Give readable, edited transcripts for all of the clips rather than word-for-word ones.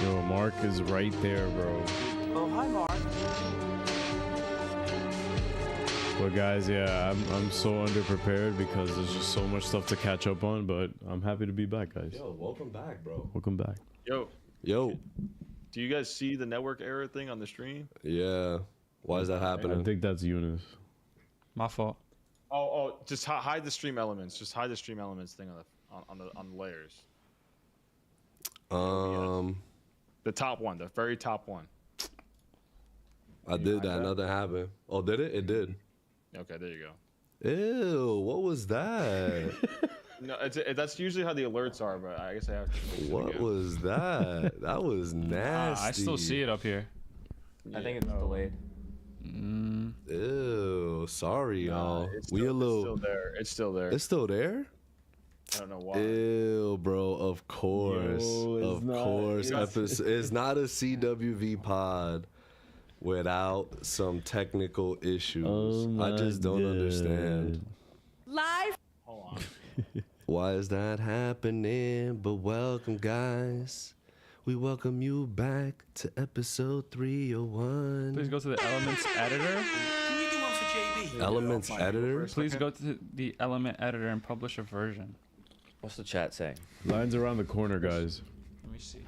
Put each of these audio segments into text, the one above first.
Yo, Mark is right there, bro. Oh, hi, Mark. But guys, yeah, I'm so underprepared because there's just so much stuff to catch up on. But I'm happy to be back, guys. Yo, welcome back, bro. Welcome back. Yo, Yo. do you guys see the network error thing on the stream? Yeah. Why is that happening? I think that's Eunice. My fault. Oh, just hide the stream elements. Just hide the stream elements thing on the layers. The top one, the very top one. I did that. Nothing happened. Oh, did it? It did. Okay, there you go. Ew, what was that? No, that's usually how the alerts are, but I guess I have to fix it What again. was that? That was nasty. I still see it up here. I think it's delayed. Ew, sorry, y'all. It's still there. It's still there. It's still there? I don't know why. Ew, bro. Of course. Yo, it's of not- course. it's- It's not a CWV pod without some technical issues. Oh I just don't my understand. Live. Hold on. Why is that happening? But welcome, guys. We welcome you back to episode 301. Please go to the Elements editor. Can you do one for JB? Elements Fine. editor? Please go to the Element editor and publish a version. What's the chat saying? Line's around the corner, guys. Let me see.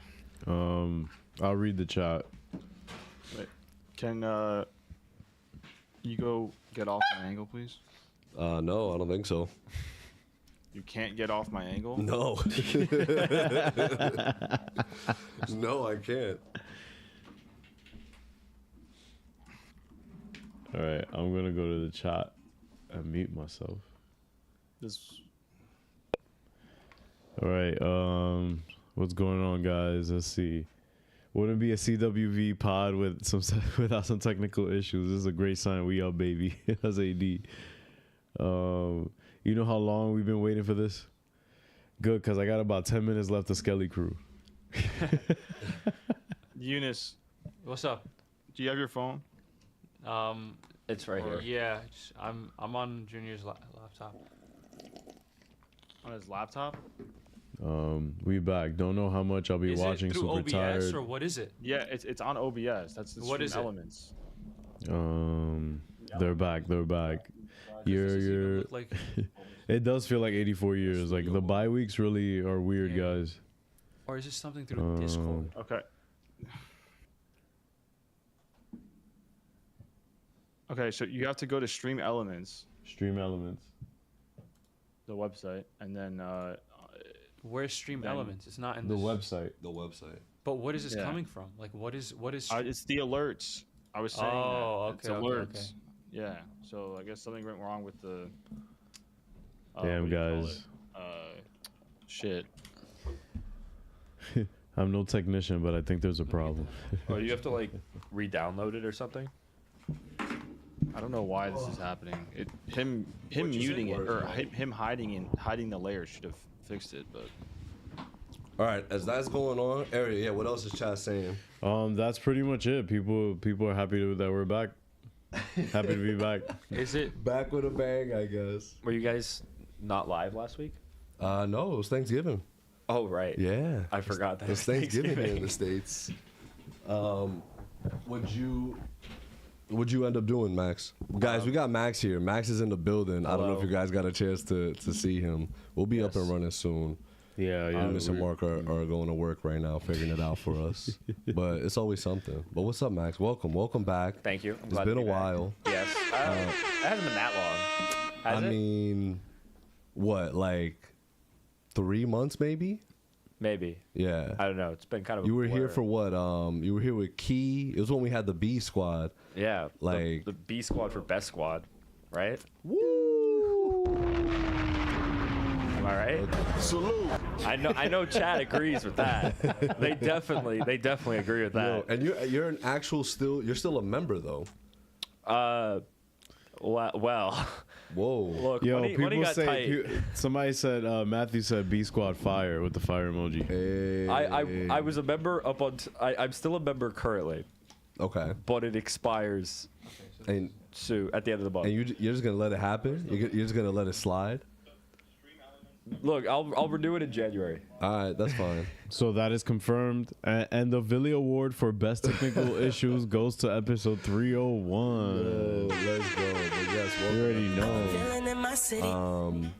I'll read the chat. Wait, can you go get off my angle, please? No, I don't think so. You can't get off my angle. No. No, I can't. All right, I'm gonna go to the chat and mute myself. This. All right, what's going on, guys? Let's see. Wouldn't be a CWV pod with without some technical issues. This is a great sign. We up, baby. That's AD. You know how long we've been waiting for this? Good, because I got about 10 minutes left of Skelly Crew. Eunice, What's up? do you have your phone? It's right here. Yeah, I'm on Junior's laptop. On his laptop? We back. Don't know how much I'll be Is watching. it through Super OBS tired. or what is it? Yeah, it's on OBS. That's the What stream is it? elements. They're back. They're back. Does this even You're. look like It does feel like 84 years. Like the bye weeks really are weird, Yeah. guys. or is this something through Discord? Okay. Okay, so you have to go to Stream Elements, Stream elements. the website, and then Where's Stream Then- Elements? It's not in The this. website. The website. But what is this Yeah. coming from? Like what is it's the alerts. I was saying Oh, that. It's okay, okay, alerts. okay. Yeah. So I guess something went wrong with the. Damn, what do you call guys. it? Shit. I'm no technician, but I think there's a problem. Oh, you have to like re-download it or something? I don't know why this is happening. Him What'd you say? muting it or him hiding the layers should have fixed it, but. All right, as that's going on, Area, yeah, what else is chat saying? That's pretty much it. People are happy that we're back. Happy to be back. Is it Back with a bang, I guess. Were you guys not live last week? No, it was Thanksgiving. Oh, right. Yeah. I forgot that. It's Thanksgiving here in the States. Would you end up doing, Max? Guys, we got Max here. Max is in the building. I don't know if Hello. you guys got a chance to see him. We'll be up and Yes. running soon. Yeah, Miss and Mark are going to work right now, figuring it out for us. But it's always something. But what's up, Max? Welcome back. Thank you. I'm It's glad to been a be back. while. Yes. It hasn't been that long. Has I it? mean, what, like 3 months maybe? Maybe. Yeah. I don't know. It's been kind of. You a were here blur. for what? You were here with Key. It was when we had the B squad. Yeah. like- the B squad for best squad, right? Woo! Am I right? Salute. I know. Chad agrees with that. They definitely agree with Yo, that. and you're an actual you're still a member though. Well. Whoa. Look, Yo, when he people got say. tight, Somebody said Matthew said B Squad fire with the fire emoji. Hey. I was a member up on. I'm still a member currently, Okay. but it expires And soon at the end of the month. you're just gonna let it happen? You're just gonna let it slide? Look, I'll renew it in January. All right, that's fine. So that is confirmed, and the Villy Award for best technical issues goes to episode 301. Let's go. But yes, You already know. Feeling in my city.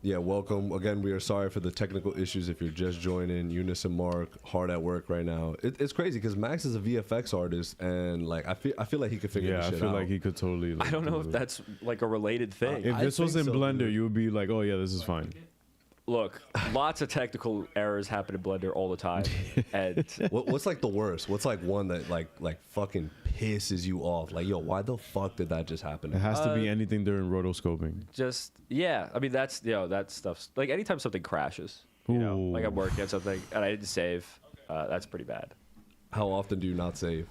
Yeah, welcome. Again, we are sorry for the technical issues if you're just joining. Eunice and Mark hard at work right now. It's crazy because Max is a VFX artist, and like I feel like he could figure Yeah, this I shit feel out. like he could totally. Like, I don't know do if it. that's like a related thing. If I this was think in so, Blender, dude. you would be like, oh yeah, this is fine. Look, lots of technical errors happen in Blender all the time, and What's like the worst? What's like one that like fucking pisses you off? Like, yo, why the fuck did that just happen? It has to be anything during rotoscoping. just yeah. I mean, that's that stuff's like anytime something crashes. You know, like I'm working on something and I didn't save. That's pretty bad. How often do you not save?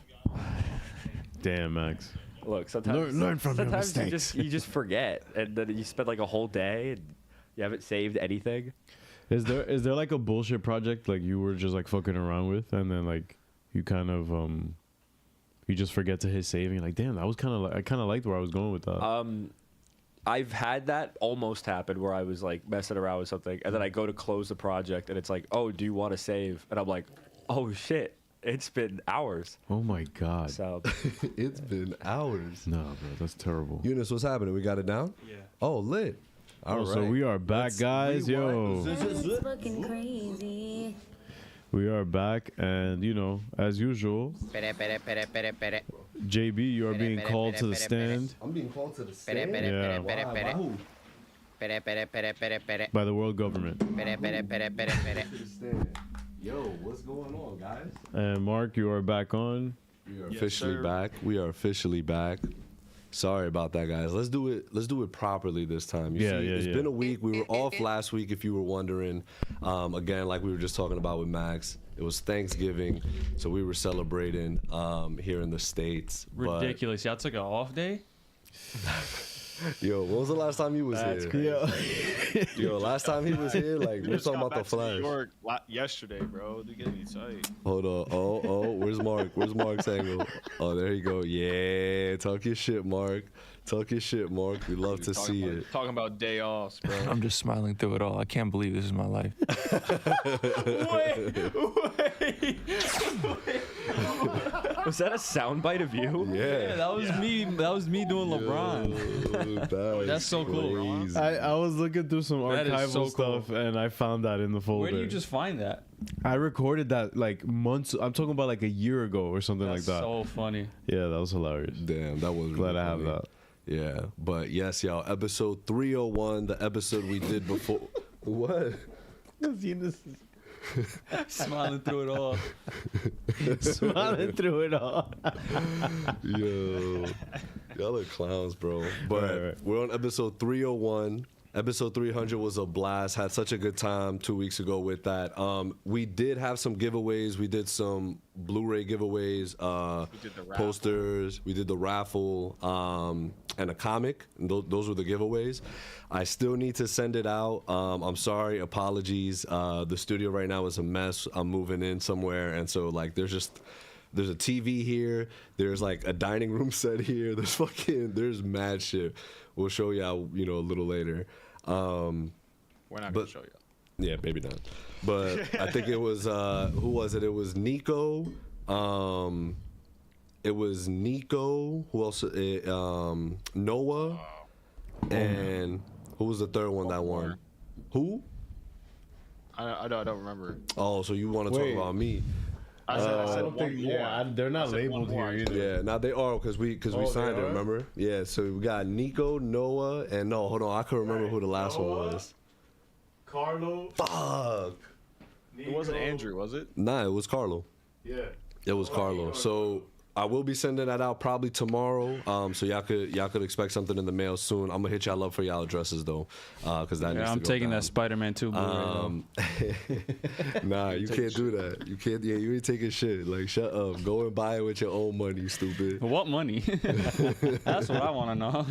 Damn, Max. Look, sometimes Learn from your sometimes mistakes. you just forget, and then you spend like a whole day and you haven't saved anything. Is there like a bullshit project like you were just like fucking around with, and then like you kind of you just forget to hit save, and you're like, damn, that was kind of like I kind of liked where I was going with that. I've had that almost happen where I was like messing around with something, and then I go to close the project, and it's like, oh, do you want to save? And I'm like, oh shit, it's been hours. Oh my god. So It's been hours. No, bro, that's terrible. Eunice, what's happening? We got it down? Yeah. Oh, lit. All right. So we are back, guys. Yo, It's looking crazy. we are back, and you know, as usual, JB, you are being called to the stand I'm being called to the stand. Yeah. By who? by the world government. To the stand. Yo, what's going on, guys? And Mark, you are back on. We are Yes, officially sir. back. We are officially back. Sorry about that, guys. Let's do it properly this time. You Yeah, see, yeah, it's yeah. been a week. We were off last week, if you were wondering. Again, like we were just talking about with Max, it was Thanksgiving, so we were celebrating here in the States. But, Ridiculous. Y'all took an off day? yo, when was the last time you was That's here? Yo, last time he was here, like we were Just talking got about the back to New Flash. York yesterday, bro. They're getting me tight. Hold on. Oh, where's Mark? Where's Mark's angle? Oh, there you go. Yeah, talk your shit, Mark. Talk your shit, Mark. We love to see it. Talking about day offs, bro. I'm just smiling through it all. I can't believe this is my life. was that a soundbite of you? Yeah. that was me. That was me doing LeBron. Yo, That's so cool. crazy. I was looking through some That is archival so cool. stuff, and I found that in the folder. Where do you just find that? I recorded that like months. I'm talking about like a year ago or something That's like that. so funny. Yeah, that was hilarious. Damn, that was Glad really I have funny. that. Yeah, but yes, y'all. Episode 301, the episode we did before. What? Smiling through it all. Smiling through it all. Yo, y'all are clowns, bro. But Right. we're on episode 301. Episode 300 was a blast. Had such a good time 2 weeks ago with that. We did have some giveaways. We did some Blu-ray giveaways, did the raffle. posters. We did the raffle, and a comic. And those were the giveaways. I still need to send it out. I'm sorry. Apologies. The studio right now is a mess. I'm moving in somewhere, and so like there's a TV here. There's like a dining room set here. There's mad shit. We'll show y'all, a little later. We're not gonna but- show you. Yeah, maybe not. But I think it was who was it? It was Nico. It was Nico. Who else? Noah. And who was the third one that won? Who? I don't remember. Oh, so you want to talk Wait. about me? I said I don't one think. more. Yeah, they're not I said one labeled more, here actually. either. Yeah, now they are because we Oh, they signed it. are? Remember? Yeah. So we got Nico, Noah, and no, hold on, I can remember who the last one was. Carlo. Fuck. It wasn't Andrew, was it? Nah, it was Carlo. Yeah. It was Carlo. So I will be sending that out probably tomorrow. So y'all could expect something in the mail soon. I'm gonna hit y'all up for y'all addresses though, because that needs Yeah, to I'm go taking down. that Spider-Man 2 Blu-ray. though. Nah, you can't do that. You can't. Yeah, you ain't taking shit. Like, shut up. Go and buy it with your own money, stupid. What money? That's what I want to know.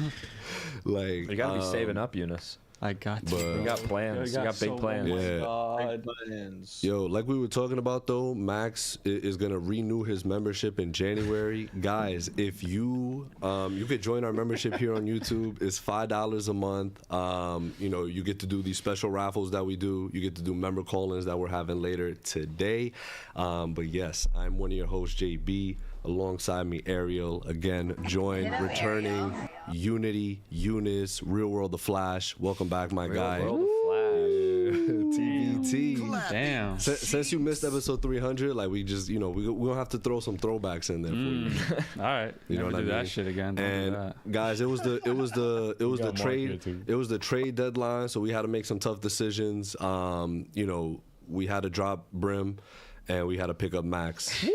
Like, You gotta be saving up, Eunice. I got But- to. We got plans. We got big plans. Yeah. Yo, like we were talking about though, Max is gonna renew his membership in January. Guys, if you you could join our membership here on YouTube. It's $5 a month. You know, you get to do these special raffles that we do. You get to do member call-ins that we're having later today. But yes, I'm one of your hosts, JB. Alongside me, Ariel. Again, returning, Unity, Eunice, Real World The Flash. Welcome back, my guy. World of Flash. TBT. Damn. Since you missed episode 300, like we just, you know, we don't have to throw some throwbacks in there for you. All right. You know Never what do I mean? that shit again. Don't do And that. guys, it was the Mark trade here, too. it was the trade deadline, so we had to make some tough decisions. You know, we had to drop Brim, and we had to pick up Max.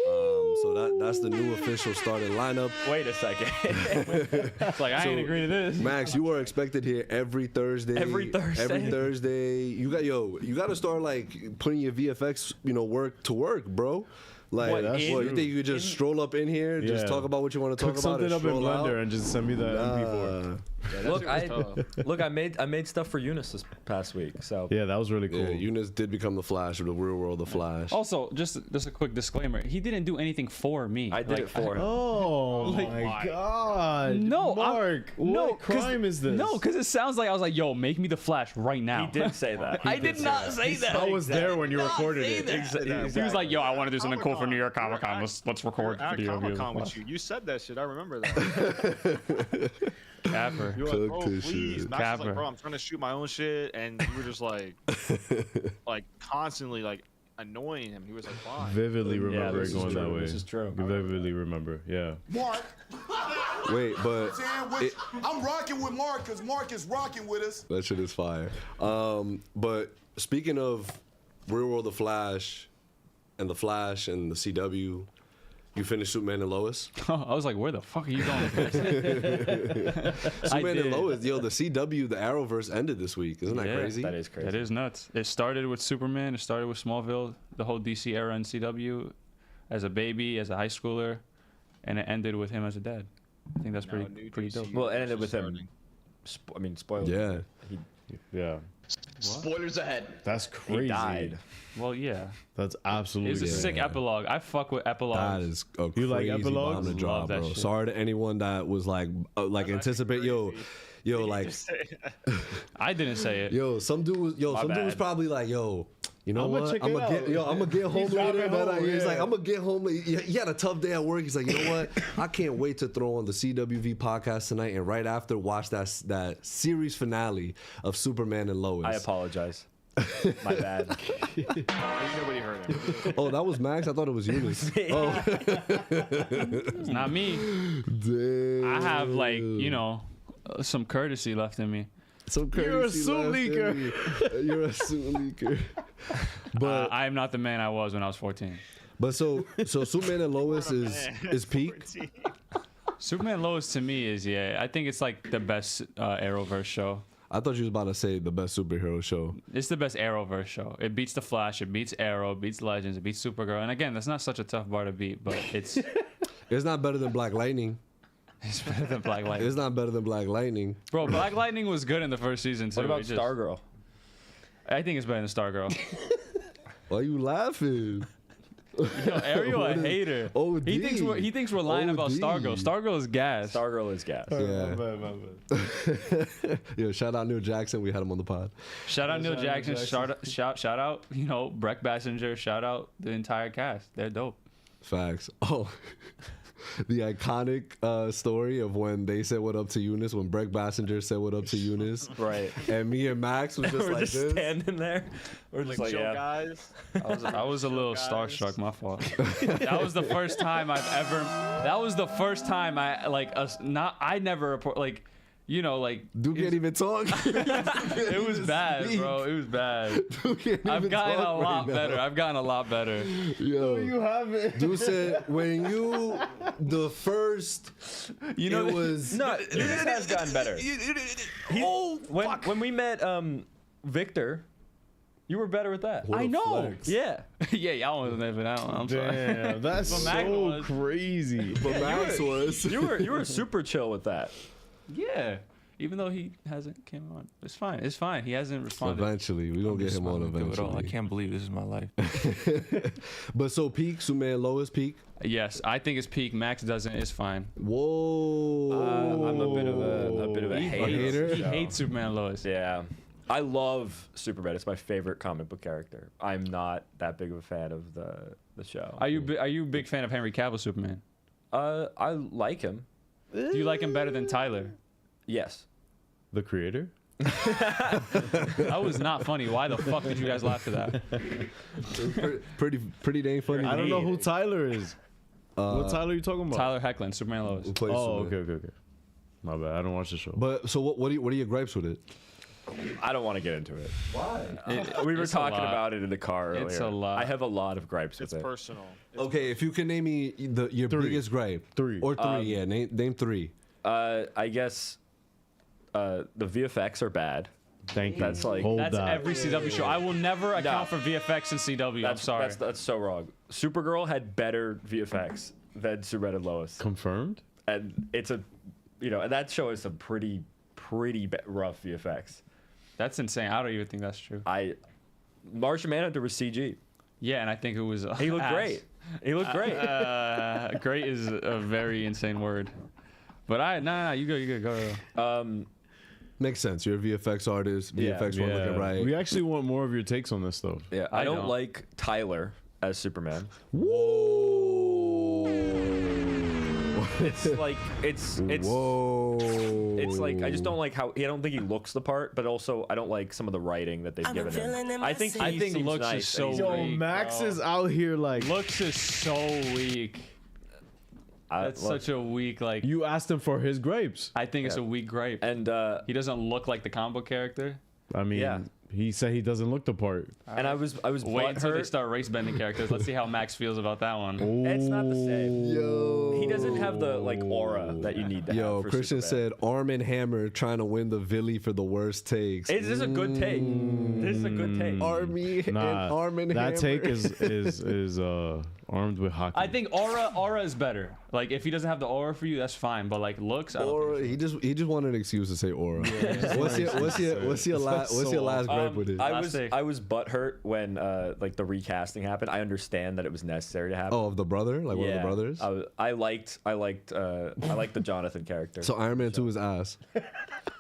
So that's the new official starting lineup. Wait a second. It's like, I ain't agree to this. Max, you are expected here every Thursday. Every Thursday? Every Thursday. You got to start like putting your VFX, you know, work to work, bro. Like, What, what, you think you could just stroll up in here, just Yeah. talk about what you want to talk Cook about, something and up in stroll out? Blender and just send me the MP4. Look, I made stuff for Eunice this past week. So Yeah, that was really cool. Yeah, Eunice did become the Flash, or the Real World of Flash. Also, just a quick disclaimer. He didn't do anything for me. I did it for him. Oh my god! No, Mark, what 'cause- crime is this? No, because it sounds like I was like, "Yo, make me the Flash right now." He did say that. I did not say that. I was there when you recorded it. He was like, "Yo, I want to do something cool for New York Comic Con. Let's record At video of you." Comic-Con with you. You said that shit. I remember that. Capper. You were like, bro, Cook this please. shit. Max was Capper. like, bro, I'm trying to shoot my own shit, and you were just like constantly like annoying him. He was like, fine. Vividly remember this it is going true. that way. This is true. Vividly remember, yeah. Mark. Wait, but I'm rocking with Mark because Mark is rocking with us. that shit is fire. But speaking of Real World of Flash and the Flash and the CW, you finished Superman and Lois? I was like, "Where the fuck are you going with this?" Superman and did. Lois, yo, the CW, the Arrowverse ended this week. Isn't that Yeah, crazy? That is crazy. That is nuts. It started with Superman. It started with Smallville, the whole DC era in CW, as a baby, as a high schooler, and it ended with him as a dad. I think that's Now a pretty new dope. DC Well, it ended with starting. him. Spoiler. Yeah. Yeah. Spoilers ahead. That's crazy. He died. Well, yeah, That's it absolutely was a sick epilogue. I fuck with epilogues. That is a You like crazy epilogues? bomb to Love drop, that bro. shit. Sorry to anyone that was like anticipate, yo, like, I didn't say it. yo, some dude was bad. probably like, yo, you know I'ma what? check I'm it gonna get, out. yo, I'm gonna get home He's later. driving home, He's like, yeah. I'm gonna get home. He had a tough day at work. He's like, you know what? I can't wait to throw on the CWV podcast tonight and right after watch that series finale of Superman and Lois. I apologize. My bad. Nobody heard him. Oh, that was Max. I thought it was Eunice. Oh, It's not me. damn. I have like some courtesy left in me. Some You're a courtesy suit left in leaker. me. You're a suit leaker. But I am not the man I was when I was 14. so Superman and Lois is peak. Superman Lois to me is I think it's like the best Arrowverse show. I thought you was about to say the best superhero show. It's the best Arrowverse show. It beats the Flash, it beats Arrow, it beats Legends, it beats Supergirl. And again, that's not such a tough bar to beat, but it's It's not better than Black Lightning. it's better than Black Lightning. It's not better than Black Lightning. Bro, Black Lightning was good in the first season too. What about It just- Stargirl? I think it's better than Stargirl. Why you laughing? Yo, Ariel a hater. OD. He thinks we're lying about OD. Stargirl. Stargirl is gas. Stargirl is gas. Yeah. My bad. Yo, shout out Neil Jackson. We had him on the pod. Shout out Neil Shout out Neil Jackson. Shout out, Breck Bassinger. Shout out the entire cast. They're dope. Facts. Oh, the iconic story of when they said what up to Eunice, when Breck Bassinger said what up to Eunice. Right. And me and Max was just We're like just this. standing there. We're just like, Chill, yeah. guys. I was a little Guys. starstruck. My fault. That was the first time I've ever. That was the first time I never report Dude can't even talk. It was bad, bro. It was bad. I've gotten a lot better. I've gotten a lot better. Yo, You have it. dude said when you the first, it was No, Eunice has gotten better. When we met Victor, you were better with that. What a I know. flex. Yeah. Yeah, y'all wasn't there for that one. I'm sorry. Damn, that's But Mac so was. crazy. But Max was. You were super chill with that. Yeah. Even though he hasn't came on, it's fine. It's fine. He hasn't responded. Eventually, we gonna get him on eventually. I can't believe this is my life. But so peak, Superman Lois peak. Yes, I think it's peak. Max doesn't. It's fine. Whoa. I'm a bit of a hater. He hates Superman Lois. Yeah. I love Superman. It's my favorite comic book character. I'm not that big of a fan of the show. Are you a big fan of Henry Cavill Superman? I like him. Do you like him better than Tyler? Yes. The creator? That was not funny. Why the fuck did you guys laugh at that? Pretty dang funny. I don't know who Tyler is. What Tyler are you talking about? Tyler Hoechlin, Superman Lois. Who plays Oh, Superman. okay. My bad. I don't watch the show. But so what are your gripes with it? I don't want to get into it. Why? We were It's a talking lot. about it in the car earlier. It's a lot. I have a lot of gripes with It's it. personal. Okay, if you can name me your biggest gripe. 3. Or 3, yeah. Name 3. I guess the VFX are bad. Thank you. That's like- Hold That's that. every CW show. I will never account for VFX in CW. I'm sorry. That's so wrong. Supergirl had better VFX than Superman and Lois, Confirmed? and it's and that show is some pretty rough VFX. That's insane. I don't even think that's true. Martian Manhunter was CG. Yeah, and I think it was. He looked ass. great. He looked great. Great is a very insane word. But no, you go. Makes sense. You're a VFX artist. Yeah. VFX weren't looking right. We actually want more of your takes on this stuff. Yeah, I I don't don't. like Tyler as Superman. It's like it's Whoa. it's like I just don't like how I don't think he looks the part, but also I don't like some of the writing that they've given him. I think looks nice is so and he's- Yo, weak, Max bro. is out here like. Looks is so weak. That's look, such a weak like. You asked him for his grapes. I think it's a weak gripe. and He doesn't look like the comic book character. I mean, Yeah. he said he doesn't look the part. and I was Wait until they butthurt. start race bending characters. Let's see how Max feels about that one. It's not the same. Yo. He doesn't have the like aura that you need to Yo, have. For Christian Superman. said Arm and Hammer trying to win the Villy for the worst takes. This is a good take. This is a good take. Army and Nah, Arm and Hammer. that take is armed with hockey. I think aura is better. Like if he doesn't have the aura for you, that's fine. But like looks, I don't Aura. think so. He just wanted an excuse to say Aura. What's your last gripe with it? I was butthurt when like the recasting happened. I understand that it was necessary to happen. Oh, of the brother, like one of the brothers. I liked the Jonathan character. So Iron Man 2 is ass.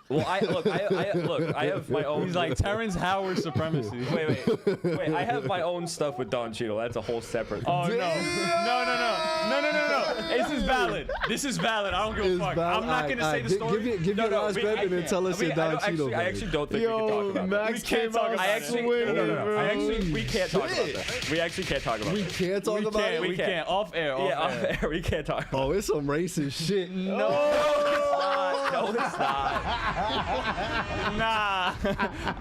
Well, I have my own. He's like Terrence Howard supremacy. Wait. I have my own stuff with Don Cheadle. That's a whole separate. Oh no. This is valid. This is valid. I don't give a fuck. I'm not gonna say the story. Give your last gripe and then tell us your Don Cheadle. I actually don't think we can talk about Max that. came out swinging, We can't talk about that. We actually can't talk about We that. can't talk about it. We can't. Off air. Yeah, off air. We can't talk about Oh, it's some racist shit. No, it's not. Nah.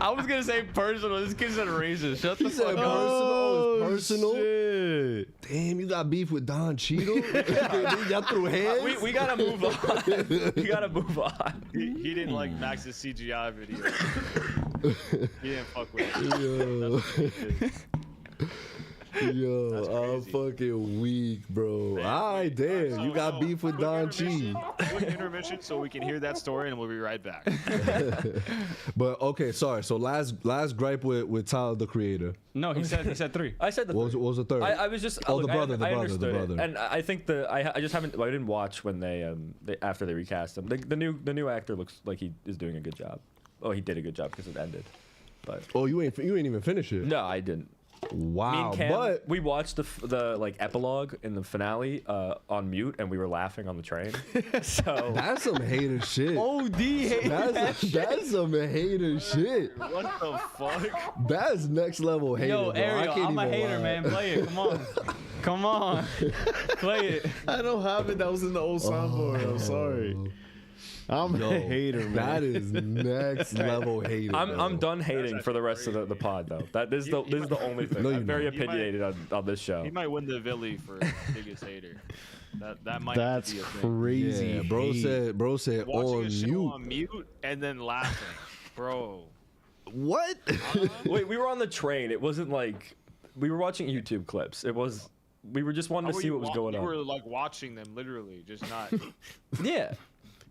I was gonna say personal. This kid said racist. Shut the He said fuck up. personal. Shit. Damn, you got beef with Don Cheadle? Y'all threw hands? We gotta move on. We gotta move on. He didn't like Max's CGI video. He didn't fuck with it. Yo, I'm fucking weak, bro. Alright, damn. You got beef with Don Cheadle. Quick intermission so we can hear that story and we'll be right back. But okay, sorry. So last gripe with Tyler the Creator. No, he said 3. I said the What was the third? I was just Oh, look, the brother, the I brother, the understood it. brother. And I think I just haven't. I didn't watch when they after they recast him. The new actor looks like he is doing a good job. Oh, he did a good job because it ended. But Oh, you ain't even finished it. no, I didn't. Me Wow, and Cam, but we watched the like epilogue in the finale on mute, and we were laughing on the train. So that's some hater shit. OD hate. That's some hater shit. What the fuck? That's next level hater. Yo, bro. I Ariel, can't I'm a even hater, lie. man. Play it. Come on. Come on. Play it. I don't have it. That was in the old soundboard. I'm sorry. I'm a hater, man. That is next level hater. I'm done hating for the rest of the pod though. This is the only thing. No, you're I'm very not. opinionated on this show. He might win the Villy for biggest hater. That might That's be a thing. crazy. Yeah, bro said Watching on a show mute. on mute and then laughing, bro. What? Wait, we were on the train. It wasn't like we were watching YouTube clips. We were just wanting to see what was going You on. were like watching them literally, just not. Yeah.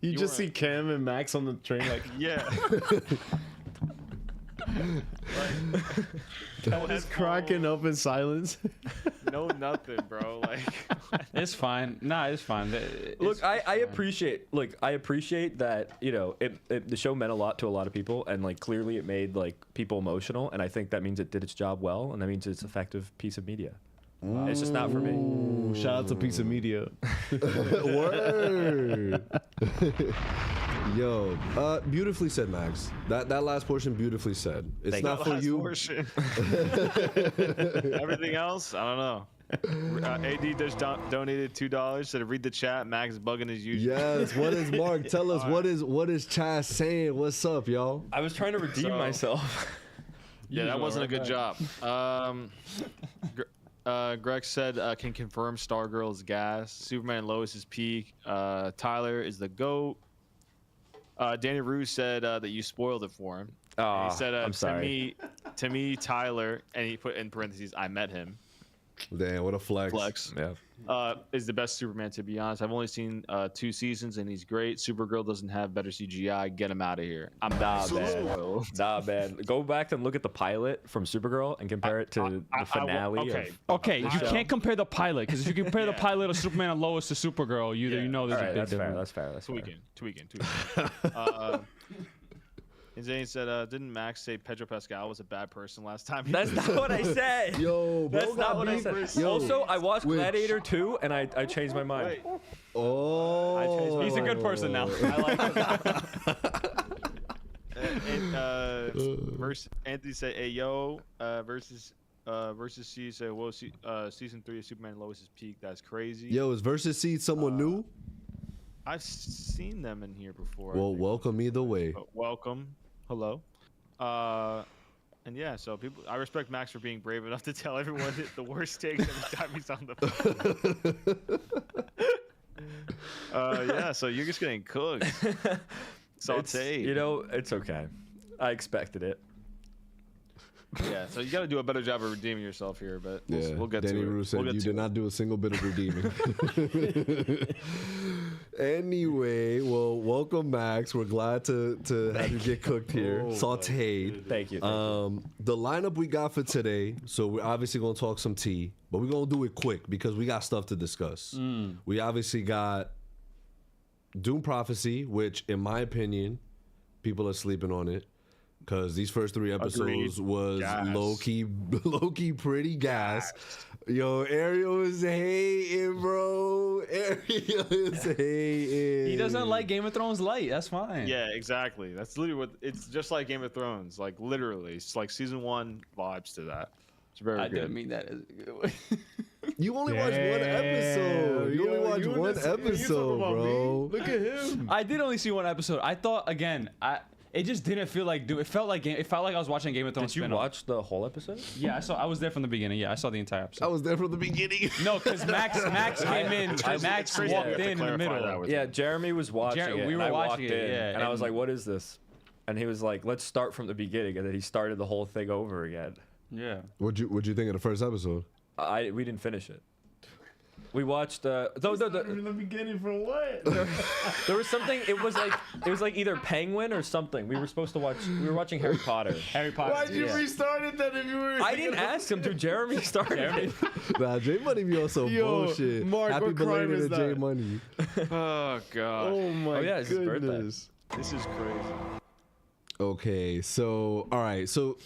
You just see weren't- Cam and Max on the train, like Yeah. just cracking up in silence. No, nothing, bro. Like, It's fine. Nah, it's fine. Look, I appreciate that, you know, the show meant a lot to a lot of people, and like clearly it made like people emotional, and I think that means it did its job well, and that means it's an effective piece of media. It's just not for me. Ooh, shout out to Piece of Media. Word. Yo, beautifully said, Max. That last portion, beautifully said. It's Thank not for last you. portion. Everything else, I don't know. AD just donated $2. Said read the chat. Max bugging as usual. Yes. What is Mark? Tell us what is Chaz saying? What's up, y'all? I was trying to redeem myself. Yeah, that wasn't a good job. Greg said can confirm Stargirl's gas. Superman and Lois is peak. Tyler is the GOAT. Danny Rue said that you spoiled it for him. Oh, He said I'm sorry. to me, Tyler, and he put in parentheses, I met him. Damn, what a flex. Yeah. Is the best Superman, to be honest. I've only seen 2 seasons, and he's great. Supergirl doesn't have better CGI. Get him out of here. I'm Nah, man. Go back and look at the pilot from Supergirl and compare it to the finale. Okay. Okay, you can't compare the pilot, because if you compare the pilot of Superman and Lois to Supergirl, you know there's a big difference. That's fair. Tweaking. And Zane said, didn't Max say Pedro Pascal was a bad person last time? That's not what I said. Yo, bro, That's not what I said. Yo, Also, I watched Gladiator 2 and I changed my mind. Wait. Oh. He's a good person now. I like Versus Anthony said, "Hey yo," versus C said, "Well, season 3 of Superman and Lois is peak. That's crazy." Yo, is Versus Seed someone new? I've seen them in here before. I Well, think. welcome either way. Welcome. Hello. And yeah, so I respect Max for being brave enough to tell everyone the worst takes every time he's on the phone. Yeah, so you're just getting cooked. Sauteed. You know, it's okay. I expected it. Yeah, so you got to do a better job of redeeming yourself here, but we'll get Danny to it. Rue said you did not do a single bit of redeeming. Anyway, well, welcome, Max. We're glad to have you get cooked here, sauteed. Thank you. The lineup we got for today, so we're obviously going to talk some tea, but we're going to do it quick because we got stuff to discuss. We obviously got Dune Prophecy, which, in my opinion, people are sleeping on it. Because these first 3 episodes was low-key pretty gas. Yo, Ariel is hating, bro. Ariel is hating. He doesn't like Game of Thrones light. That's fine. Yeah, exactly. That's literally what it's just like Game of Thrones. Like literally, it's like season 1 vibes to that. It's very I good. didn't mean that as a good way. You only watched 1 episode. You only watched 1 episode, bro. Look at him. I did only see 1 episode. I thought it just didn't feel like It felt like I was watching Game of Thrones. Did you spin-off. watch the whole episode? Yeah, I was there from the beginning. Yeah, I saw the entire episode. I was there from the beginning. No, because Max came in. Max crazy walked you have to in the clarify that middle. with Yeah, Jeremy was watching it. we and were I watching walked it, in, yeah, and I was and- like, "What is this?" And he was like, "Let's start from the beginning." And then he started the whole thing over again. Yeah. What'd you think of the first episode? We didn't finish it. We watched In the beginning for what? there was something. It was like either Penguin or something. We were watching Harry Potter. Harry Potter. Why'd you restart it then if you were? I didn't ask him to. Jeremy started it. Nah, J Money be on some Yo, bullshit. Mark, Happy what crime belated is to J that? Money. Oh god, Oh my yeah, it's his birthday. goodness. this is crazy. Okay, so all right, so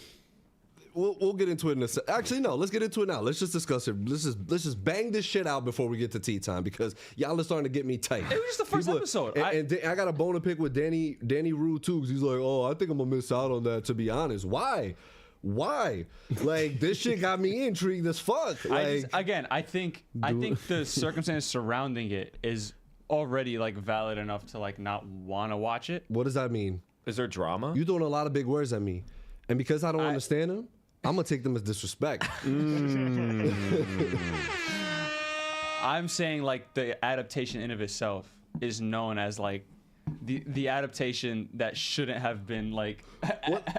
we'll get into it in a sec. Actually, no, let's get into it now. Let's just discuss it. Let's just bang this shit out before we get to tea time because y'all are starting to get me tight. It was just the first episode. And I got a bone to pick with Danny Rue too, because he's like, oh, I think I'm gonna miss out on that. To be honest, why? Like this shit got me intrigued as fuck. Like, I think the circumstance surrounding it is already like valid enough to like not want to watch it. what does that mean? Is there drama? You throwing a lot of big words at me, and because I don't understand them, I'm gonna take them as disrespect. I'm saying like the adaptation in of itself is known as like the adaptation that shouldn't have been like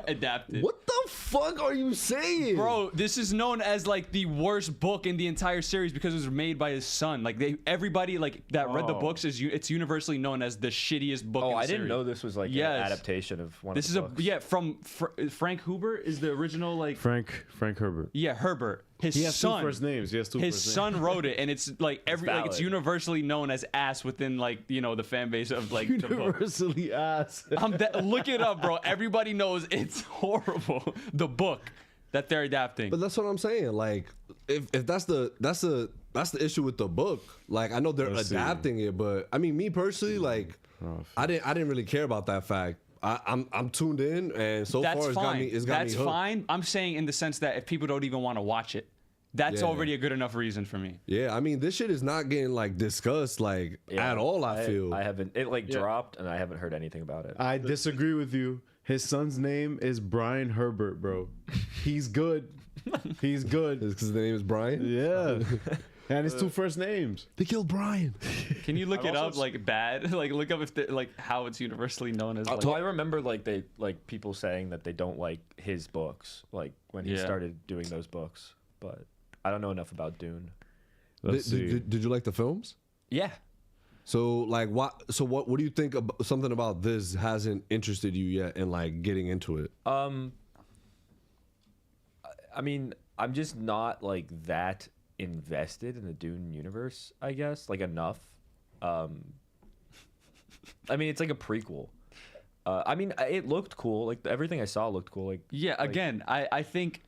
adapted. What the fuck are you saying, Bro, this is known as like the worst book in the entire series because it was made by his son. Like everybody like that read the books it's universally known as the shittiest book. Oh, in the I didn't series. know this was like an adaptation of one. This of the is books. from Frank Huber is the original like Frank Herbert. Yeah, Herbert. His He has son. two first names. He has two His first son names. wrote it, and it's like it's valid. universally known as ass within like the fan base of like the book. Universally ass. Look it up, bro. Everybody knows it's horrible. The book that they're adapting. But that's what I'm saying. Like, if that's the issue with the book. Like, I know they're adapting it, but I mean, me personally, like, I didn't really care about that fact. I'm tuned in, and so That's far fine. it's got That's me hooked. fine. I'm saying in the sense that if people don't even want to watch it, that's already a good enough reason for me. Yeah, I mean, this shit is not getting like discussed like at all. I feel I haven't. It like dropped, and I haven't heard anything about it. I disagree with you. His son's name is Brian Herbert, bro. He's good. He's good. because the name is Brian. Yeah. And his two first names. They killed Brian. Can you look I've it up also like bad? Like look up if like how it's universally known as. Like, So I remember like people saying that they don't like his books, like when he started doing those books. But I don't know enough about Dune. Let's see. Did you like the films? Yeah. So like what? So what do you think? Something about this hasn't interested you yet in like getting into it? I mean, I'm just not like that invested in the Dune universe, I guess, like enough. I mean, it's like a prequel. I mean, it looked cool. Like everything I saw looked cool. Like again, I think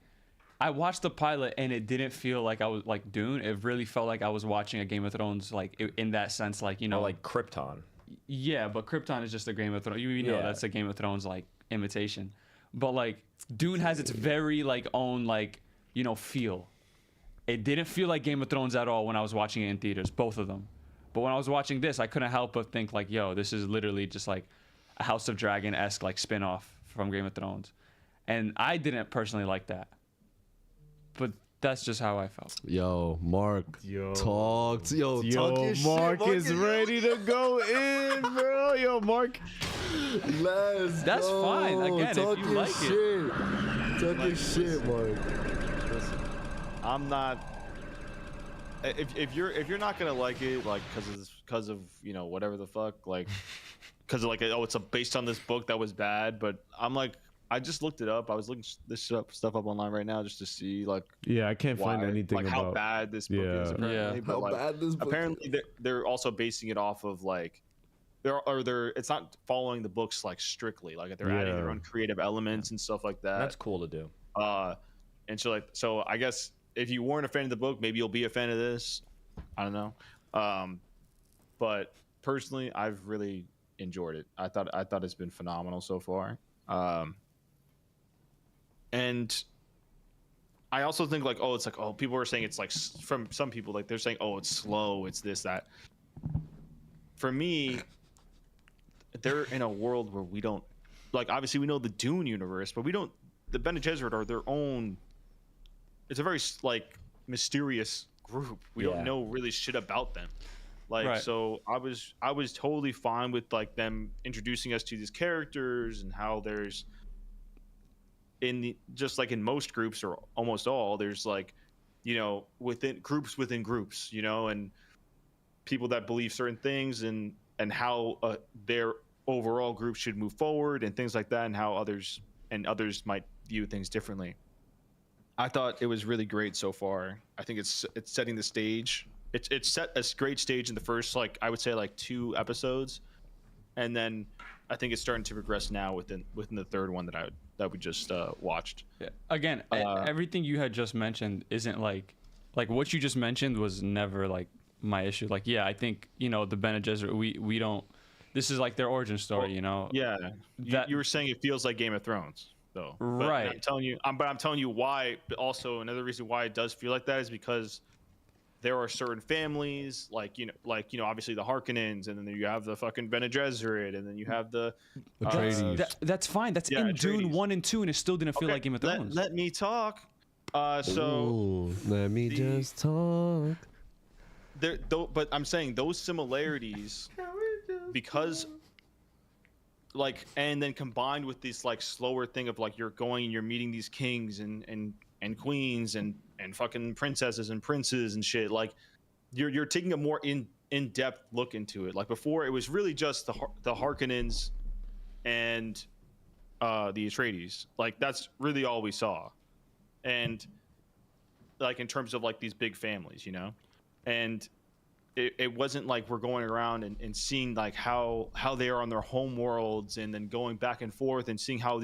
I watched the pilot and it didn't feel like I was like Dune. It really felt like I was watching a Game of Thrones, like in that sense, like like Krypton. Yeah, but Krypton is just a Game of Thrones. You know that's a Game of Thrones like imitation. But like Dune has its very like own like feel. It didn't feel like Game of Thrones at all when I was watching it in theaters, both of them. But when I was watching this, I couldn't help but think like, yo, this is literally just like a House of Dragon-esque like spin-off from Game of Thrones. And I didn't personally like that. But that's just how I felt. Yo, Mark, talk your Mark shit. is ready to go in, bro. Yo, Mark. That's fine. Again, if you like it. Talk your shit, Mark. I'm not. If you're not gonna like it, like because of whatever the fuck, like because like it's based on this book that was bad, but I'm like I just looked it up. I was looking this stuff up online right now just to see like I can't find anything like about how bad this book is. Apparently. But, How like, bad this book apparently they're also basing it off of like it's not following the books like strictly, like they're adding their own creative elements and stuff like that. That's cool to do. And so I guess if you weren't a fan of the book, maybe you'll be a fan of this. I don't know. But personally, I've really enjoyed it. I thought it's been phenomenal so far. And I also think like, it's like, people are saying it's like, from some people, like they're saying, it's slow, it's this, that. For me, they're in a world where we don't, like, obviously we know the Dune universe, but the Bene Gesserit are their own, it's a very like mysterious group. We don't know really shit about them. Like, so I was totally fine with like them introducing us to these characters and how there's just like in most groups or almost all, there's like, within groups, and people that believe certain things and how their overall group should move forward and things like that, and how others might view things differently. I thought it was really great so far. I think it's setting the stage. It's set a great stage in the first, like, I would say like 2 episodes, and then I think it's starting to progress now within the third one that we just watched. Yeah. Again, everything you had just mentioned isn't like what you just mentioned was never like my issue. Like, I think the Bene Gesserit, we don't. This is like their origin story, Yeah, you were saying it feels like Game of Thrones, though. Right. I'm telling you why. But also another reason why it does feel like that is because there are certain families, like obviously the Harkonnens, and then you have the fucking Bene Gesserit, and then you have the that's fine. That's in Dune 1 and 2, and it still didn't feel like Game of Thrones. Let me talk. Let me just talk. But I'm saying those similarities, because like, and then combined with this like slower thing of like you're going and you're meeting these kings and queens and fucking princesses and princes and shit. Like you're taking a more in-depth look into it. Like before, it was really just the Harkonnens and the Atreides. Like that's really all we saw, and like in terms of like these big families, you know, and it wasn't like we're going around and seeing like how they are on their home worlds and then going back and forth and seeing how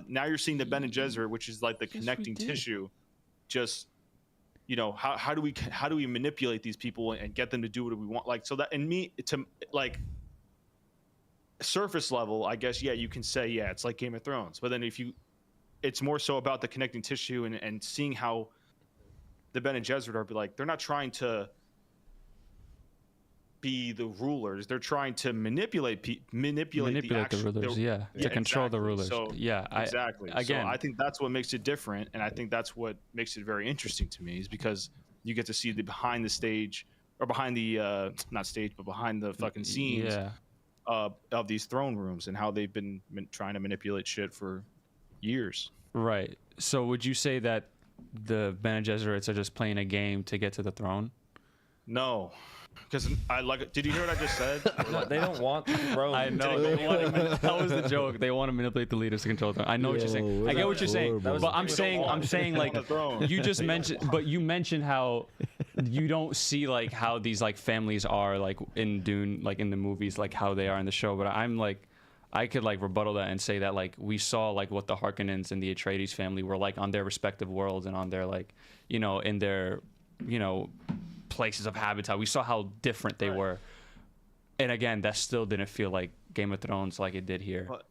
now you're seeing the Bene Gesserit, which is like the connecting tissue. Just, you know, how do we manipulate these people and get them to do what we want? Like, so that, and me to like surface level, I guess, yeah, you can say, yeah, it's like Game of Thrones, but then it's more so about the connecting tissue and seeing how the Bene Gesserit are like, they're not trying to be the rulers, they're trying to manipulate the rulers, to control the rulers. So, exactly. Again, so I think that's what makes it different, and I think that's what makes it very interesting to me, is because you get to see the behind the stage, or behind the not stage, but behind the fucking scenes of these throne rooms and how they've been trying to manipulate shit for years. Right. So would you say that the Bene Gesserits are just playing a game to get to the throne? No. Because I like. Did you hear what I just said? No, they don't want the throne. I know. That was the joke. They want to manipulate the leaders to control them. I know what you're saying. I get what you're saying. But I'm saying like you just mentioned. But you mentioned how you don't see like how these like families are like in Dune, like in the movies, like how they are in the show. But I'm like, I could like rebuttal that and say that like we saw like what the Harkonnens and the Atreides family were like on their respective worlds and on their like, you know, in their, you know, places of habitat. We saw how different they were, and again, that still didn't feel like Game of Thrones like it did here. But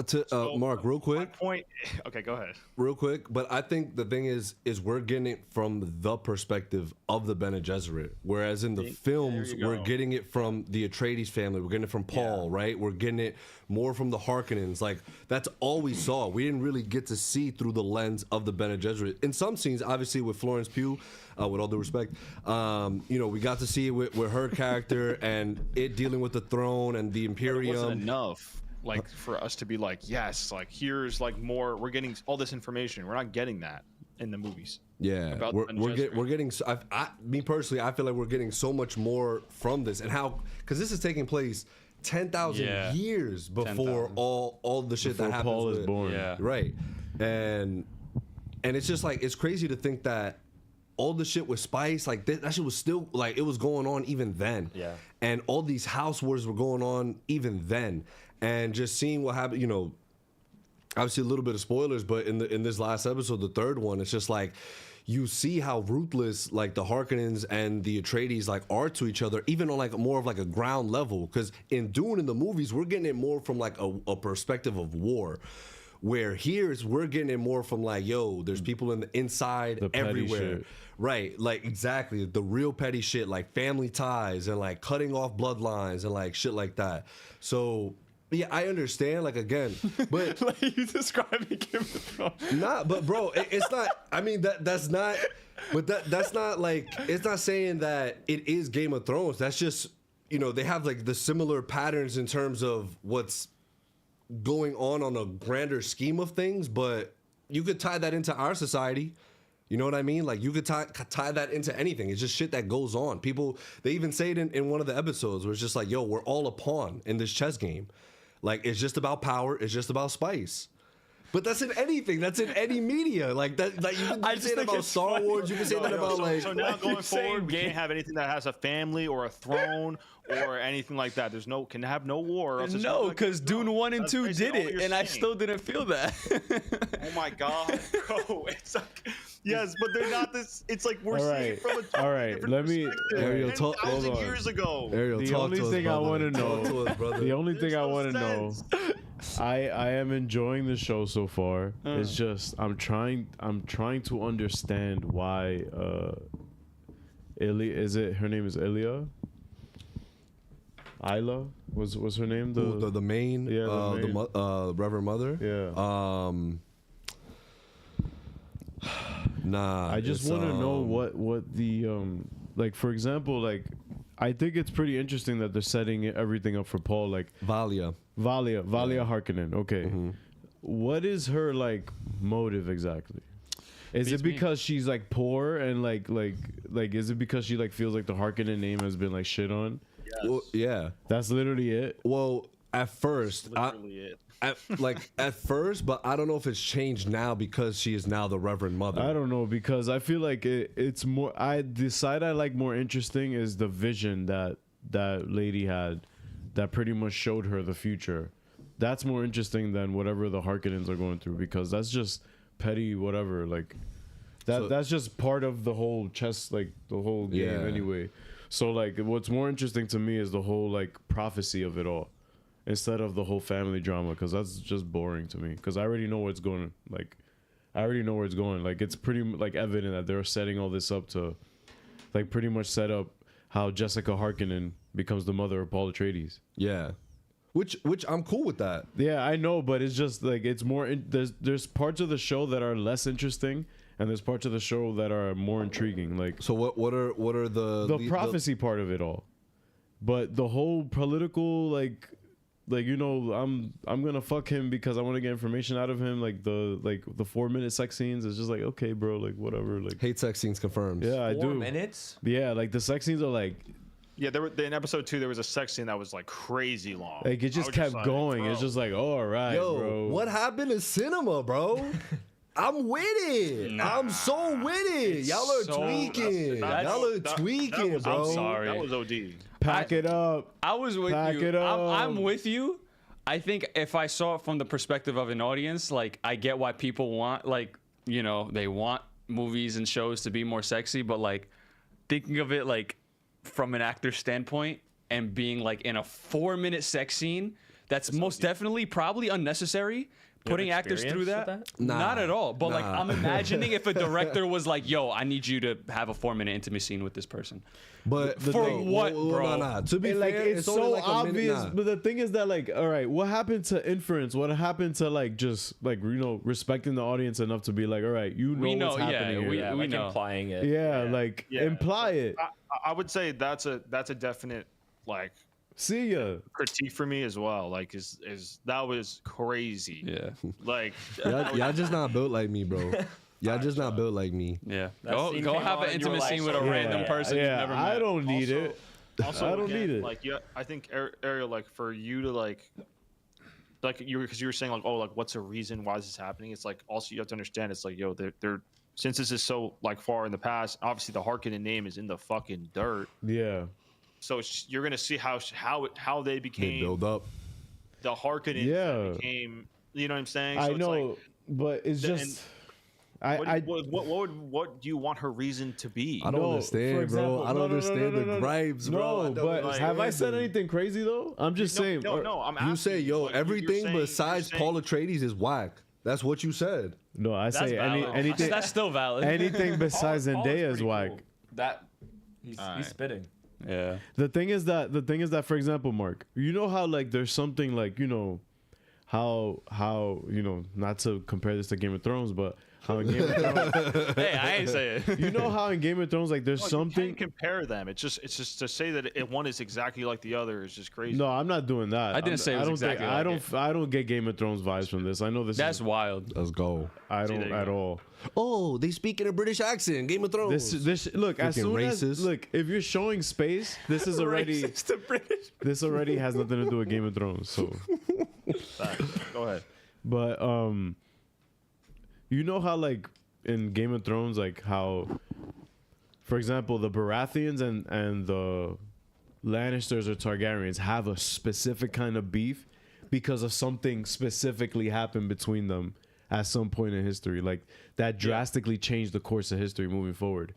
to Mark, real quick. Okay, go ahead. Real quick, but I think the thing is we're getting it from the perspective of the Bene Gesserit, whereas in the films we're getting it from the Atreides family. We're getting it from Paul, right? We're getting it more from the Harkonnens. Like that's all we saw. We didn't really get to see through the lens of the Bene Gesserit. In some scenes, obviously with Florence Pugh, with all due respect, you know, we got to see it with her character and it dealing with the throne and the Imperium. It wasn't enough. Like for us to be like, yes, like here's like more. We're getting all this information. We're not getting that in the movies. Yeah, we're getting. Me personally, I feel like we're getting so much more from this, and how because this is taking place 10,000 years before 10, all the shit before that happens. Paul is born. Yeah, right, and it's just like it's crazy to think that all the shit with Spice, like that shit was still like it was going on even then. Yeah, and all these house wars were going on even then. And just seeing what happened, you know, obviously a little bit of spoilers, but in this last episode, the third one, it's just like you see how ruthless like the Harkonnens and the Atreides like are to each other, even on like more of like a ground level. Because in Dune, in the movies, we're getting it more from like a perspective of war. Where here's we're getting it more from like, yo, there's people in the inside the everywhere. Right, like exactly the real petty shit, like family ties and like cutting off bloodlines and like shit like that. So yeah, I understand. Like again, but like you describing Game of Thrones. Nah, but bro, it's not. I mean that's not. But that's not like it's not saying that it is Game of Thrones. That's just, you know, they have like the similar patterns in terms of what's going on a grander scheme of things. But you could tie that into our society. You know what I mean? Like you could tie that into anything. It's just shit that goes on. People, they even say it in one of the episodes where it's just like, yo, we're all a pawn in this chess game. Like, it's just about power. It's just about spice. But that's in anything. That's in any media. Like that. Like you can say that about Star Wars. You can say that about like. So now going forward, we can't have anything that has a family or a throne or anything like that. Can have no war. Or else no, because Dune 1 and 2 did it, and I still didn't feel that. Oh my god, bro! It's like yes, but they're not this. It's like we're seeing it from a totally different perspective. Ariel, talk. 10,000 years ago. Ariel, the only thing I want to know. The only thing I want to know. I am enjoying the show so far. It's just I'm trying to understand why her name is Ilia? Isla was her name? The main, the Reverend Mother. Yeah. Nah. I just want to know what the like, for example, like I think it's pretty interesting that they're setting everything up for Paul. Like Valia. Harkonnen. Okay, what is her like motive exactly? Is it because she's like poor and like is it because she like feels like the Harkonnen name has been like shit on? Yes. Well, yeah, that's literally it. Well, at first, literally it. At first, but I don't know if it's changed now because she is now the Reverend Mother. I don't know because I feel like it's more. The side I like more interesting is the vision that lady had, that pretty much showed her the future. That's more interesting than whatever the Harkonnens are going through because that's just petty whatever. Like that's just part of the whole chess, like the whole game anyway. So like what's more interesting to me is the whole like prophecy of it all, instead of the whole family drama, because that's just boring to me. Because I already know where it's going. Like, I already know where it's going. Like, it's pretty like evident that they're setting all this up to, like, pretty much set up how Jessica Harkonnen becomes the mother of Paul Atreides. Yeah, which I'm cool with that. Yeah, I know, but it's just like it's more. There's parts of the show that are less interesting, and there's parts of the show that are more intriguing. Like, so what are the prophecy part of it all, but the whole political like you know I'm gonna fuck him because I want to get information out of him. Like the 4-minute sex scenes is just like, okay, bro, like whatever. Like hate sex scenes confirmed. Yeah, I do. 4 minutes. Yeah, like the sex scenes are like. Yeah, in episode 2 there was a sex scene that was like crazy long. Like it just kept going. It's just like, oh, all right, yo, bro. What happened to cinema, bro? I'm with it. Nah, I'm so with it. Y'all are tweaking. Y'all are tweaking, bro. I'm sorry. That was OD. Pack it up. I was with Pack you. it up. I'm with you. I think if I saw it from the perspective of an audience, like I get why people want, like, you know, they want movies and shows to be more sexy, but like thinking of it like from an actor's standpoint and being like in a 4-minute sex scene, that's most definitely probably unnecessary. Putting actors through that? Nah, not at all. But like nah. I'm imagining if a director was like, yo, I need you to have a 4-minute intimate scene with this person. But for what, bro? Nah. To be like fair, it's only so like a minute, obvious, but the thing is that like, all right, what happened to inference? What happened to like just like, you know, respecting the audience enough to be like, all right, you know what's happening here. We know. implying it. Yeah, like imply it. I would say that's a definite like See ya. critique for me as well. Like is that was crazy. Yeah. Like y'all just not built like me, bro. Y'all just not built like me. Yeah. That Go scene have came an on and you were intimate like, scene with a yeah, random person you've never met. I don't need it. Also, I don't again, need it. Like, yeah, I think Ariel, like for you to like you were, because you were saying like, oh, like what's the reason why this is happening? It's like also you have to understand. It's like, yo, they're since this is so like far in the past. Obviously, the Harkonnen name is in the fucking dirt. Yeah. So you're gonna see how they became They build up. the Harkonnen. Yeah. Became. You know what I'm saying? So I it's know, like, but it's just. What do you want her reason to be? I don't No, understand, for example, bro. I don't understand the gripes, bro. I No, don't but understand have I said them. anything crazy though? I'm just saying. No. I'm You asking say, yo, like, you're everything saying- besides you're Paul Atreides is whack. That's what you said. No, I say valid. anything. That's still valid. Anything besides Paul is Zendaya is pretty whack. cool. That he's spitting. Yeah. The thing is that, for example, Mark, you know how like there's something like, you know, how you know, not to compare this to Game of Thrones, but how in Game of Thrones, Hey, I ain't say it. you know how in Game of Thrones like there's You something. can't compare them. It's just to say that one is exactly like the other is just crazy. No, I'm not doing that. I didn't say it was exactly like it. I don't get Game of Thrones vibes from this. I know this. That's wild. Let's go. I See, don't there you at go. all. Oh, they speak in a British accent. Game of Thrones. This look as Freaking soon racist. as look if you're showing space, this is already this already has nothing to do with Game of Thrones. So, Go ahead. but you know how like in Game of Thrones, like how, for example, the Baratheons and the Lannisters or Targaryens have a specific kind of beef because of something specifically happened between them at some point in history, like that drastically changed the course of history moving forward.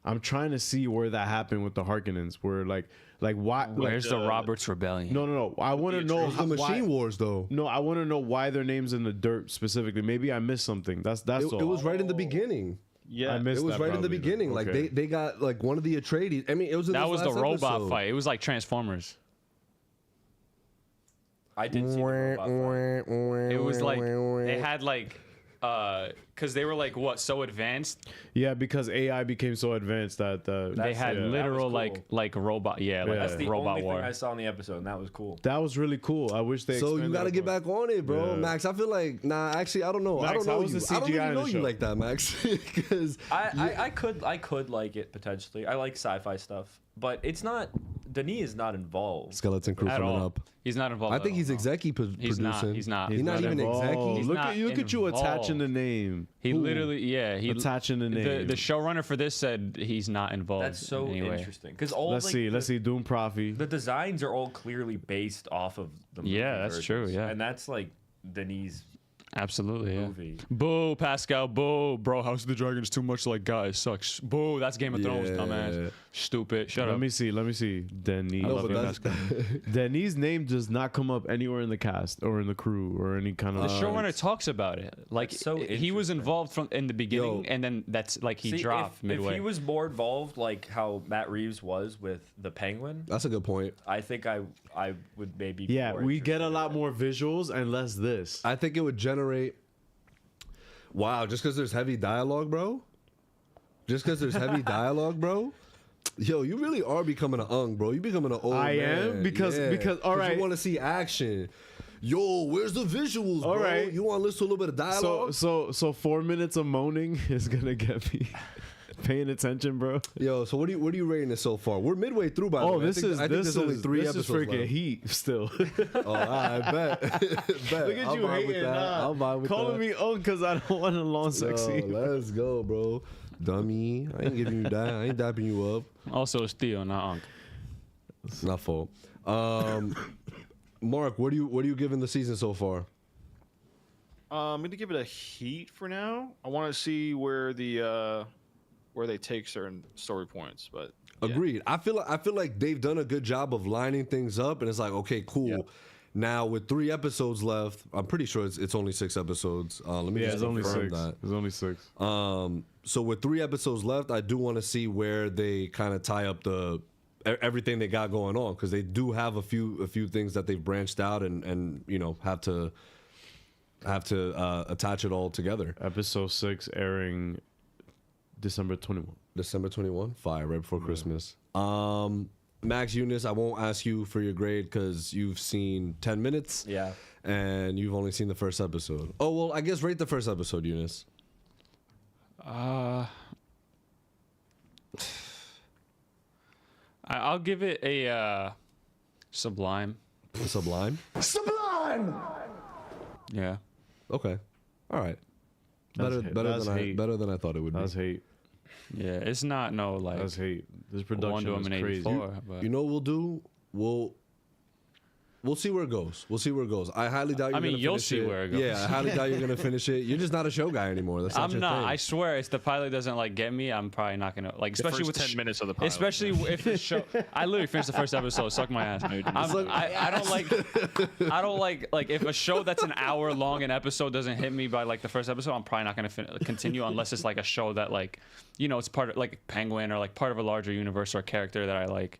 I'm trying to see where that happened with the Harkonnens, where like why? Where's the Roberts Rebellion? No. I want to know It's the Machine Wars, though. No, I want to know why their names in the dirt specifically. Maybe I missed something. That's all. It was right in the beginning. Yeah, I missed It was that right in the probably. beginning. Like Okay. they got like one of the Atreides. I mean, it was in That this was the last robot episode. fight. It was like Transformers. I did see the robot fight. It was like they had like because they were like what so advanced. Yeah, because AI became so advanced that They had yeah, that literal was cool. like robot. Yeah, like That's the robot only war. thing I saw in the episode, and that was cool. that was really cool. I wish they. So you expanded got to get upon- back on it, bro. Yeah. Max, I feel like actually I don't know. I Max, don't know how was you. the I don't CGI even in know the you show? like that, Max. Because I could like it potentially. I like sci-fi stuff, but it's not. Denis is not involved. Skeleton Crew At coming all. up. He's not involved. I at think all, he's no. executive producing. He's not. He's not. He's not even involved. executive. He's Look not at you! Look at you attaching the name. He Who? literally, yeah, he Attaching the name. The showrunner for this said he's not involved. That's so anyway. interesting because all Let's see. Let's see. Dune Prophecy. The designs are all clearly based off of the movie Yeah, that's true, versions, yeah. and that's like Denis' Absolutely, yeah. movie. Boo, Pascal. Boo, bro. House of the Dragon is too much like guys. Sucks. Boo. That's Game of Thrones, Yeah. dumbass. Stupid. Shut Let up. me see. Let me see. Denis. I No, love but you, that's Pascal. Denis' name does not come up anywhere in the cast or in the crew or any kind of. The showrunner talks about it. Like That's so he was interesting. involved from in the beginning, Yo. and then that's like he See, dropped midway. If he was more involved, like how Matt Reeves was with the Penguin, That's a good point. I think I would maybe. Be Yeah, more we get a interested lot in it. more visuals and less this. I think it would generate. Wow, just because there's heavy dialogue, bro. Just because there's heavy dialogue, bro. Yo, you really are becoming an bro. You becoming an old I man. am? Because- all right. You want to see action. Yo, where's the visuals, All bro? right. You want to listen to a little bit of dialogue? So 4 minutes of moaning is gonna get me paying attention, bro. Yo, so what are you rating this so far? We're midway through, by the way. Oh, this is I think this there's only is 3 this episodes is freaking left. heat still. Oh, I bet. Bet. Look at I'll you vibe with hating, that. nah. I'll vibe with Calling that. me because I don't want a long sex Yo, scene. let's go, bro. Dummy. I ain't giving you that. I ain't dapping you up. Also, it's Theo, not Unc. It's not fault. Mark, what are you giving the season so far? I'm gonna give it a heat for now. I want to see where they take certain story points, but yeah. Agreed. I feel like they've done a good job of lining things up, and it's like, okay, cool. Yeah. Now with 3 episodes left, I'm pretty sure it's only 6 episodes. Let me Yeah, just it's only confirm 6. that. It's only 6. So with 3 episodes left, I do want to see where they kind of tie up everything they got going on, because they do have a few things that they've branched out and have to attach it all together. Episode 6 airing December 21. December 21, fire, right before Christmas. Max Eunice, I won't ask you for your grade because you've seen 10 minutes. Yeah. And you've only seen the first episode. Oh, well, I guess rate the first episode, Eunice. I'll give it a Sublime. Sublime? Sublime! Yeah. Okay. All right. That's Better than I thought it would That's be. hate. Yeah, it's not no like That's hate. This Wonder production Woman is crazy. 84, but You know what we'll do? We'll see where it goes. I highly doubt you're I mean, gonna you'll finish see it. where it goes. Yeah, I highly doubt you're gonna finish it. You're just not a show guy anymore. That's not I'm your not. thing. I swear, if the pilot doesn't like get me, I'm probably not gonna like. Especially first with 10 minutes of the pilot, Especially if the show. I literally finished the first episode. Suck my ass. I don't like if a show that's an hour long an episode doesn't hit me by like the first episode, I'm probably not gonna continue unless it's like a show that like it's part of like Penguin or like part of a larger universe or a character that I like.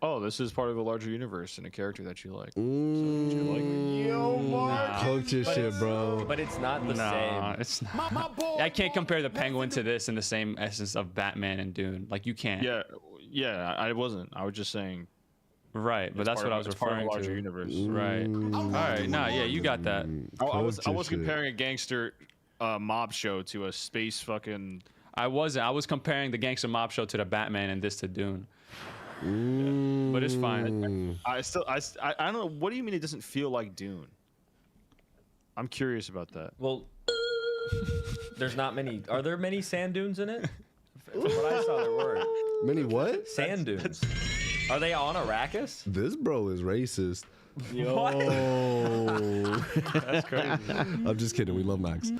Oh, this is part of a larger universe and a character that you like. Yo, Mark. Coach your shit, bro. But it's not the Nah, same. it's not. My boy. I can't compare the Penguin to this in the same essence of Batman and Dune. Like you can't. Yeah, I wasn't. I was just saying. Right, but that's what I was It's part of a referring larger to. universe. Right. All right. Nah. Yeah, you got that. I was Coach your shit. comparing a gangster mob show to a space fucking. I wasn't. I was comparing the Gangster Mob Show to the Batman and this to Dune. But it's fine. I don't know. What do you mean it doesn't feel like Dune? I'm curious about that. Well, there's not many. Are there many sand dunes in it? From what I saw, there were Many what? sand dunes. Are they on Arrakis? This bro is racist. That's crazy. I'm just kidding. We love Max.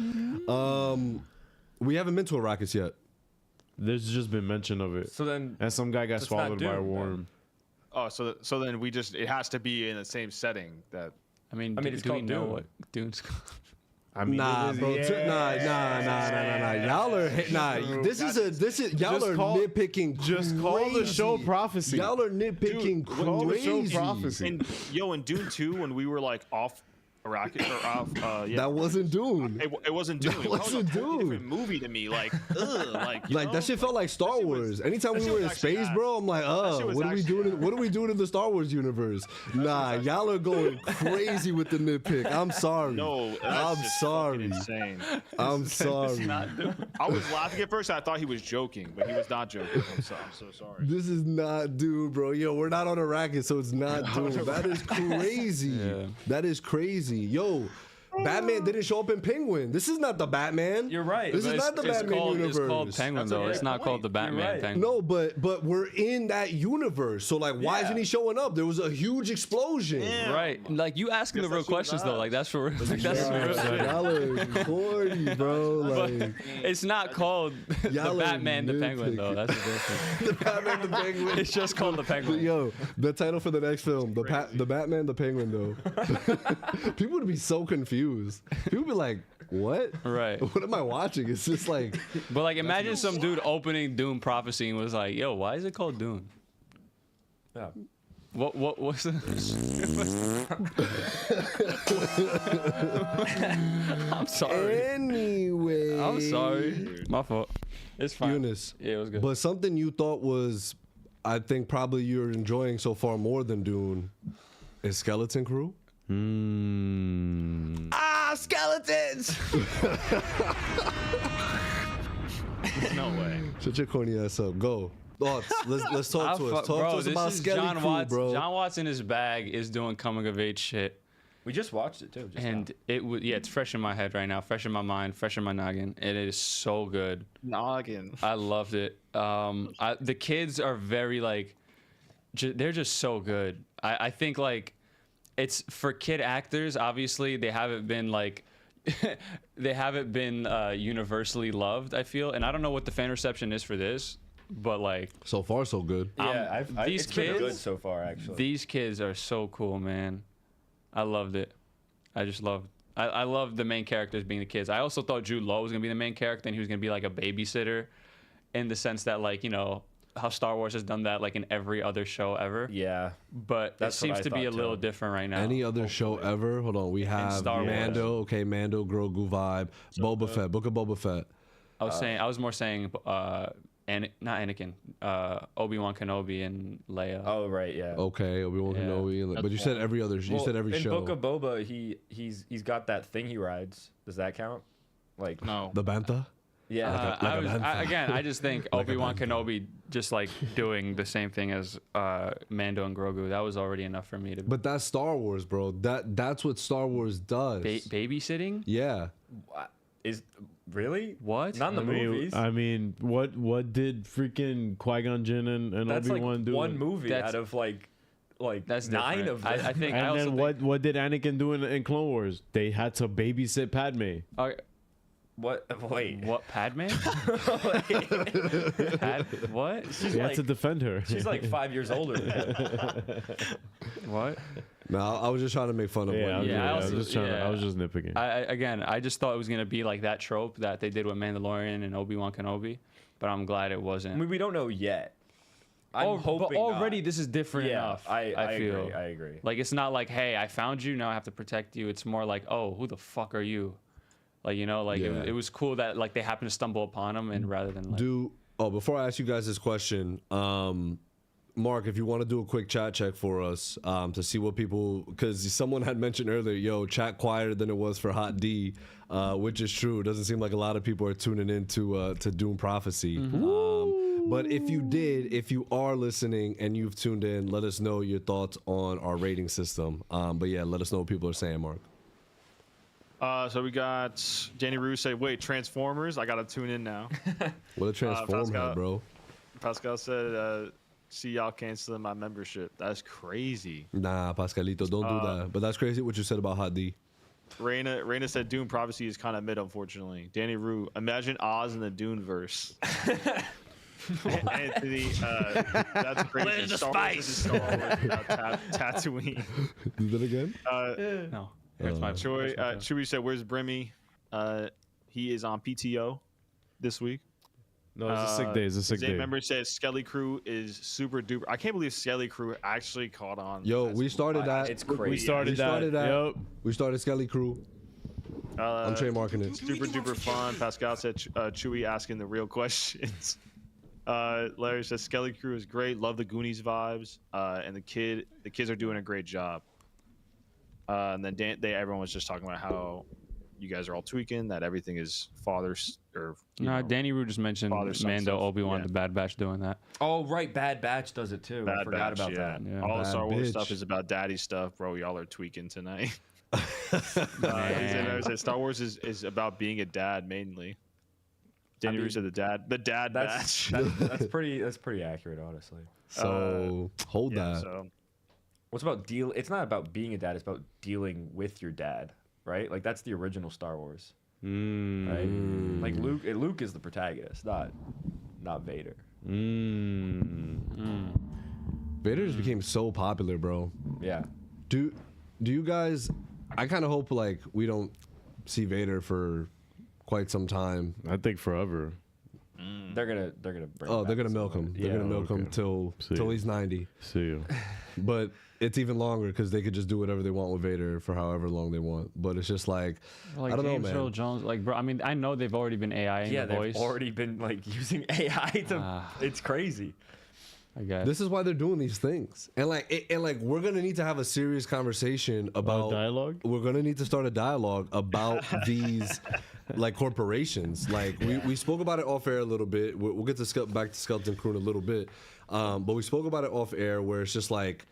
We haven't been to Arrakis yet. There's just been mention of it. So then, And some guy got That's not swallowed by a Dune, worm. Oh, so then it has to be in the same setting that. I mean, it's do we called know Dune. what Dune's called? I mean, Nah, it is- bro. yeah. Nah. Y'all are This is y'all Just are call- nitpicking. Just call the show crazy. Prophecy. Y'all are nitpicking Call the show crazy. Prophecy. In Dune 2, when we were like off Rocket. Yeah. That wasn't Dune. It wasn't Dune. That wasn't It was a totally Dune. different movie to me. Like, ugh, like, you Like know? that shit felt like Star shit was- Wars. Anytime that we shit were was in actually space, ass. bro, I'm like, shit was what are we actually doing? What are we doing in the Star Wars universe? Nah, y'all are going crazy with the nitpick. I'm sorry. No, that's I'm just sorry. fucking insane. I'm sorry. I was laughing at first. I thought he was joking, but he was not joking. I'm so sorry. This is not Dune, bro. Yo, we're not on a racket, so it's not Dune. That is crazy. Yeah. That is crazy. Yo, Batman didn't show up in Penguin. This is not the Batman. You're right. This is not the Batman universe. It's called Penguin, That's a though. great It's not called the point. Batman You're right. Penguin. No, but we're in that universe. So like, why Yeah. isn't he showing up? There was a huge explosion. Yeah. Right. Like, you asking the Guess real that shit was questions, though. us. Like, that's for like, that's Y'all for real. y'all are corny, bro. Like It's not called the Y'all are Batman the Penguin, though. nitpicking. That's the difference. the Batman, the Penguin. It's just called the Penguin. Yo, the title for the next film, the Batman, the Penguin, though. People would be so confused. People would be like, what? Right. What am I watching? It's just like, But like, imagine some dude opening Dune Prophecy and was like, "Yo, why is it called Dune? Yeah. What's the?" I'm sorry. anyway. I'm sorry. My fault. It's fine. Eunice. Yeah, it was good. But something you thought was, I think probably you're enjoying so far more than Dune, is Skeleton Crew. Ah, skeletons. No way. Shut your corny ass up. Go. Thoughts. Let's talk to us. Talk to us this about is Skeleton John Crew, Watts. bro. John Watts in his bag is doing coming of age shit. We just watched it too. Just And it was, yeah, it's fresh in my head right now, fresh in my mind, fresh in my noggin. And it is so good. Noggin. I loved it. The kids are very like, they're just so good. I think like, it's for kid actors. Obviously, they haven't been like, they haven't been universally loved. I feel, and I don't know what the fan reception is for this, but like, So far, so good. yeah, these it's been good kids- so far actually. these kids are so cool, man. I loved it. I just loved. I loved the main characters being the kids. I also thought Jude Law was gonna be the main character, and he was gonna be like a babysitter, in the sense that like, you know how Star Wars has done that like in every other show ever. yeah. But That's it what seems I to be a thought, little too. different right now. Any other show ever? Hold on. We have Star Wars. Mando. Okay, Mando, Grogu vibe. Boba Fett. Book of Boba Fett. I was more saying, not Anakin, Obi-Wan Kenobi and Leia. Oh right, yeah. Okay, Obi-Wan Yeah. Kenobi. But you said every other. You Well, said every in show. Book of Boba, he's got that thing he rides. Does that count? Like No. The Bantha. yeah. I just think Obi-Wan Kenobi just like doing the same thing as Mando and Grogu. That was already enough for me to But that's Star Wars, bro. That's what Star Wars does. babysitting. Yeah. Is really What? Not in the movies. I mean, what did freaking Qui-Gon Jinn and That's like Obi-Wan do? one movie That's- out of like That's 9 different. of them. I think. I And also then what did Anakin do in Clone Wars? They had to babysit Padme. What? Wait. What? Padme? What? She's They had like, to defend her. she's like 5 years older than him. What? No, I was just trying to make fun of Yeah, one. Yeah, I was just trying. yeah. I was just nitpicking. I just thought it was gonna be like that trope that they did with Mandalorian and Obi-Wan Kenobi, but I'm glad it wasn't. I mean, we don't know yet. I'm hoping but already not. this is different Yeah, enough. I feel. agree. I agree. Like it's not like, hey, I found you, now I have to protect you. It's more like, oh, who the fuck are you? Like, you know, like Yeah. it was cool that like they happened to stumble upon him, and rather than like, Before I ask you guys this question, Mark, if you want to do a quick chat check for us to see what people, because someone had mentioned earlier, yo, chat quieter than it was for Hot D, which is true. It doesn't seem like a lot of people are tuning in to Dune Prophecy. But if you are listening and you've tuned in, let us know your thoughts on our rating system. But yeah, let us know what people are saying, Mark. So we got Danny Rue say, wait, Transformers? I got to tune in now. What a transform Pascal. head, bro. Pascal said, see y'all canceling my membership. That's crazy. Nah, Pascalito, don't do that. But that's crazy what you said about Hot D. Raina said Dune Prophecy is kind of mid, unfortunately. Danny Rue, imagine Oz in the Dune verse. Anthony, that's crazy. Where's the Star spice? Wars is Star Wars without Tatooine. Do that again? no. That's my Troy, Chewie said, where's Brimmy? He is on PTO this week. No, it's a sick day. It's a sick Zane day. member says Skelly Crew is super duper. I can't believe Skelly Crew actually caught on. Yo, we started that. It's crazy. We started that. Yep. We started Skelly Crew. I'm trademarking it. Super duper fun. Pascal said Chewy asking the real questions. Larry says Skelly Crew is great. Love the Goonies vibes. And the kids are doing a great job. And then everyone was just talking about how you guys are all tweaking, that everything is fathers or Danny Rue just mentioned Mando, Obi-Wan, the Bad Batch doing that. Oh right, Bad Batch does it too. I forgot about that. Yeah. All the Bad Star Wars bitch. stuff is about daddy stuff, bro. Y'all are tweaking tonight. Star Wars is about being a dad mainly. Danny Rue said the dad batch. That's pretty accurate, honestly. So hold that. So What's about deal? It's not about being a dad. It's about dealing with your dad, right? Like that's the original Star Wars, right? Like Luke is the protagonist, not Vader. Vader just became so popular, bro. Yeah. Do you guys? I kind of hope like we don't see Vader for quite some time. I think forever. They're gonna bring. Oh, they're gonna milk him. They're gonna milk him till he's 90. See you. But it's even longer because they could just do whatever they want with Vader for however long they want. But it's just like I don't know, James man. Earl Jones, like bro. I mean, I know they've already been AI in the voice. They've already been like using AI to. It's crazy. I guess. This is why they're doing these things, and we're gonna need to have a serious conversation about dialogue. We're gonna need to start a dialogue about these like corporations. Like we spoke about it off air a little bit. We'll get to back to Skeleton Crew in a little bit, but we spoke about it off air where it's just like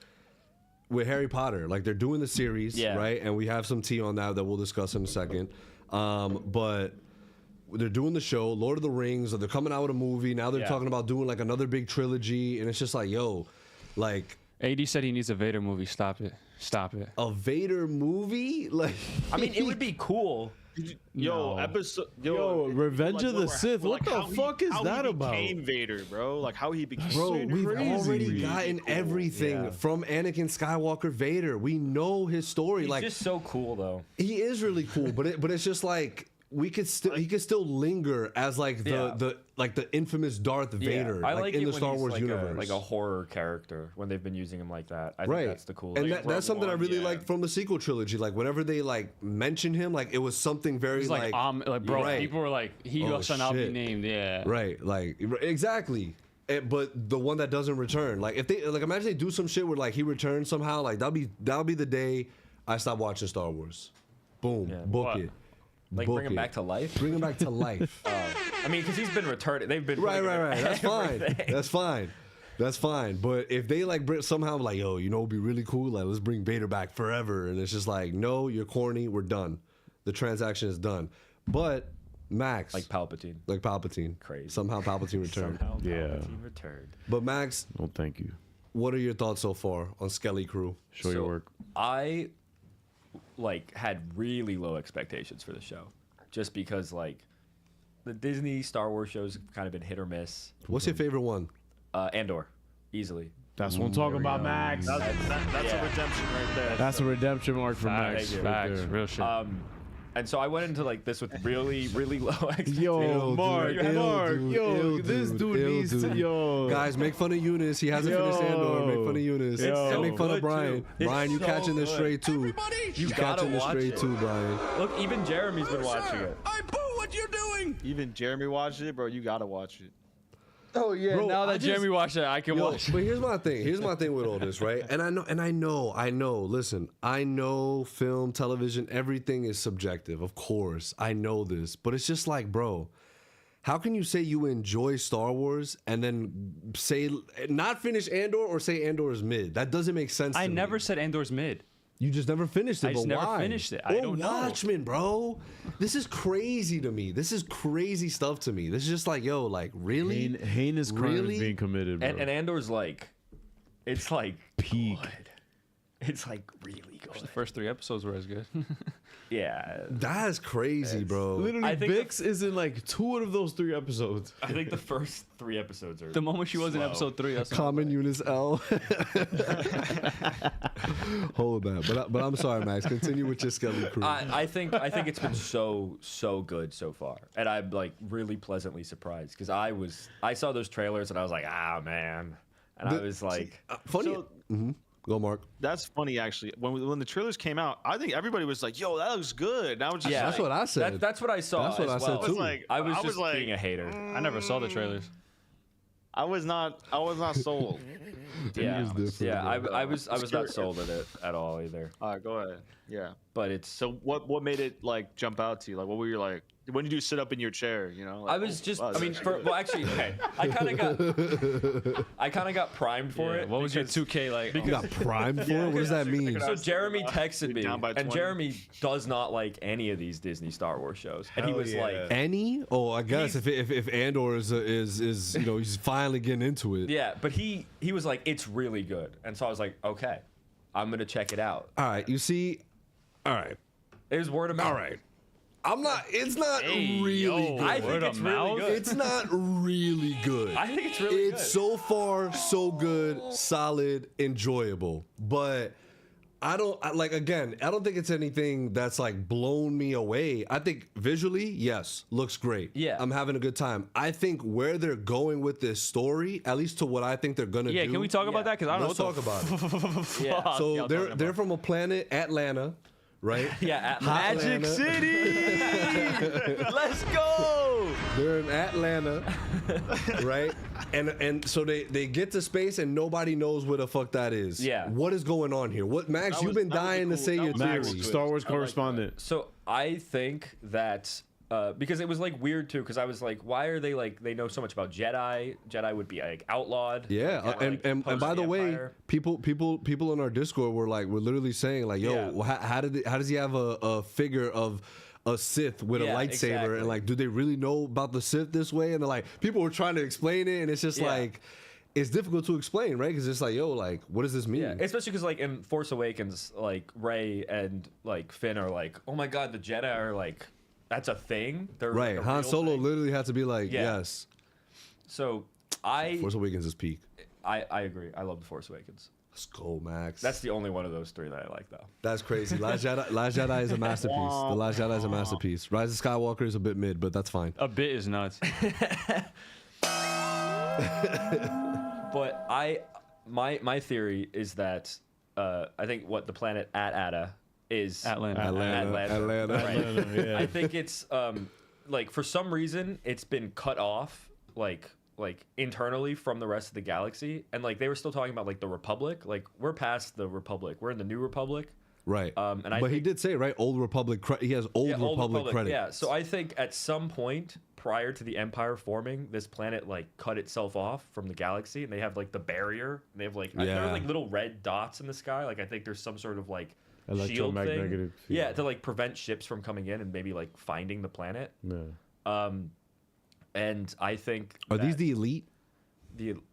with Harry Potter, like they're doing the series, right? And we have some tea on that we'll discuss in a second, but. They're doing the show, Lord of the Rings, or they're coming out with a movie. Now they're talking about doing like another big trilogy, and it's just like, yo, like. AD said he needs a Vader movie. Stop it. Stop it. A Vader movie? Like, I mean, it would be cool. Revenge of the Sith. What the fuck is that about? How he became Vader, bro. Like how he became. Bro, we've already gotten everything from Anakin Skywalker Vader. We know his story. He's like, just so cool, though. He is really cool, but it's just like. He could still linger as like the infamous Darth Vader, I like in it the when Star he's Wars like universe, like a horror character when they've been using him like that. I right. think that's the coolest. And that's something I really like from the sequel trilogy. Like whenever they like mention him, like it was something very It's like bro, right. people were like, he shall not be named. Yeah, right, like exactly. But the one that doesn't return, like if they like imagine they do some shit where like he returns somehow, like that'll be the day I stop watching Star Wars. Boom, book it. Like bring him back to life. Bring him back to life. I mean, because he's been returned. They've been right. That's fine. That's fine. But if they like somehow like, yo, it'd be really cool. Like, let's bring Vader back forever, and it's just like, no, you're corny. We're done. The transaction is done. But Max, like Palpatine, crazy. Somehow Palpatine returned. Palpatine returned. But Max, no, thank you. What are your thoughts so far on Skelly Crew? Show your work. I had really low expectations for the show, just because like the Disney Star Wars shows have kind of been hit or miss. What's your favorite one? Andor, easily. That's what I'm talking about, Max. That's a redemption right there. That's a redemption arc for Max. Facts, real shit. And so I went into like this with really, really low expectations. Yo, Mark, this dude needs to, Guys, make fun of Eunice. He hasn't finished Andor. Make fun of Eunice. And make fun of Brian. Brian, you catching this straight too. You catching this straight too, Brian. Look, even Jeremy's been watching it. I boo what you're doing. Even Jeremy watched it, bro. You gotta watch it. Oh yeah, bro, now that Jeremy watched it, I can watch. But here's my thing. Here's my thing with all this, right? And I know. Listen, I know film, television, everything is subjective. Of course, I know this, but it's just like, bro, how can you say you enjoy Star Wars and then say not finish Andor or say Andor is mid? That doesn't make sense. I to never me. said Andor's mid. You just never finished it. I just but never why? finished it. I don't know. Watchmen, bro. This is crazy to me. This is crazy stuff to me. This is just like, yo, like really heinous crimes being committed, bro. And Andor's like, it's like peak. Good. It's like really good. The first 3 episodes were as good. Yeah, that's crazy, bro. Literally, Bix is in like 2 of those 3 episodes. I think the first 3 episodes are the moment she was in episode 3. That's Common Eunice L. hold that. But I'm sorry, Max. Continue with your skeleton crew. I think it's been so good so far, and I'm like really pleasantly surprised because I saw those trailers and I was like, ah man, and I was like, funny. So- Go, Mark. That's funny, actually. When the trailers came out, I think everybody was like, "Yo, that looks good." And I was just yeah, That's what I said. That's what I saw. That's what as I said, well. too. I was just being a hater. I never saw the trailers. I was not sold. Yeah, is different, yeah. bro. I was not sold at it at all either. All right, go ahead. Yeah. But it's So what made it like jump out to you? Like, what were you like? When did you sit up in your chair? You know. Like, I was just. wow, I mean, that's well, actually, okay. I kind of got primed for it. What was your because- 2K like? You got primed for it? What does that mean? So Jeremy texted me, Down by and 20. Jeremy does not like any of these Disney Star Wars shows, and he was like, Any? Oh, I guess if Andor is he's finally getting into it. yeah, but he was like, it's really good, and so I was like, okay, I'm gonna check it out. All right. You see. All right. It was word of mouth. All right. It's not Hey, really yo. good. I think Word it's of really mouth? good. It's not really good. I think it's really It's good. so far so good, solid, enjoyable. But I don't think it's anything that's like blown me away. I think visually, yes, looks great. Yeah. I'm having a good time. I think where they're going with this story, at least to what I think they're gonna do. Yeah, can we talk Yeah. about that? Because I don't Let's know talk what the about it. Yeah. fuck So y'all they're talking they're about. from a planet Atlanta, right? Yeah, Magic Atlanta. City. Let's go. They're in Atlanta, right? And so they get to space and nobody knows where the fuck that is. Yeah. What is going on here? What Max? That You've was- been that was a dying to cool- say that your was a cool theory. twist. Star Wars I like correspondent. So I think that because it was like weird too, because I was like, why are they like they know so much about Jedi? Jedi would be like outlawed. Yeah, like, and post by the way, Empire. people in our Discord were literally saying like, yo, Yeah. well, how does he have a figure of a Sith with a Yeah, lightsaber exactly. and like, do they really know about the Sith this way? And they're like, people were trying to explain it, and it's just Yeah. like, it's difficult to explain, right? Because it's like, yo, like, what does this mean? Yeah, especially because like in Force Awakens, like Rey and like Finn are like, oh my god, the Jedi are like, that's a thing. They're like, Right, a Han real Solo thing. literally had to be like, Yeah. yes. So Force Awakens is peak. I agree. I love the Force Awakens. Let's go, Max. That's the only one of those three that I like though. That's crazy. Last Jedi is a masterpiece. The Last Jedi is a masterpiece. Rise of Skywalker is a bit mid, but that's fine. A bit is nuts. But my theory is that I think what the planet At-Ata is Atlanta. Atlanta. Right. I think it's like for some reason it's been cut off like internally from the rest of the galaxy, and like they were still talking about like the Republic. Like we're past the Republic. We're in the New Republic. Right. And I but he think- did say, right, Old Republic. He has Old Old Republic credit. Yeah, so I think at some point prior to the Empire forming, this planet like cut itself off from the galaxy, and they have like the barrier. And they have like there are Yeah. like little red dots in the sky. Like I think there's some sort of like shield Electromagnetic thing. field. Yeah, to like prevent ships from coming in and maybe like finding the planet. Yeah. And I think Are these that the elite?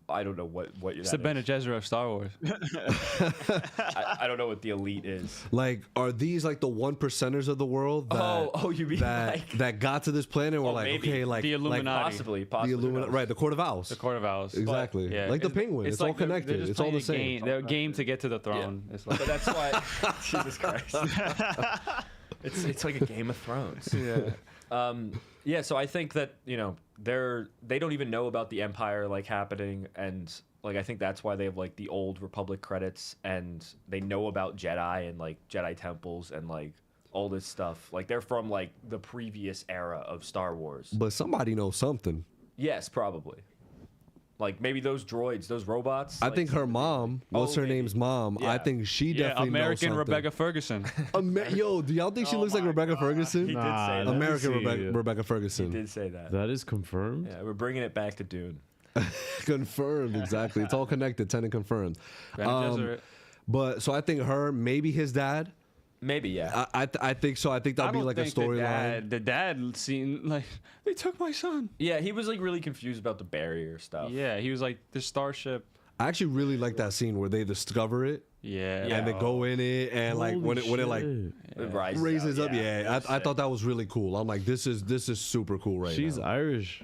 I don't know what It's the Bene Gesserit of Star Wars. I don't know what the elite is. Like, are these like the 1%ers of the world that, you mean that like that got to this planet and were Oh, like, maybe. okay, like The Illuminati. possibly the who Illuminati, knows? right? The Court of Owls. The Court of Owls. Exactly. Yeah, Like the Penguin. It's all like they're connected. just It's all the playing a same. game. They're a game to get to the throne. It's like But that's why Jesus Christ. It's like a Game of Thrones. Yeah. So I think that they don't even know about the Empire like happening, and like I think that's why they have like the Old Republic credits, and they know about Jedi and like Jedi temples and like all this stuff. Like they're from like the previous era of Star Wars. But somebody knows something. Yes, probably. Like maybe those droids, those robots. I like, think her mom, what's her maybe. name's mom? I Yeah. think she yeah, definitely knows American something. Rebecca Ferguson. Yo, do y'all think she looks like Rebecca Ferguson? He did say that. American Let me see. Rebecca He Ferguson. did say that. That is confirmed. Yeah, we're bringing it back to Dune. Confirmed, exactly. It's all connected. Tenant confirmed. Bene Gesserit. But so I think her, maybe his dad. Maybe, yeah. I think so. I think that'll be like a storyline. The dad seemed like they took my son. Yeah, he was like really confused about the barrier stuff. Yeah, he was like the starship. I actually really like that scene where they discover it Yeah. Yeah. and they go in it and like when it like It rises raises out, up. Yeah, I thought that was really cool. I'm like, this is super cool right She's now. Irish,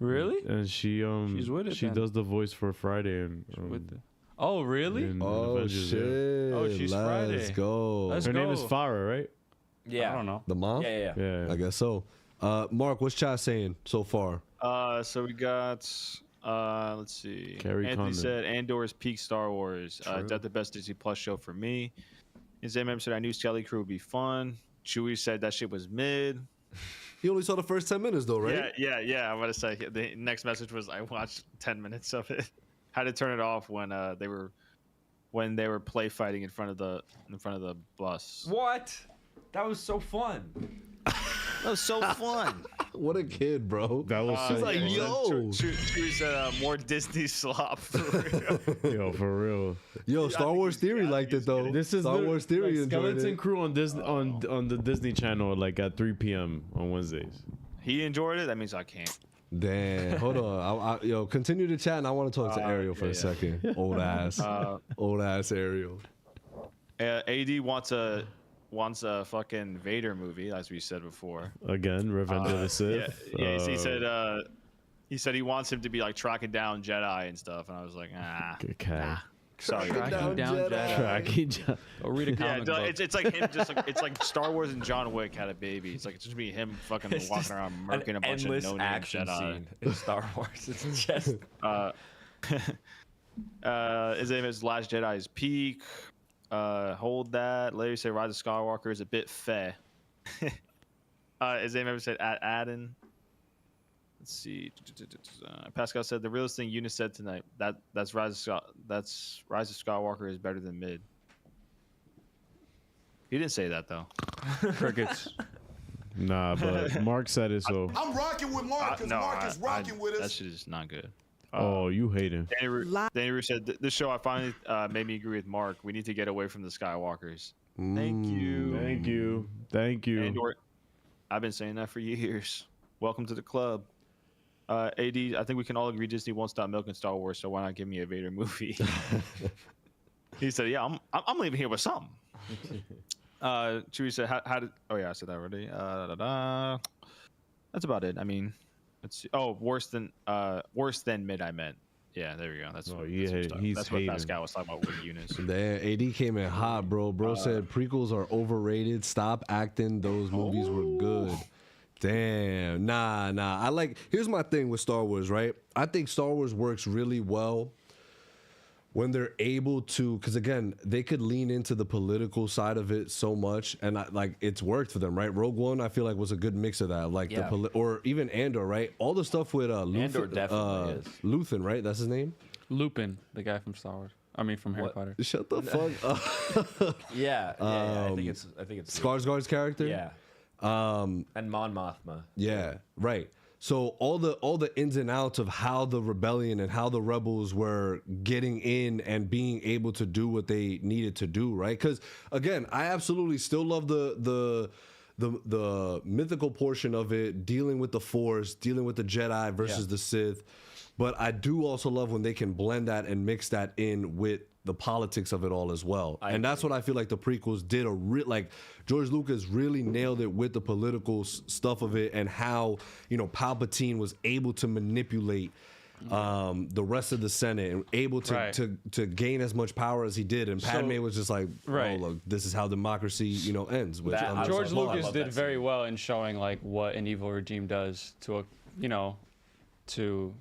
Really? and she She's with it she then. does the voice for Friday and with it. Oh, really? in Oh Avengers, shit! yeah. Oh, she's Friday. Let's go. Let's Her name is go. Farah, right? Yeah. I don't know. The mom? Yeah. Yeah. I guess so. Mark, what's chat saying so far? So we got let's see. Carrie Anthony Condon. said Andor's peak Star Wars. That's the best Disney Plus show for me. His MM said I knew Skelly Crew would be fun. Chewie said that shit was mid. You only saw the first 10 minutes though, right? Yeah. I'm gonna say the next message was I watched 10 minutes of it. Had to turn it off when they were play fighting in front of the bus. What? That was so fun. That was so fun. What a kid, bro. That was so like, fun. yo. Chewie said more Disney slop. For real. Yo, for real. Yo, Star Wars Theory liked it though. This is Star Wars Theory like enjoyed Skeleton it. Crew on Disney on the Disney Channel like at 3 p.m. on Wednesdays. He enjoyed it. That means I can't. Damn, hold on. Yo, continue to chat, and I want to talk to Ariel for a second. Old ass Ariel. AD wants a fucking Vader movie, as we said before. Again, Revenge of the Sith. Yeah. He said he wants him to be like tracking down Jedi and stuff, and I was like, Okay. sorry. Tracking down Jedi. Tracking Jedi. Go read a Yeah, comic book. it's like him. It's like Star Wars and John Wick had a baby. It's like it's just be him fucking walking around murking a bunch of endless no-name action Jedi. scene in Star Wars. It's just His name is Last Jedi's peak. Hold that. Larry said Rise of Skywalker is a bit feh. His name ever said at Adden. Let's see. Pascal said the realest thing Eunice said tonight. That's Rise of Skywalker is better than mid. He didn't say that though. Crickets. Nah, but Mark said it, so. I'm rocking with Mark because Mark is rocking with That us. shit is not good. Oh, you hate him. Danny Rue said this show I finally made me agree with Mark. We need to get away from the Skywalkers. Thank you. Thank you. Thank you. Andor, I've been saying that for years. Welcome to the club. AD, I think we can all agree Disney won't stop milking Star Wars, so why not give me a Vader movie? He said, "Yeah, I'm leaving here with something." Chewie said, "How did?" Oh yeah, I said that already. That's about it. I mean, let's see. Oh, worse than mid. I meant. Yeah, there we go. That's Oh, what, yeah, that's what hating. Pascal was talking about with Eunice. Damn, AD came in hot, bro. Bro said prequels are overrated. Stop acting. Those movies were good. Damn, nah. Here's my thing with Star Wars, right? I think Star Wars works really well when they're able to, because again, they could lean into the political side of it so much, and it's worked for them, right? Rogue One, I feel like was a good mix of that, like Yeah. or even Andor, right? All the stuff with Andor definitely is. Luthen, right? That's his name. Lupin, the guy from Star Wars. I mean, from Harry What? Potter. Shut the fuck up. yeah. I think it's Skarsgård's character. Yeah. And Mon Mothma. Yeah, right. So all the ins and outs of how the rebellion and how the rebels were getting in and being able to do what they needed to do, right? Because again, I absolutely still love the mythical portion of it, dealing with the Force, dealing with the Jedi versus the Sith. But I do also love when they can blend that and mix that in with the politics of it all as well. And that's what I feel like the prequels did. George Lucas really nailed it with the political stuff of it and how, Palpatine was able to manipulate the rest of the Senate and able to gain as much power as he did. And Padme was just like, oh, look, this is how democracy, ends. Which George Lucas did very well in showing like what an evil regime does to to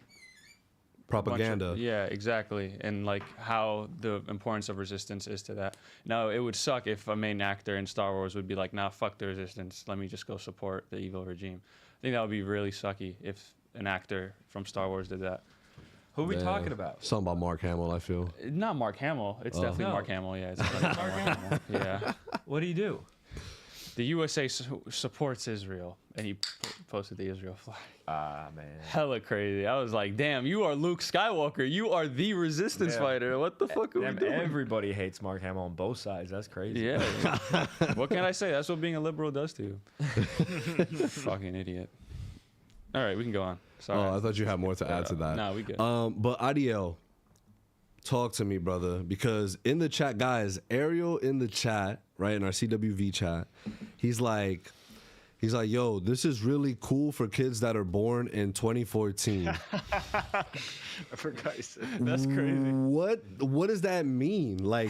propaganda. Yeah, exactly. And like how the importance of resistance is to that. Now, it would suck if a main actor in Star Wars would be like, nah, fuck the resistance. Let me just go support the evil regime. I think that would be really sucky if an actor from Star Wars did that. Who are we talking about? Something about Mark Hamill, I feel. Not Mark Hamill. It's definitely Mark Hamill. Yeah, it's Mark Hamill. Yeah. What do you do? The USA supports Israel, and he posted the Israel flag. Ah, man. Hella crazy. I was like, damn, you are Luke Skywalker. You are the resistance fighter. What the fuck are we doing? Everybody hates Mark Hamill on both sides. That's crazy. Yeah. What can I say? That's what being a liberal does to you. Fucking idiot. All right, we can go on. Sorry. Oh, I thought you had more to add to that. No, we good. But Adiel, talk to me, brother, because in the chat, guys, Ariel in the chat, right, in our CWV chat, he's like, He's like, yo, this is really cool for kids that are born in 2014. For Christ's sake. That's crazy. What does that mean? Like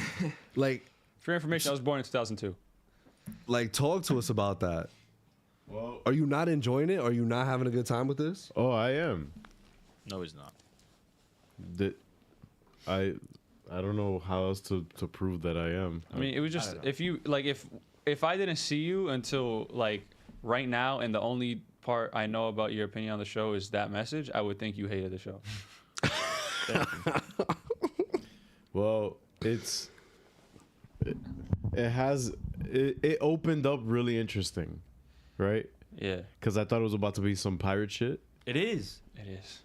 For your information, I was born in 2002. like talk to us about that. Well, Are you not enjoying it? Are you not having a good time with this? oh, I am. No, he's not. I don't know how else to prove that I am. I mean, it was just if you like if I didn't see you until like right now, and the only part I know about your opinion on the show is that message, I would think you hated the show. Well, it opened up really interesting, right? Yeah, Because I thought it was about to be some pirate shit, It is. it is.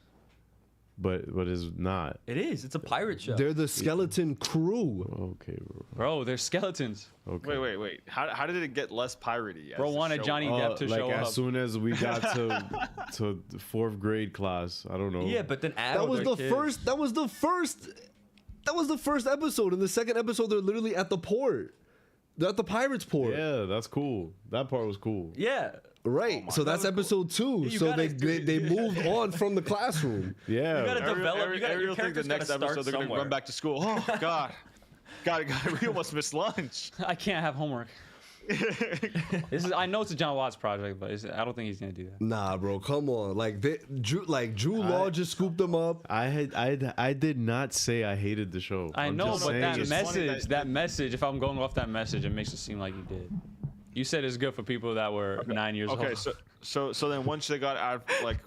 but it's not. It is. It's a pirate show. They're the skeleton crew. Okay, bro. Bro, there's skeletons. Okay. Wait. How did it get less piratey? as Bro the wanted show Johnny went on? Depp to Like show as up. soon as we got to the 4th grade class, I don't know. Yeah, but then That was the first. That was the first episode. In the second episode, they're literally at the port. They're at the pirates' port. Yeah, that's cool. That part was cool. Yeah. Right. So that's episode 2. You So gotta- they moved on from the classroom. Yeah. You gotta develop. You gotta, Ariel your think the character's next gotta episode start they're gonna somewhere. run back to school. Oh God, God, we almost missed lunch. I can't have homework. I know it's a John Watts project, but I don't think he's gonna do that. Nah, bro, come on. Drew Law just scooped them up. I did not say I hated the show. I I'm know, just but saying that it's- message, if I'm going off that message, it makes it seem like you did. You said it's good for people that were 9 years Okay, old. so then once they got out, like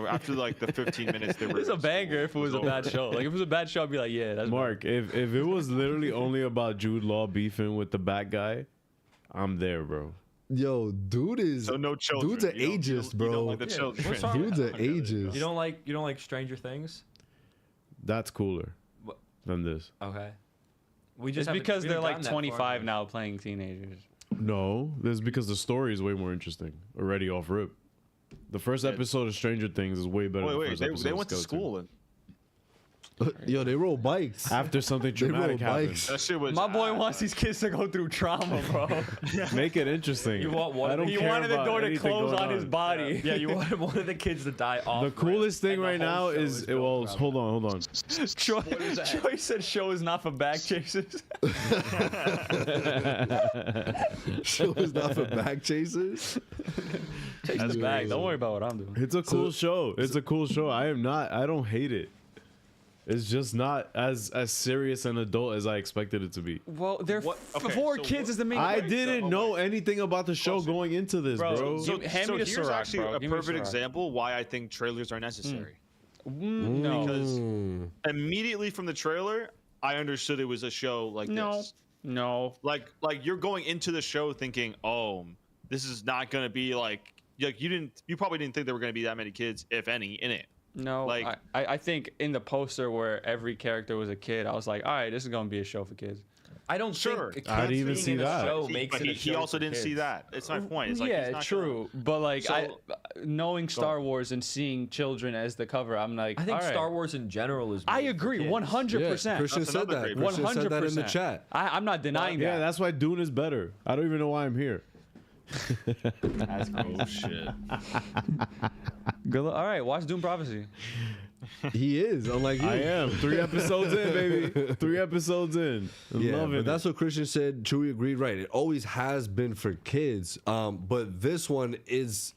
after like the 15 minutes, they were. It's a banger if it was a bad show. Like if it was a bad show, I'd be like, yeah, that's Mark, if it was literally only about Jude Law beefing with the bad guy, I'm there, bro. Yo, dude is. So no children. Dude's an You don't- you ageist, don't bro. like the children. What's wrong Dude's with an ageist. You don't like Stranger Things? That's cooler What? than this. Okay. We It's haven't- because we they're haven't like gotten that far 25 yet. now playing teenagers. No, that's because the story is way more interesting already off rip. The first episode of Stranger Things is way better than the Wait, first they episode of went to Skeleton. school and Yo, they rode bikes. After something They traumatic rode happened. bikes. that shit was. My boy wants these kids to go through trauma, bro. Make it interesting. You want one I of don't the- He care wanted the about door to anything close going on his body. Yeah, you want one of the kids to die off. The coolest thing and the right whole now show is built well, around hold on. Troy said show is not for back chasers. Show is not for back chasers. Chase his bag. Don't worry about what I'm doing. It's a cool show. It's a cool show. I don't hate it. It's just not as serious and adult as I expected it to be. Well, they're okay, four so kids what- is the main. I character. didn't know anything about the show going into this, bro. Hand me the here's Ciroc, actually bro. a Give me the perfect Ciroc. example why I think trailers are necessary. No, Because immediately from the trailer, I understood it was a show like this. no. Like you're going into the show thinking, oh, this is not gonna be like you probably didn't think there were gonna be that many kids, if any, in it. No, Like- I think in the poster where every character was a kid, I was like, all right, this is gonna be a show for kids. I don't Sure. think I didn't even being see in a that. show makes But it a he show also for didn't see kids. that. It's my point. It's like he's Yeah, not true. But like, So- knowing Star Wars and seeing children as the cover, I'm like, I think all right. Star Wars in general is. I made for agree, kids. 100%. Christian That's said another that. great Christian said that in the 100%. chat. I'm not denying Yeah, that. that's why Dune is better. I don't even know why I'm here. That's cool. Oh shit. Good. All right, watch Dune Prophecy. He is, unlike you. I am 3 episodes in, baby. 3 episodes in. I'm Yeah, loving but it. that's what Christian said. Chewy agreed. Right, it always has been for kids. But this one is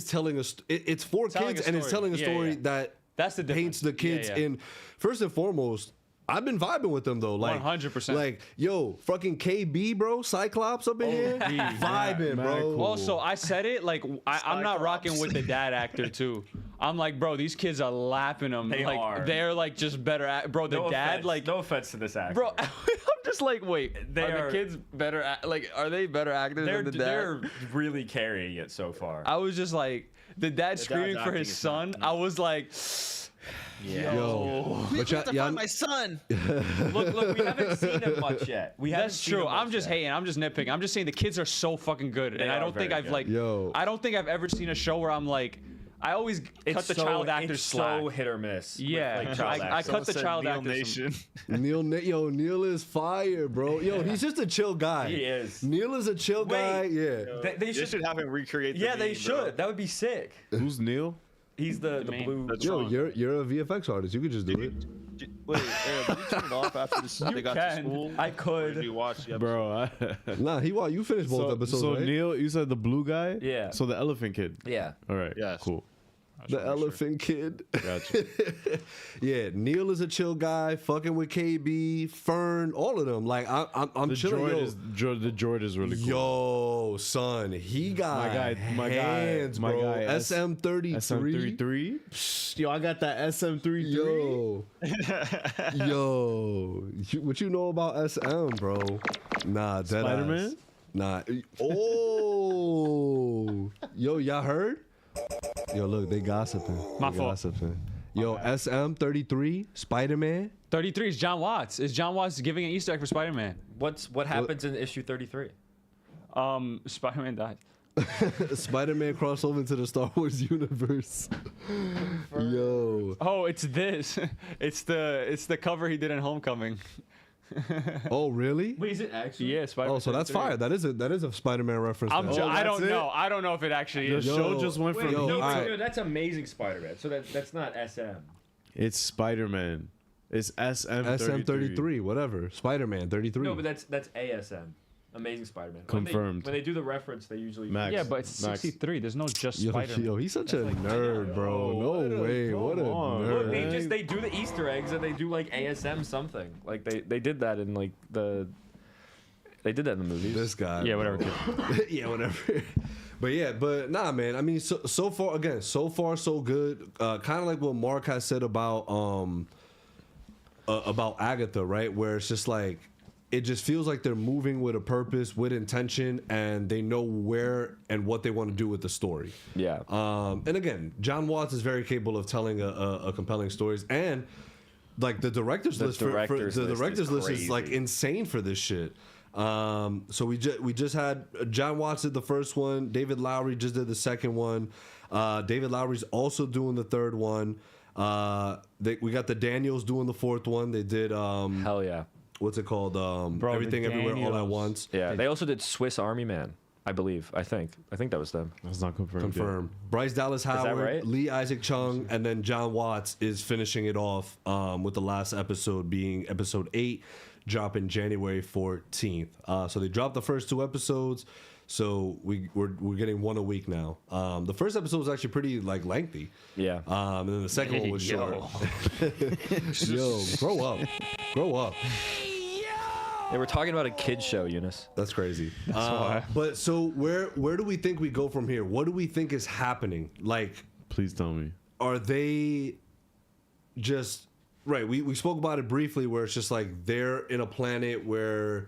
telling us it's for Telling kids, a and it's story. telling a Yeah, story yeah. that That's the paints difference. the kids Yeah, yeah. in. First and foremost, I've been vibing with them though. Like 100%. Like yo, fucking KB, bro, Cyclops up in here, vibing, mad bro. cool. Also, I said it like I'm not rocking with the dad actor too. I'm like, bro, these kids are lapping them. They like, are. They're like just better. Bro, the No dad offense. like. No offense to this actor. Bro, I'm just like, wait, They are are- the kids better? Like, are they better actors they're than the dad? they're really carrying it so far. I was just like, the dad screaming for acting his is son. not- I was like, Yo, but y'all, son. Look, we haven't seen him much yet. We haven't that's seen true. him I'm much just yet. hating. I'm just nitpicking. I'm just saying the kids are so fucking good, and I are don't think very I've good. like, Yo. I don't think I've ever seen a show where I'm like, I always cut the child actors slack. so hit or miss. with, Yeah, like, child I actors. cut the child Neil actors. Nation. Neil is fire, bro. Yo, he's just a chill guy. He is. Neil is a chill guy. Yeah. They They should have him recreate. Yeah, the they meme, should. bro. That would be sick. Who's Neil? He's the man. blue. That's Yo, wrong. you're a VFX artist. You could just do it. Wait, did you turn it off after this, they got can. to school? I Or could. did you watch the episode? Bro, Nah, you finished both episodes, so right? Neil, you said the blue guy? Yeah. So the elephant kid. Yeah. All right. Yes. Cool. The elephant kid. Gotcha. Yeah, Neil is a chill guy. Fucking with KB, Fern, all of them. Like I'm The chilling. the droid is really cool. Yo, son, he got hands, my bro. guy, SM33. SM33. Yo, I got that SM33. Yo, what you know about SM, bro? Nah, dead Spider-Man? ass. Nah. Oh, yo, y'all heard? Yo, look, they gossiping. My They fault. gossiping. Yo, SM33, Spider-Man. 33 is John Watts. Is John Watts giving an Easter egg for Spider-Man? What happens in issue 33? Spider-Man died. Spider-Man crossover into the Star Wars universe. Yo. Oh, it's this. It's the cover he did in Homecoming. Oh, really? Wait, is it actually? Yeah, Spider-Man. Oh, so that's 33. fire. That is a Spider-Man reference. I'm then. ju- I that's don't it? know. I don't know if it actually The is. show just went from yo, heat alright. to- that's Amazing Spider-Man. So that's not SM. It's Spider-Man. It's SM33. SM33, whatever. Spider-Man 33. No, but that's ASM. Amazing Spider-Man. Confirmed. When they do the reference, they usually. Max. Yeah, but it's Max. 63. There's no just yo, Spider-Man. he's such a nerd, bro. No way. What a on, nerd. man. They do the Easter eggs and they do like ASM something. Like they did that in like they did that in the movies. This guy. Yeah, whatever. Yeah, whatever. But nah, man. I mean, so far so good. Kind of like what Mark has said about Agatha, right? Where it's just like it just feels like they're moving with a purpose, with intention, and they know where and what they want to do with the story. Yeah. And again, John Watts is very capable of telling a compelling stories, and like the director's list for the director's list is like insane for this shit. So we just had John Watts did the first one. David Lowery just did the second one. David Lowery's also doing the third one. We got the Daniels doing the fourth one. They did Hell yeah. what's it called? the Everything Everywhere All at Daniels. Once. Yeah. They also did Swiss Army Man. I believe. I think that was them. That's not confirmed. Confirmed. Bryce Dallas Howard, right? Lee Isaac Chung, and then John Watts is finishing it off with the last episode being episode 8, dropping January 14th. So they dropped the first 2 episodes. So we're getting one a week now. The first episode was actually pretty like lengthy. Yeah. And then the second one was short. Yo, grow up. They were talking about a kid show, Eunice. That's crazy. why. But so where do we think we go from here? What do we think is happening? Like, Please tell me. are they just right? We spoke about it briefly, where it's just like they're in a planet where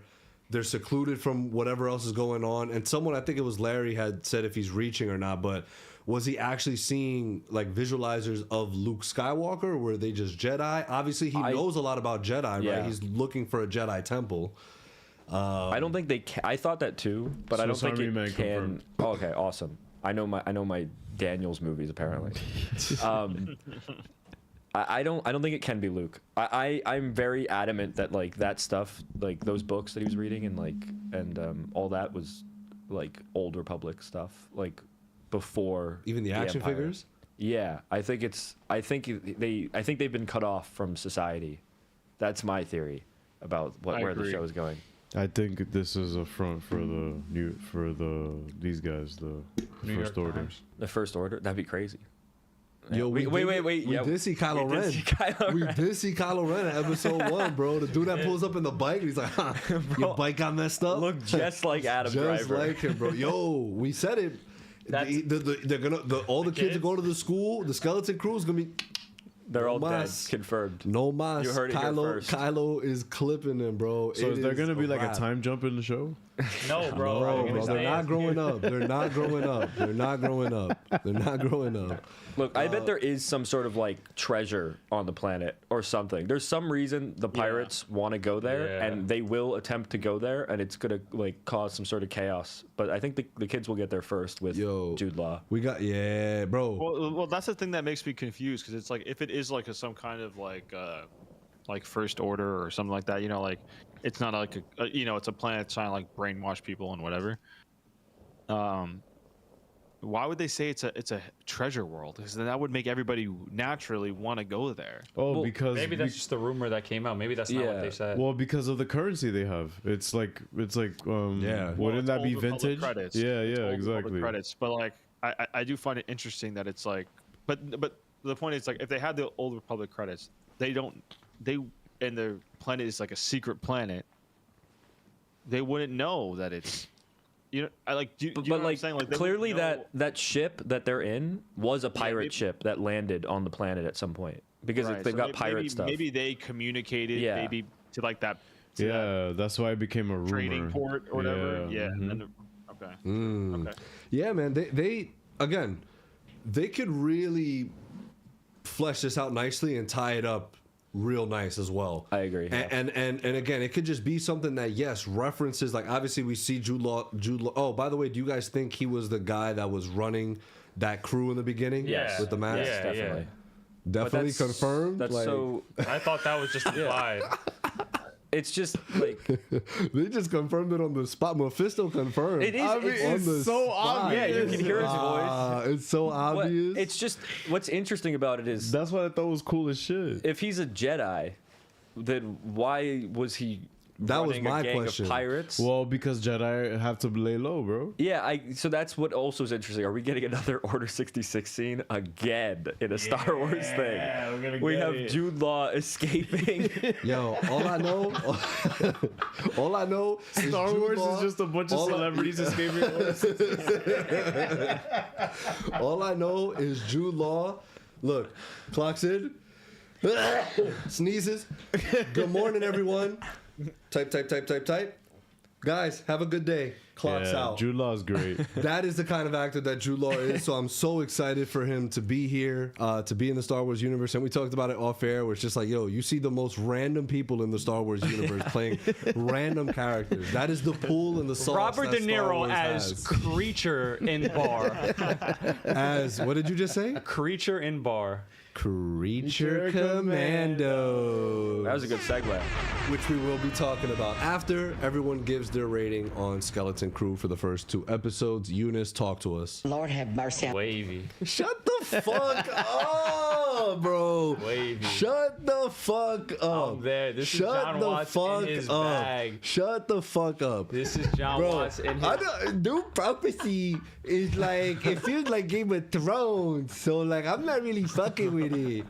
they're secluded from whatever else is going on. And someone, I think it was Larry, had said if he's reaching or not, but was he actually seeing like visualizers of Luke Skywalker, or were they just Jedi? Obviously, he knows a lot about Jedi, Yeah. right? He's looking for a Jedi temple. I don't think they can. I thought that too, but I don't Swiss think Army it Man can. confirmed. Oh, okay, awesome. I know my Daniels movies apparently. I don't think it can be Luke. I'm very adamant that like that stuff, like those books that he was reading and all that was like old Republic stuff, like before Even the action Empire. figures? Yeah, I think they've been cut off from society. That's my theory about where the agree. show is going. I think this is a front for these guys, the First Order. The First Order, that'd be crazy. Yo, Wait. We Yeah, did see Kylo Ren. We did see Kylo Ren in episode 1, bro. The dude that pulls up in the bike, he's like, huh, your bike got messed up? Look just like Adam Just Driver. like him, bro. Yo, we said it. That's- They're gonna all the kids are going to the school. The skeleton crew is gonna be They're all dead. mas. Confirmed. No mas. You heard it here first. Kylo is clipping them, bro. So is there gonna be like wrap. a time jump in the show? No, bro. No, bro. They're not growing up. They're not growing up. They're not growing up. They're not growing up. Look, I bet there is some sort of like treasure on the planet or something. There's some reason the pirates want to go there, and they will attempt to go there, and it's gonna like cause some sort of chaos. But I think the kids will get there first with Jude Law. We got bro. Well, that's the thing that makes me confused because it's like if it is like some kind of like First Order or something like that, you know, like it's not like you know, it's a planet trying to like brainwash people and whatever. Why would they say it's a treasure world? Because then that would make everybody naturally want to go there. Oh, Well, because maybe that's just the rumor that came out. Maybe that's not what they said. well, because of the currency they have. It's like wouldn't that be Old Republic vintage? Credits. Yeah, It's yeah, Old Republic exactly. Credits, but like I do find it interesting that it's like, but the point is like if they had the Old Republic credits, and their planet is like a secret planet, they wouldn't know that it's. You know, do you know what I'm saying? Like, clearly that ship that they're in was a pirate maybe- ship that landed on the planet at some point because Right, they've so got pirate maybe, stuff. Maybe they communicated maybe to like that. To Yeah, that's why it became a that rumor. trading port or whatever. Yeah. mhm. And okay. Okay. Yeah, man. They again, they could really flesh this out nicely and tie it up real nice as well. I agree. Yeah. And again, it could just be something that references, like obviously we see Jude Law. Oh, by the way, do you guys think he was the guy that was running that crew in the beginning? Yes. With the mask? Yes, definitely. Definitely that's- confirmed. That's like, so. I thought that was just implied. It's just like they just confirmed it on the spot. Mephisto confirmed. It is. I mean, it's on the so spot. obvious. Yeah, you can hear his voice. It's so what, obvious. it's just what's interesting about it is That's what I thought was cool as shit. if he's a Jedi, then why was he That was running my a gang question. of pirates? Well, because Jedi have to lay low, bro. Yeah, so that's what also is interesting. Are we getting another Order 66 scene again in a Star Wars thing? We have Jude Law escaping. Yo, all I know, is Star Jude Wars Law- is just a bunch of all I- celebrities escaping. All I know is Jude Law. Look, clocks in, sneezes. Good morning, everyone. Type. Guys, have a good day. Clocks Yeah, out. Jude Law is great. That is the kind of actor that Jude Law is. So I'm so excited for him to be here, to be in the Star Wars universe. And we talked about it off air, where it's just like, yo, you see the most random people in the Star Wars universe playing random characters. That is the pool and the sauce. Robert that De Star Niro Wars as has. Creature in Bar. As what did you just say? Creature in Bar. Creature Commando. That was a good segue. Which we will be talking about after everyone gives their rating on Skeleton Crew for the first 2 episodes. Eunice, talk to us. Lord have mercy. Wavy. Shut the fuck up, bro. Wavy. Shut the fuck up. I'm there. This is Shut John the Watts fuck in his up. bag. Shut the fuck up. This is John Bro, Watts in his I don't, Dune Prophecy is like, it feels like Game of Thrones, so like I'm not really fucking with it.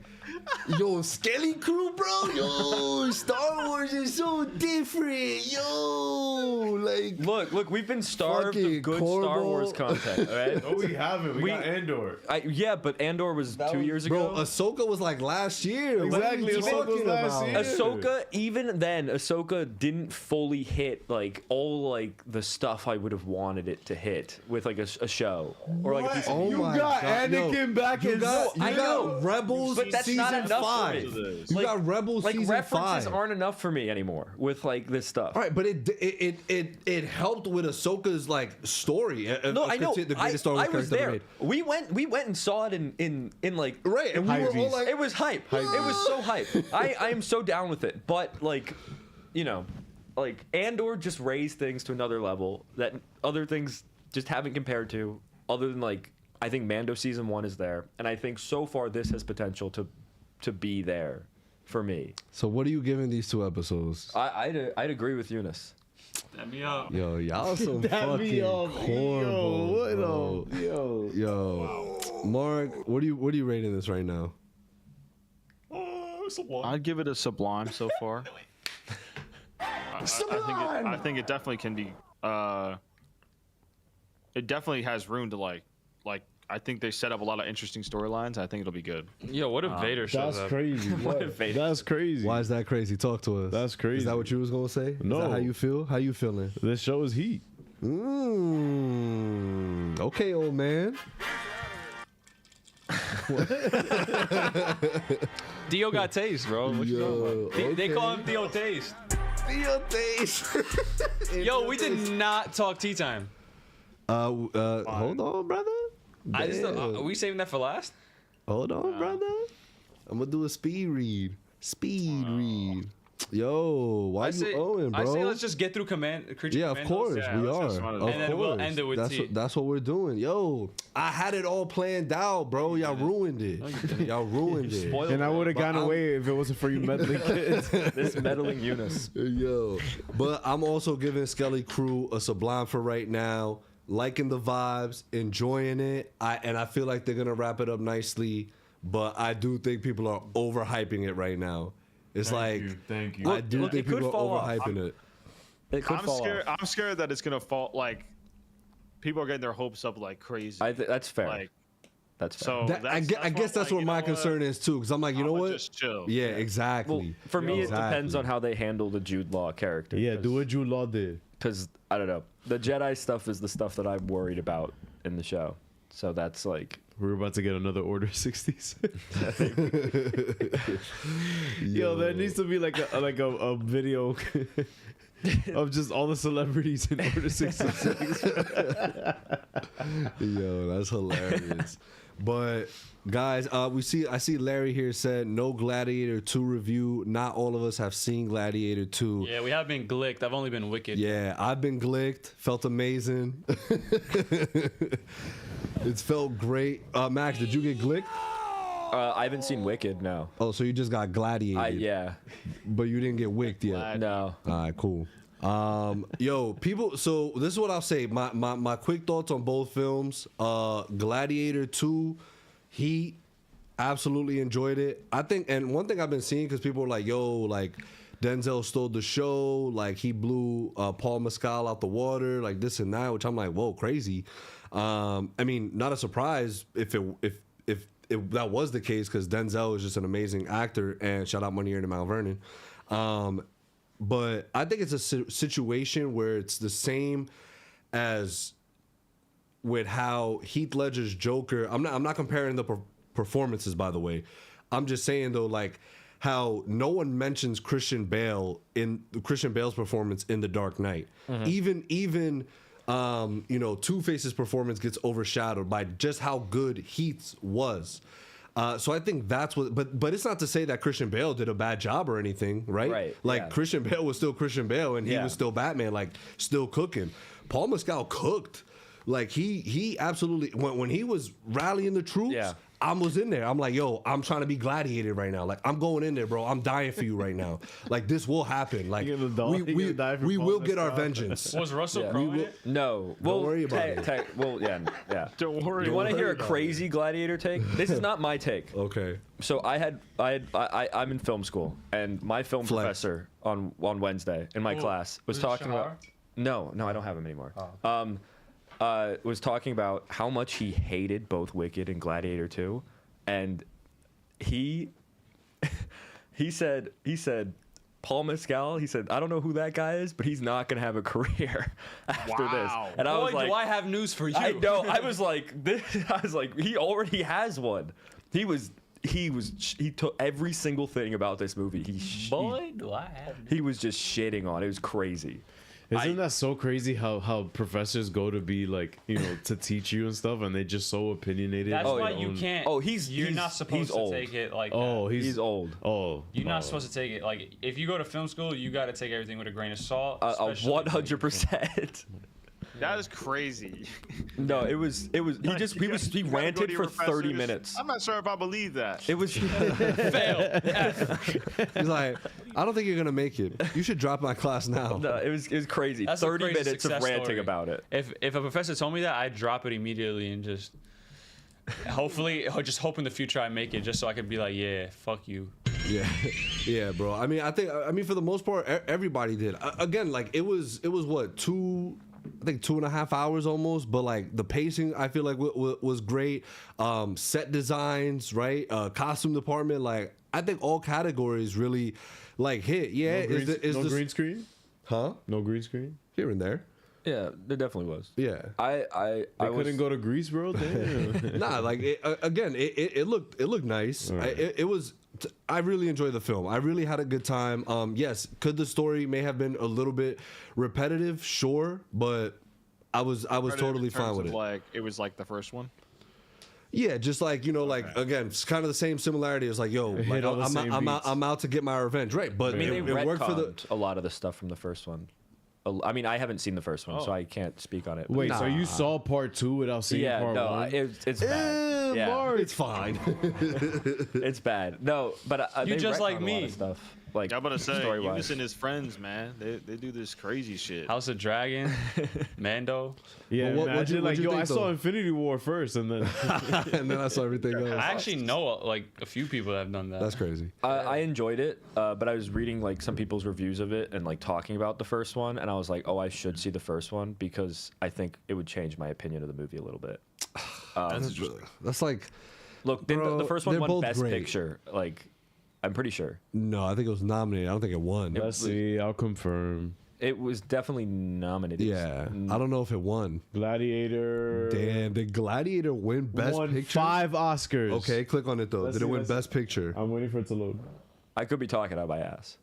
Yo, Skelly Crew, bro. Yo, Star Wars is so different. Yo, like Look, we've been starved of Fucking good Star Corvo. Wars content, all right? No, we haven't. We got Andor. Yeah, but Andor was 2 years bro, ago. Ahsoka was like last year. What are Exactly, you Ahsoka was talking last about? year. Ahsoka, even then, Ahsoka didn't fully hit like all like the stuff I would have wanted it to hit with like a show or like a piece of Oh You my got God. Anakin Yo, back you in. got, you I got know, Rebels but that's season not enough for 5. me. You Like- got Rebels like season references 5. aren't enough for me anymore with like this stuff. All right, but it helped with Ahsoka's like story. No, I know. The greatest Star Wars I was character ever there. made. We went and saw it in like Right, and we were all Hypebeast. like, it was hype. It was so hype. I am so down with it. But like, you know, like Andor just raised things to another level that other things just haven't compared to. Other than like, I think Mando season 1 is there, and I think so far this has potential to be there for me. So what are you giving these 2 episodes? I'd agree with Eunice. Let me up. Yo, y'all some fucking cornballs, bro. Yo, Mark, what are you rating this right now? I'd give it a sublime so far. I think it definitely can be. It definitely has room to like I think they set up a lot of interesting storylines. I think it'll be good. Yo, what if Vader shows That's up? crazy. That's crazy. Why is that crazy? Talk to us. That's crazy. Is that what you was gonna say? No. Is that how you feel? How you feeling? This show is heat. Okay, old man. Dio got taste, bro. What you talking about? They call him Theo Taste. Theo Taste. Yo, we did not talk tea time. Hold on, brother. Are we saving that for last? Hold on, brother. I'm gonna do a speed read. Read. Yo, why you owing, bro? I say let's just get through creature Yeah, of course we are. And then we'll end it with tea. That's what we're doing. Yo, I had it all planned out, bro. Y'all ruined it. Y'all ruined it. And I would have gone away if it wasn't for you meddling kids. This meddling Eunice. Yo, but I'm also giving Skelly Crew a sublime for right now. Liking the vibes, enjoying it. I feel like they're gonna wrap it up nicely. But I do think people are overhyping it right now. It's Thank you. I do think people are overhyping it. It could fall scared. off. I'm scared that it's gonna fall. Like, people are getting their hopes up like crazy. That's fair. Like, that's fair. so I guess that's what my concern is too. Because I'm like, you know what? Just chill. Yeah, exactly. Well, for me, it depends on how they handle the Jude Law character. Yeah, do what Jude Law did. Because I don't know, the Jedi stuff is the stuff that I'm worried about in the show. So that's like We're about to get another Order 66. Yo, there needs to be like a video of just all the celebrities in Order 66. Yo, that's hilarious. But guys, I see Larry here said no Gladiator 2 review. Not all of us have seen Gladiator 2. Yeah, we have been glicked. I've only been wicked. Yeah, I've been glicked. Felt amazing. It's felt great. Max, did you get glicked? I haven't seen Wicked. No. Oh, so you just got gladiated. Yeah. But you didn't get wicked yet. No. All right, cool. Yo, people. So this is what I'll say. My quick thoughts on both films. Gladiator 2, Heat. Absolutely enjoyed it. I think, and one thing I've been seeing because people are like, yo, like Denzel stole the show, like he blew Paul Mescal out the water, like this and that, which I'm like, whoa, crazy. I mean, not a surprise if that was the case, because Denzel is just an amazing actor, and shout out Money Earned in Mount Vernon. But I think it's a situation where it's the same as with how Heath Ledger's Joker. I'm not comparing the performances, by the way. I'm just saying though, like how no one mentions Christian Bale's performance in The Dark Knight. Even Two-Face's performance gets overshadowed by just how good Heath's was. So I think that's what, but it's not to say that Christian Bale did a bad job or anything, right? Right. Like Yeah. Christian Bale was still Christian Bale, and he was still Batman, like still cooking. Paul Mescal cooked. Like he absolutely, when he was rallying the troops, I was in there. I'm like, yo, I'm trying to be gladiated right now. Like, I'm going in there, bro. I'm dying for you right now. Like, this will happen. Like, we will get our vengeance. Was Russell Crowe in it? No. Don't worry about it. Yeah. Don't worry. You want to hear a about crazy Gladiator take? This is not my take. Okay. So I'm in film school, and my film professor on Wednesday in my class was talking about. No, I don't have him anymore. Was talking about how much he hated both Wicked and Gladiator 2, and he said Paul Mescal, he said, I don't know who that guy is, but he's not gonna have a career after this. And I was like, do I have news for you? I know. I was like, he already has one. He took every single thing about this movie. Do I have news? He was just shitting on it. It was crazy. Isn't that so crazy how professors go to be like, to teach you and stuff, and they just so opinionated? That's why you can't. Oh, you're not supposed to old. take it like. Oh, that. He's old. Oh, You're not supposed to take it like. If you go to film school, you got to take everything with a grain of salt. 100%. That is crazy. No, it was. He ranted for 30 minutes. I'm not sure if I believe that. It was fail. He's like, I don't think you're gonna make it. You should drop my class now. No, it was crazy. That's 30 a crazy minutes of success ranting story. about it. If a professor told me that, I'd drop it immediately and just hopefully just hope in the future I make it, just so I could be like, yeah, fuck you. Yeah, bro. I mean, for the most part, everybody did. Again, like it was what, I think 2.5 hours almost, but like the pacing I feel like was great. Set designs, right? Costume department, like I think all categories really like hit. Yeah, No green screen? Huh? No green screen? Here and there. Yeah, there definitely was. Yeah. I Couldn't go to Greece, bro. Damn. Nah, like it looked nice. Right. I really enjoyed the film. I really had a good time. Yes, could the story may have been a little bit repetitive? Sure, but I was totally fine with it. Like it was like the first one. Yeah, just like again, it's kind of the same similarity as like hit all the same beats. I'm out to get my revenge, right? But I mean, they it worked for the. retconned a lot of the stuff from the first one. I mean, I haven't seen the first one, so I can't speak on it. Wait, so you saw part 2 without seeing yeah, part no, 1? it's bad. Yeah. Mark, it's fine. It's bad. No, but You they just retconned like a lot me. of stuff. Like I'm about to say, story-wise. Eunice and his friends, man, they do this crazy shit. House of Dragon, Mando. Yeah, But imagine what'd like you think, I saw though? Infinity War first, and then And then I saw everything else. I actually know like a few people that have done that. That's crazy. I enjoyed it, but I was reading like some people's reviews of it and like talking about the first one, and I was like, oh, I should see the first one because I think it would change my opinion of the movie a little bit. That's like Look, Bro, the first one they're won both Best great. Picture. Like, I'm pretty sure no. I think it was nominated. I don't think it won. let's see. I'll confirm. it was definitely nominated. Yeah, I don't know if it won. Gladiator. Damn, did Gladiator win Best won Picture? 5 Oscars. Okay, click on it though. Let's Did it see, win let's Best Picture? I'm waiting for it to load. I could be talking out my ass.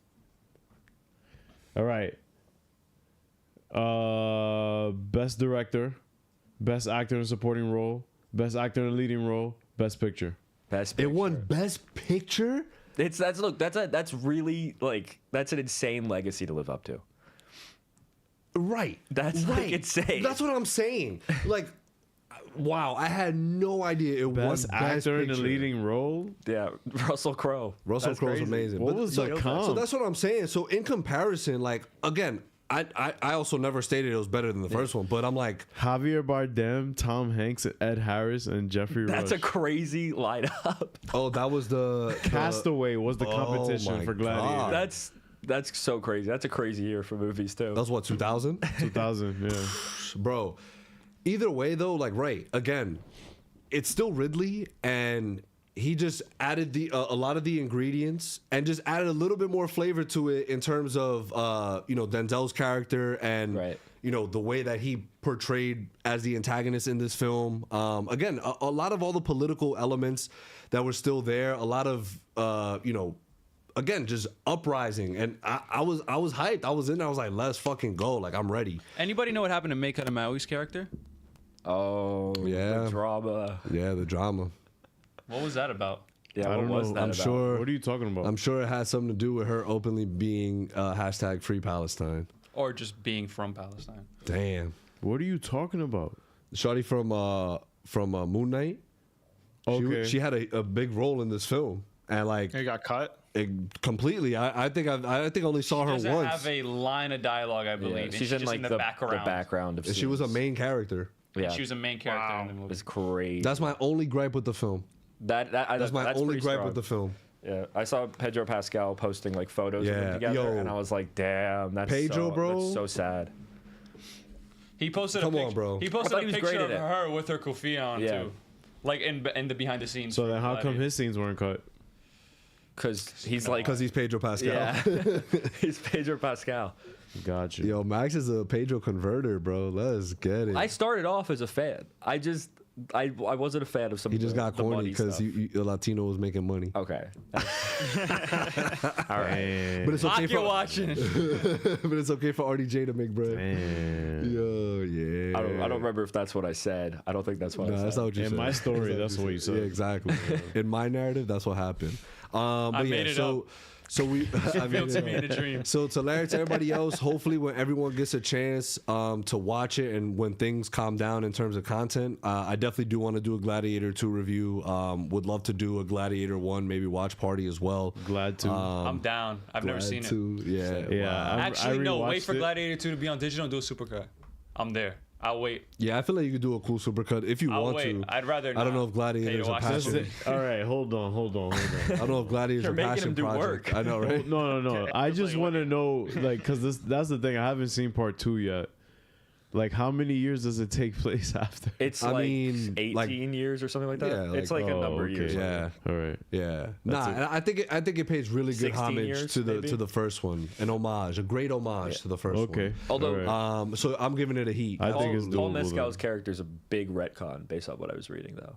All right. Best director, best actor in a supporting role, best actor in a leading role, best picture. Best It Picture. won Best Picture. That's really like that's an insane legacy to live up to. Right. That's like right. insane. That's what I'm saying. Like, wow, I had no idea it Best won Best actor in a Picture. leading role. Yeah, Russell Crowe. Russell That's Crowe's crazy. amazing. What But was so, the comp? so that's what I'm saying. So in comparison, like again, I also never stated it was better than the first one, but I'm like, Javier Bardem, Tom Hanks, Ed Harris, and Jeffrey That's a Rush. crazy lineup. oh, that was the Castaway was the Oh competition my for Gladiator. God. That's so crazy. That's a crazy year for movies too. that was what 2000, 2000, yeah. bro. Either way though, like right again, it's still Ridley and. He just added a lot of the ingredients and just added a little bit more flavor to it in terms of Denzel's character and Right. the way that he portrayed as the antagonist in this film. Again, a lot of all the political elements that were still there. A lot of again just uprising, and I was hyped. I was in there. I was like, let's fucking go. Like I'm ready. Anybody know what happened to May Kadamaui's character? Oh Yeah. the drama. Yeah, the drama. What was that about? Yeah, I what don't was know. that I'm about? sure. What are you talking about? I'm sure it has something to do with her openly being hashtag Free Palestine. Or just being from Palestine? Damn. What are you talking about? Shawty from Moon Knight. Okay. She had a big role in this film, and like He got cut. completely. I think I only saw her Doesn't once. have a line of dialogue, I believe. Yeah, and she's in just like the background. The background of. And she was a scenes. main character. Yeah, She was a main character in the movie. it's crazy. That's my only gripe with the film. That's My only pretty gripe strong. with the film. Yeah, I saw Pedro Pascal posting like photos of Yeah, them together, yo. and I was like, "Damn, that's Pedro, so, bro. that's so sad." He posted Come a on, picture. bro. He I posted thought a he was picture great of at it. her with her kufi on Yeah. too, like in the behind the scenes. So for then how come Gladiator. his scenes weren't cut? Because he's like, Because he's Pedro Pascal. yeah, he's Pedro Pascal. Got you. Yo, Max is a Pedro converter, bro. Let's get it. I started off as a fan. I wasn't a fan of some. He of just the, got the corny money because stuff. a Latino was making money. Okay. All right. But it's okay Pocket for watching. but it's okay for RDJ to make bread. Man. Yo, yeah. I don't remember if that's what I said. I don't think that's what I No, said. that's not what you In said. my story, that's what you said. Yeah, exactly. In my narrative, that's what happened. But I made yeah, it so up. so we I Revealed made to it me up. in a dream. So to Larry, to everybody else, hopefully when everyone gets a chance to watch it and when things calm down in terms of content, I definitely do want to do a Gladiator 2 review. Would love to do a Gladiator 1, maybe watch party as well. Glad to. I'm down. I've never Glad seen it. to, yeah. yeah. Actually, no. Wait rewatched for it. Gladiator 2 to be on digital and do a supercut. I'm there. I'll wait. Yeah, I feel like you could do a cool supercut if you I'll want wait. to. I'd rather I don't not know if pay Gladiator to is a watch That's passion. this. it. All right, hold on. I don't know if Gladiator is You're a making passion him do project. work. I know, right? No. I just want to know, like, because that's the thing. I haven't seen part 2 yet. Like, how many years does it take place after? It's I like mean, 18 like- years or something like that. Yeah, it's like- like a oh, number of years. okay. Yeah. All right. Yeah, and I think it pays really good 16 homage years, to maybe? the first one, an homage, a great homage to the first Okay. one. Although All right. So I'm giving it a heat. I think it's Paul doable, Mescal's though. character is a big retcon based on what I was reading, though.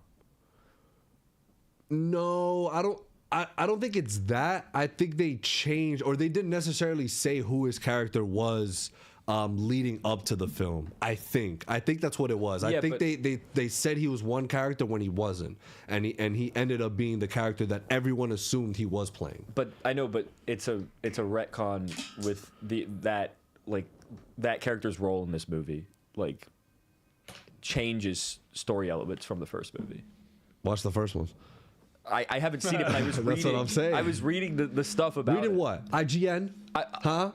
No, I don't. I don't think it's that. I think they changed, or they didn't necessarily say who his character was leading up to the film. I think that's what it was. Yeah, I think but- they said he was one character when he wasn't, and he ended up being the character that everyone assumed he was playing. But I know, but it's a retcon with that character's role in this movie like changes story elements from the first movie. Watch the first one. I haven't seen it, but I was That's reading. what I'm saying. I was reading the stuff about Reading it. what? IGN? Huh?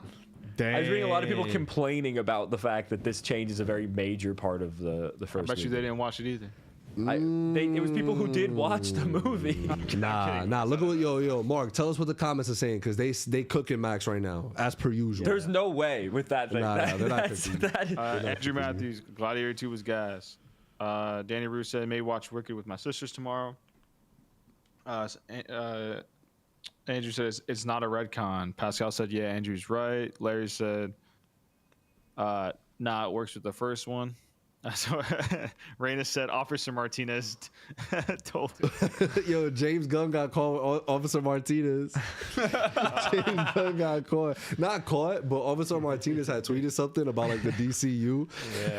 I was reading a lot of people complaining about the fact that this changes a very major part of the I first bet you movie. they didn't watch it either. It was people who did watch the movie. Nah. Look at what yo Mark. Tell us what the comments are saying because they cooking Max right now as per usual. There's no way with that thing. Nah, they're not That's- cooking. Andrew Matthews, Gladiator 2 was gas. Danny Rue said, may watch Wicked with my sisters tomorrow. Andrew says, it's not a retcon. Pascal said, yeah, Andrew's right. Larry said, nah, it works with the first one. So Raina said, Officer Martinez told him. Yo, James Gunn got caught. Officer Martinez. James Gunn got caught. Not caught, but Officer Martinez had tweeted something about like the DCU,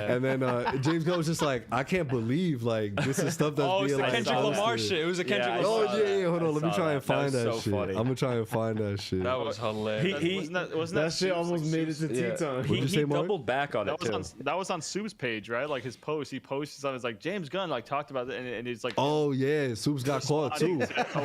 and then James Gunn was just like, "I can't believe like this is stuff that's Oh, it's being the like." Kendrick Lamar posted." shit. It was a Kendrick I Lamar. Oh saw yeah, that. hold on. Let me saw try that. and find That that, was so shit. funny. I'm gonna try and find that shit. That was hilarious. Wasn't That shit Sue's, almost like, made it Sue's- to tea time. What'd you say, He Mark? doubled back on it too. That was on Sue's page, right? Like his post. He posted something. It's like James Gunn like talked about it, and it's like, Oh yeah, Soups got caught too.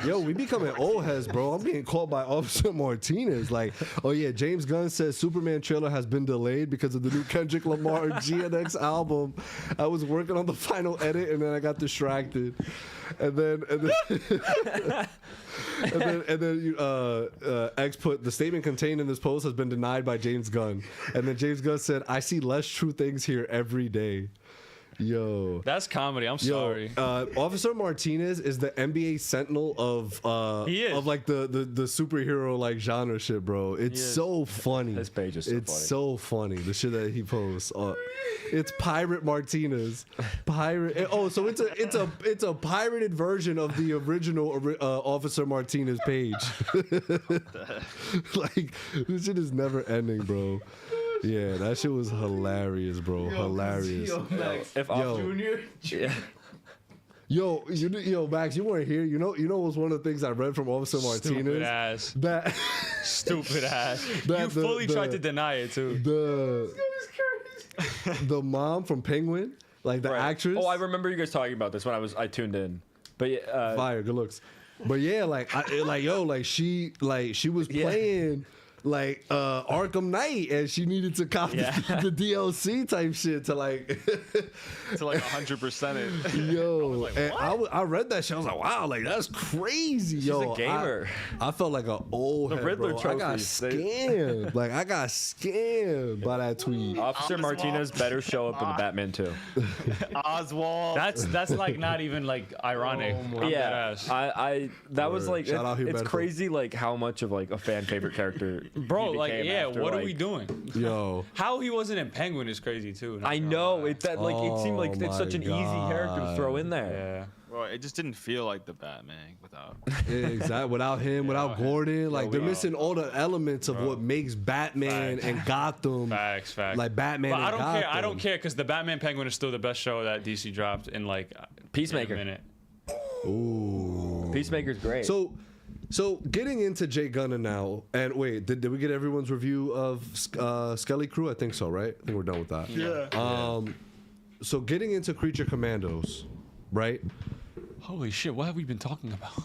Yo, we becoming old heads, bro. I'm getting caught by Officer Martinez. Like, oh yeah, James Gunn says Superman trailer has been delayed because of the new Kendrick Lamar GNX album. I was working on the final edit and then I got distracted, and then X put the statement contained in this post has been denied by James Gunn, and then James Gunn said, "I see less true things here every day." Yo. That's comedy. I'm sorry. Officer Martinez is the NBA Sentinel of He is. of like the superhero like genre shit, bro. It's so funny. His page is so it's funny. so funny. The shit that he posts. It's Pirate Martinez. Pirate. Oh, so it's a pirated version of the original Officer Martinez page. Like this shit is never ending, bro. Yeah, that shit was hilarious, bro. Hilarious. If Yo. yeah. Yo, Max, you weren't here. You know what was one of the things I read from Officer Stupid Martinez? ass. That Stupid ass. That You the- fully the- tried to deny it too. the mom from Penguin, like the Right. actress. Oh, I remember you guys talking about this when I tuned in. But yeah, Fire, good looks. But yeah, she was playing like Arkham Knight, and she needed to copy the DLC type shit to like to like 100% it. yo. And I read that shit. I was like, wow, like that's crazy, yo. a gamer. I felt like an old The head, Riddler bro. I got trophies, they- scammed. Like I got scammed by that tweet. Officer Oswald. Martinez better show up in the Batman too. Oswald. That's like not even like ironic. I'm dead Yeah, ass. that was Word. like Shout out Hugh it's Bedford. crazy like how much of like a fan favorite character. Bro, he like, became yeah, after, what are like- we doing? Yo. How he wasn't in Penguin is crazy too. not I gonna know lie. it seemed like Oh it's such an my easy character to throw in there. Yeah. Well, it just didn't feel like the Batman without. Exactly. Without him, without Gordon, like they're missing all the elements of what makes Batman Facts. and Gotham. Facts. Like Batman But and I don't care. I Gotham. don't care because the Batman Penguin is still the best show that DC dropped in like Peacemaker. in a minute. Ooh. Peacemaker's great. So getting into Jay Gunner now, and wait, did we get everyone's review of Skelly Crew? I think so, right? I think we're done with that. Yeah. So getting into Creature Commandos, right? Holy shit! What have we been talking about?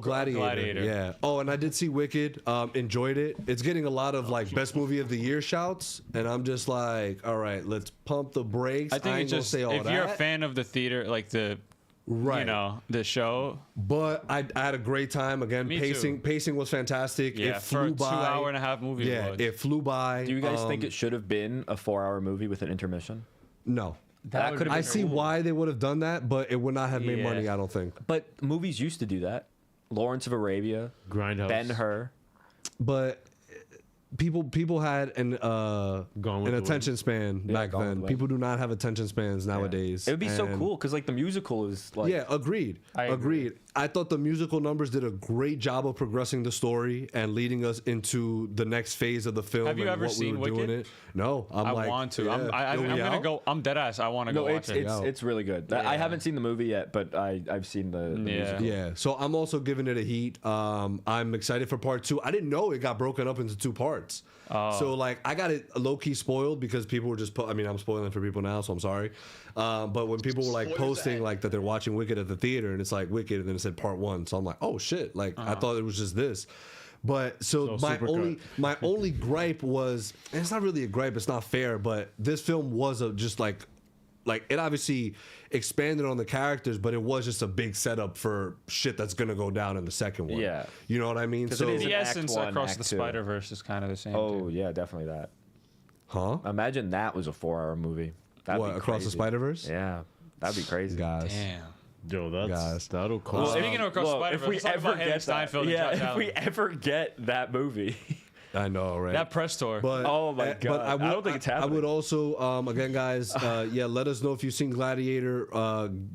Gladiator. Yeah. Oh, and I did see Wicked. Enjoyed it. It's getting a lot of like best movie of the year shouts, and I'm just like, all right, let's pump the brakes. I think ain't it's gonna just say all if that. you're a fan of the theater, like the Right. the show. But I had a great time. Again, Me pacing was fantastic. Yeah, It for flew a by. 2.5 hour movie. Yeah, it was. it flew by. do you guys think it should have been a 4-hour movie with an intermission? No. That could have I been see why they would have done that, but it would not have made Yeah. money, I don't think. But movies used to do that. Lawrence of Arabia, Grindhouse. Ben-Hur. But people had an Gone with the attention span back Gone with then. the Wind. People do not have attention spans nowadays. It would be so And- cool because like the musical is like Yeah, agreed. I agree. Agreed. I thought the musical numbers did a great job of progressing the story and leading us into the next phase of the film. Have you and ever what seen we were doing Wicked? it. No, I like, want to. yeah. I'm Yo, we gonna out? go. I'm dead ass. I want to go no, watch it. it's really good. I haven't seen the movie yet, but I've seen the Yeah. musical. Yeah, so I'm also giving it a heat. I'm excited for part 2. I didn't know it got broken up into 2 parts. So like I got it low key spoiled because people were just. I mean, I'm spoiling for people now, so I'm sorry. But when people were like Spoilers posting ahead. like that they're watching Wicked at the theater and it's like Wicked and then it said part 1, so I'm like, oh shit! Like I thought it was just this. But so So my only gripe was, and it's not really a gripe. It's not fair, but this film was just like it obviously expanded on the characters, but it was just a big setup for shit that's gonna go down in the second one. Yeah. You know what I mean? 'Cause So, it is The an Act essence One, across Act the Two. Spider Verse is kind of the same. Oh too. yeah, definitely that. huh? Imagine that was a 4-hour movie. That'd What, be Across the crazy. Spider-Verse? Yeah, that'd be crazy. Guys. Damn. Yo, Guys. that'll Well, cost. speaking of Across the Well, Spider Verse, let's talk about Haley Steinfeld and Josh if Allen. we ever get that movie, I know, right? That press tour. But, Oh my but God. I, would, I don't think it's I happening. would also, again, guys, yeah, let us know if you've seen Gladiator.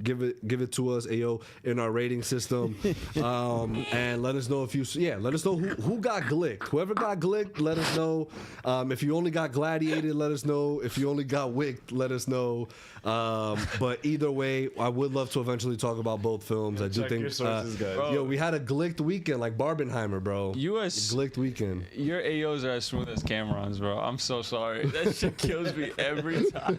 Give it to us, Ayo, in our rating system, and let us know if let us know who got glicked. Whoever got glicked, let us know. If you only got gladiated, let us know. If you only got wicked, let us know. But either way, I would love to eventually talk about both films. I do check think, your sources, guys. yo, we had a glicked weekend like Barbenheimer, bro. US Glicked weekend. Your AOs are as smooth as Cameron's, bro. I'm so sorry. That shit kills me every time.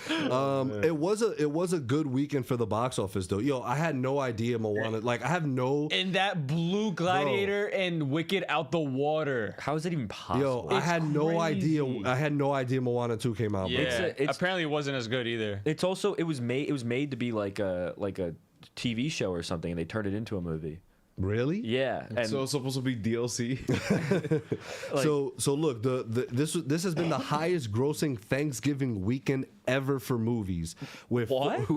It was a good weekend for the box office though. Yo, I had no idea Moana. Like I have no. And that blew Gladiator and Wicked out the water. how is it even possible? Yo, I had no idea. crazy. I had no idea Moana 2 came out. Yeah. Bro. it's- Apparently, it wasn't as good either. It's also it was made to be like a TV show or something, and they turned it into a movie. Really? Yeah, and So it's supposed to be DLC. So look, this has been the highest grossing Thanksgiving weekend ever for movies. With What?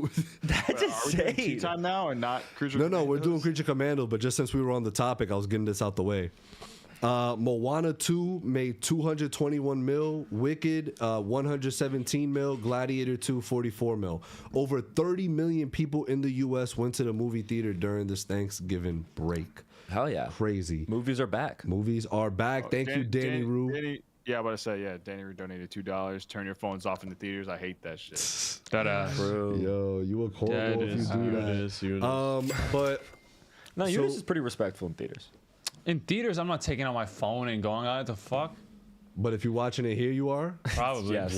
that's Are we doing tea insane. time now and not Cruiser? No, we're Commandos? doing Creature Commandos, but just since we were on the topic, I was getting this out the way. Moana 2 made 221 mil, Wicked 117 mil, Gladiator 2 44 mil. Over 30 million people in the U.S. went to the movie theater during this Thanksgiving break. Hell yeah, Crazy. movies are back. Movies are back. Thank you, Danny Rue. Yeah, I'm about to say, yeah, Danny Rue donated $2. Turn your phones off in the theaters. I hate that shit. That ass. Bro. Yo, you look horrible That if you is do how that. But No, So- yours is pretty respectful in theaters. In theaters, I'm not taking out my phone and going out. The fuck? if you're watching it here, you are. Probably. Yes.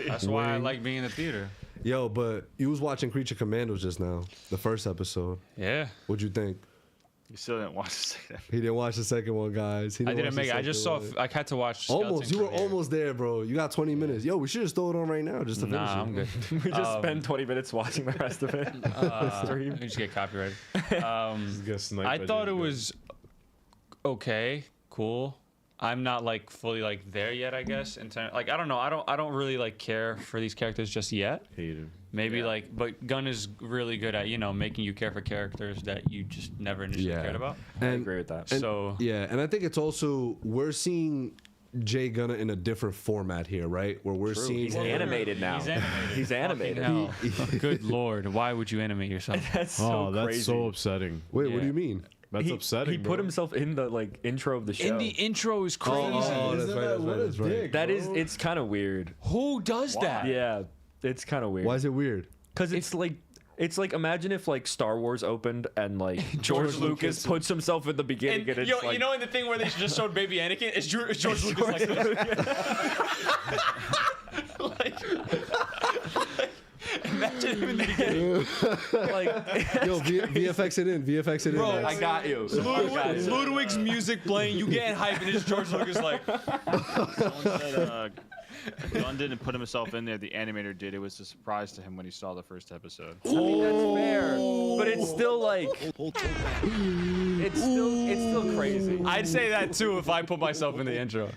That's why I like being in the theater. Yo, but you was watching Creature Commandos just now, the first episode. Yeah. What'd you think? You still didn't watch the second. He didn't watch the second one, guys. He I didn't watch the make it. I just saw. second one. I had to watch. Almost. You Skeleton were Crew here. almost there, bro. You got 20 minutes. Yo, we should just throw it on right now just to finish Nah, it. I'm good. We just spend 20 minutes watching the rest of it. We just get copyrighted. I thought it was okay, cool. I'm not like fully like there yet, I guess. In terms, like I don't know. I don't really like care for these characters just yet. Hate him. Maybe like, but Gunn is really good at making you care for characters that you just never initially Yeah. cared about. I agree with that. And- So yeah, and I think it's also we're seeing Jay Gunna in a different format here, right? Where we're seeing He's animated now. He's animated. He's animated. Fucking hell. Good lord, why would you animate yourself? That's so Oh, that's crazy. so upsetting. Wait, what do Yeah. you mean? That's upsetting. He put bro. himself in the intro of the show. In the intro is crazy. Oh, that's right. That's right. That is, it's kind of weird. Who does that? Yeah, it's kind of weird. Why is it weird? Because it's like imagine if like Star Wars opened and like George Lucas puts himself in the beginning and, it's like, you know, in the thing where they just showed baby Anakin, it's George Lucas like this. Imagine him in the beginning. like Yo, VFX it in. VFX it in. Bro, guys. I got you. I got you. Ludwig's music playing, you getting hype, and it's George Lucas like. Someone said Gunn didn't put himself in there. The animator did. It was a surprise to him when he saw the first episode. I mean, that's fair, but it's still like it's still crazy. I'd say that too if I put myself in the intro.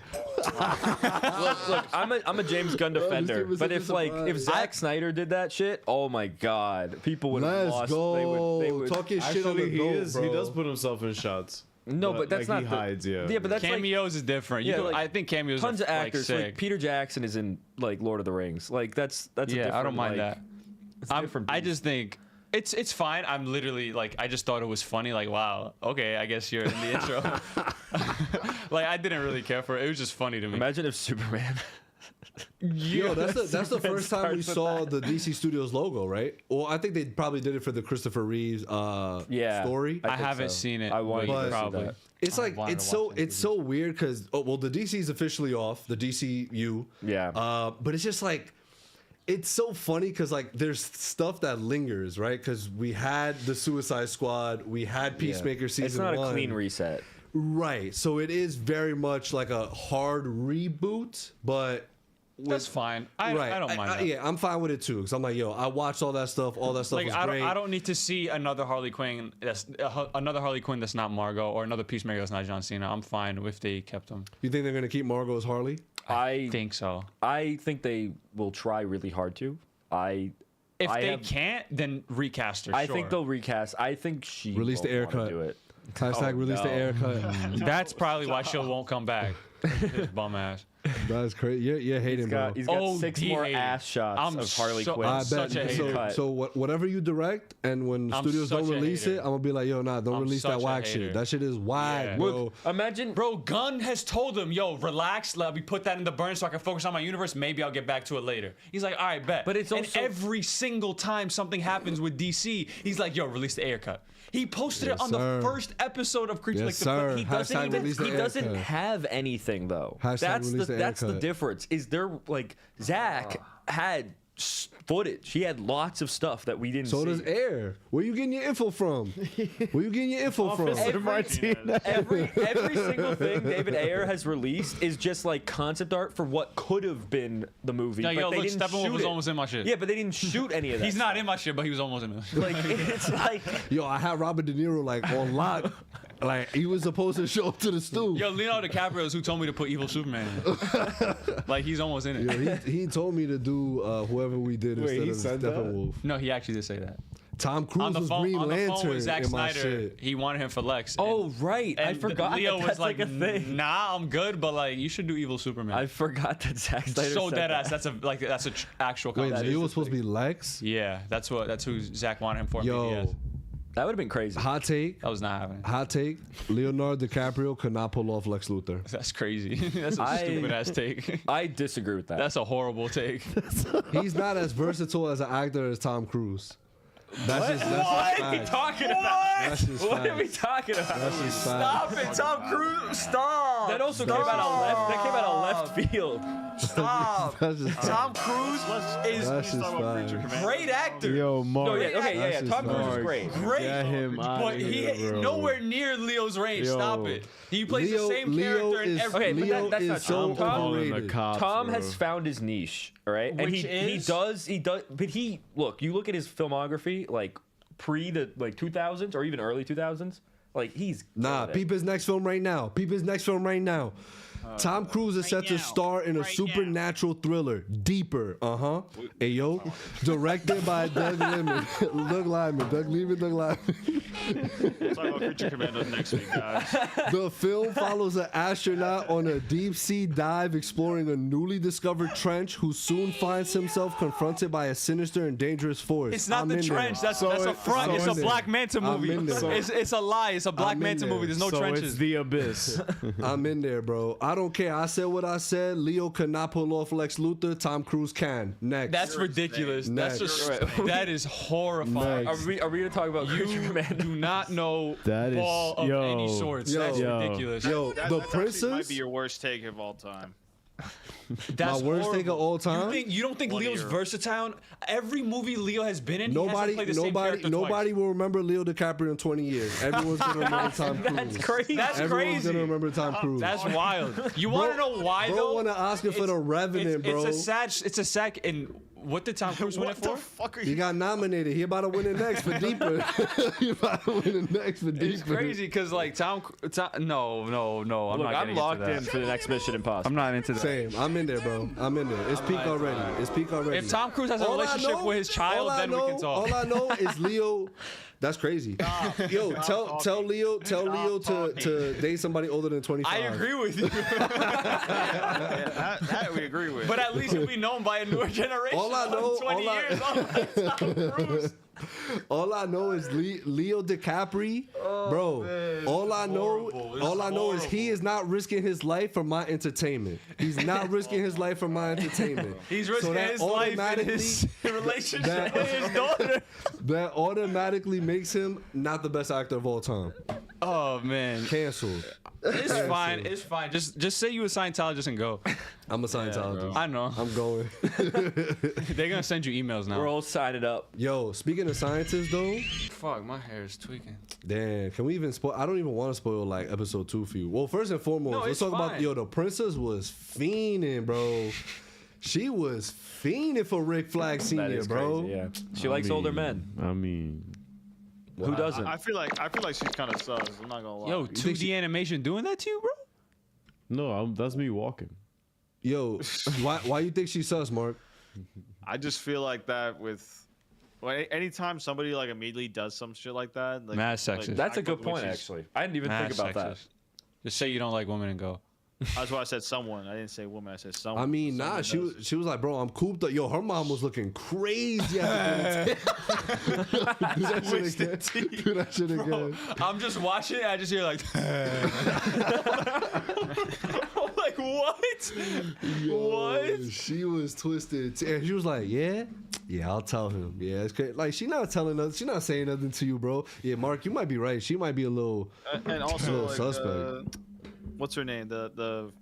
Look, I'm a James Gunn defender, was but such a if surprise. Zack Snyder did that shit, oh my god, people would have Let's lost. go. They would. Talking shit on the Actually, goat, bro. he does put himself in shots. No, but that's like not he hides. Yeah. Yeah, but that's like Cameos is different. You Yeah, could- like, I think cameos tons are of actors. Like, Like sick. Peter Jackson is in like Lord of the Rings. Like that's a Yeah, different, I don't mind like, that. it's a different I beast. just think it's fine. I'm literally like I just thought it was funny. Like wow, okay, I guess you're in the intro. Like I didn't really care for it. It was just funny to me. Imagine if Superman. Yo, that's the first time we starts with saw the DC Studios logo, right? Well, I think they probably did it for the Christopher Reeves Yeah, story. I think haven't so. seen it. I wanted but to see probably. that. It's I like wanted it's to so watch that it's so weird because the DC is officially off, the DCU. Yeah. But it's just like it's so funny because like there's stuff that lingers, right? Because we had the Suicide Squad, we had Peacemaker season It's not 1. a clean reset. Right. So it is very much like a hard reboot, but That's fine. I don't mind that. Yeah, I'm fine with it too. Cause I'm like, yo, I watched all that stuff. All that stuff Like was I great. don't need to see another Harley Quinn that's not Margot or another Peacemaker that's not John Cena. I'm fine if they kept him. You think they're gonna keep Margot as Harley? I Think so. I think they will try really hard to. If they can't, then recast her. I sure. think they'll recast. I think she Release the won't wanna haircut. Do it. Hashtag release the no. haircut. That's probably why she won't come back. His bum ass. That's crazy. You're hating, bro. He's got Oh, 6 D more hater. ass shots I'm of Harley so- Quinn. I I'm such a bet. hater. So whatever you direct, and when I'm studios don't such a release hater. it, I'm gonna be like, yo, nah, don't I'm release such that a whack hater. shit. That shit is whack, Yeah. bro. Imagine, Bro, Gunn has told him, yo, relax, let me put that in the burn so I can focus on my universe. Maybe I'll get back to it later. He's like, all right, bet. But it's and also- every single time something happens with DC, he's like, yo, release the haircut. He posted Yes, it on sir. the first episode of Creature. Yes, like sir. he doesn't Hashtag even, release the he doesn't haircut. have anything though. Hashtag release the That's the haircut. difference. Is there like Zach had footage. He had lots of stuff that we didn't So see. does Air. Where you getting your info from? Where you getting your info from? every single thing David Ayer has released is just like concept art for what could have been the movie. No, but yo, they look, didn't Steppenwolf shoot was it. almost in my shit. Yeah, but they didn't shoot any of that. He's not in my shit, but he was almost in it. Like it's like Yo, I had Robert De Niro like on lock. Like he was supposed to show up to the stool. Yo, Leonardo DiCaprio is who told me to put Evil Superman in. Like, he's almost in it. Yo, he told me to do whoever we did Wait, he instead of said that? Steppenwolf. No, he actually did say that. Tom Cruise On the was phone, Green on the phone Lantern with Zack in my Snyder, shit. he wanted him for Lex. oh right, I forgot. Leo that was that's like, a thing. nah, I'm good, but like, you should do Evil Superman. I forgot that Zack Snyder so said dead that. ass. That's a actual Wait, conversation. Leo was supposed to be Lex? Yeah, that's who Zach wanted him for. Yo, BBS. That would have been crazy. hot take. That was not happening. Hot take. Leonardo DiCaprio could not pull off Lex Luthor. That's crazy. That's a stupid ass take. I disagree with that. That's a horrible take. He's not as versatile as an actor as Tom Cruise. That's just what are we fact. talking about? That's just What are we fact. talking about? That's just Stop fact. it, Tom Cruise! Stop! That also came out of left. That came out of left field. Stop! That's just Tom Cruise is That's just fact. Great actor. Yo, Mark. No, yeah, okay, yeah. That's Tom just Cruise is Mark. great. Great. Get him out But of he here, bro. nowhere near Leo's range. Yo. Stop it. He plays the same Leo character in is, every. Okay, but Leo that's not is so true. Tom- overrated. The cops, Tom bro. has found his niche, all right? And Which he is? does, but you look at his filmography, like pre the like 2000s or even early 2000s, like he's Nah, good at it. peep his next film right now. Peep his next film right now. Tom Cruise is set to star in a supernatural thriller, Deeper. Hey yo, directed by Doug Liman. Doug Liman. We'll talk about Creature Commandos next week, guys. The film follows an astronaut on a deep sea dive exploring a newly discovered trench who soon finds himself confronted by a sinister and dangerous force. It's not I'm the in there. trench. That's So a it- front. so It's a in there. Black Manta I'm movie. in there. It's a lie. It's a Black I'm in Manta there. movie. There's no So trenches. it's the abyss. I'm in there, bro. I don't care. I said what I said. Leo could not pull off Lex Luthor. Tom Cruise can. Next. That's ridiculous. That's just Next. that is horrifying. Next. Are we gonna talk about Creature You Commandos? do not know That is- ball of yo. any sorts. Yo. That's Yo. ridiculous. Yo, That, the that's actually princess. might be your worst take of all time. That's My worst take of horrible. all time? You don't think One of Leo's your- versatile? Every movie Leo has been in, he hasn't played the same character Nobody twice. will remember Leo DiCaprio in 20 years. Everyone's gonna remember Tom Cruise. That's crazy. That's Everyone's crazy. gonna remember Tom Cruise. That's wild. You want to know why bro though? won an Oscar for The Revenant, bro. It's a sad, and What did Tom Cruise win it What the for? fuck are He you? got nominated. He about to win it next for Deeper. He about to win it next for Deeper. It's crazy because like Tom. No. I'm Look, not. I'm getting locked into in that. for the next Mission Impossible. I'm not into that. Same. I'm in there, bro. I'm in there. It's peak already. It's peak already. If Tom Cruise has a relationship with his child, then we can talk. All I know is Leo. That's crazy. Yo, tell Leo to date somebody older than 25. I agree with you, That we agree with. but at least it'll be known by a newer generation. All I know- 20 years, unlike Tom Cruise. All I know is Leo DiCaprio, bro. All I know is he is not risking his life for my entertainment. He's not risking his life for my entertainment. He's risking that his life in his relationship with his daughter. That automatically makes him not the best actor of all time. Oh man, Canceled. it's fine. It's fine. Just say you a Scientologist and go. I'm a Scientologist. I know. I'm going. They're gonna send you emails now. We're all signing up. Yo, speaking of scientists though, Fuck, my hair is tweaking. damn, can we even spoil? I don't even want to spoil like episode 2 for you. Well, first and foremost, No, let's it's talk about fine. the princess was fiending, bro. She was fiending for Rick Flag That Sr., is bro. crazy. Yeah, she likes older men. I mean, Who doesn't? I feel like she's kind of sus. I'm not gonna lie. Yo, 2D animation doing that to you, bro? no, that's me walking. Yo, why you think she's sus, Mark? I just feel like that with. Well, anytime somebody like immediately does some shit like that, like, Mad sexist. That's a act good like when point, she's- actually. I didn't even Mad think about that. sexist. Just say you don't like women and go. That's why I said someone. I didn't say woman. I said someone. I mean, nah, Someone she was like, bro, I'm cooped up. Yo, her mom was looking crazy. After do that shit again. Do that shit again. I'm just watching it. I just hear like. I'm like, what? What? She was twisted. And she was like, yeah, I'll tell him. Yeah, it's crazy. Like, she not telling us. She not saying nothing to you, bro. Yeah, Mark, you might be right. She might be a little. and also little like, suspect. What's her name? The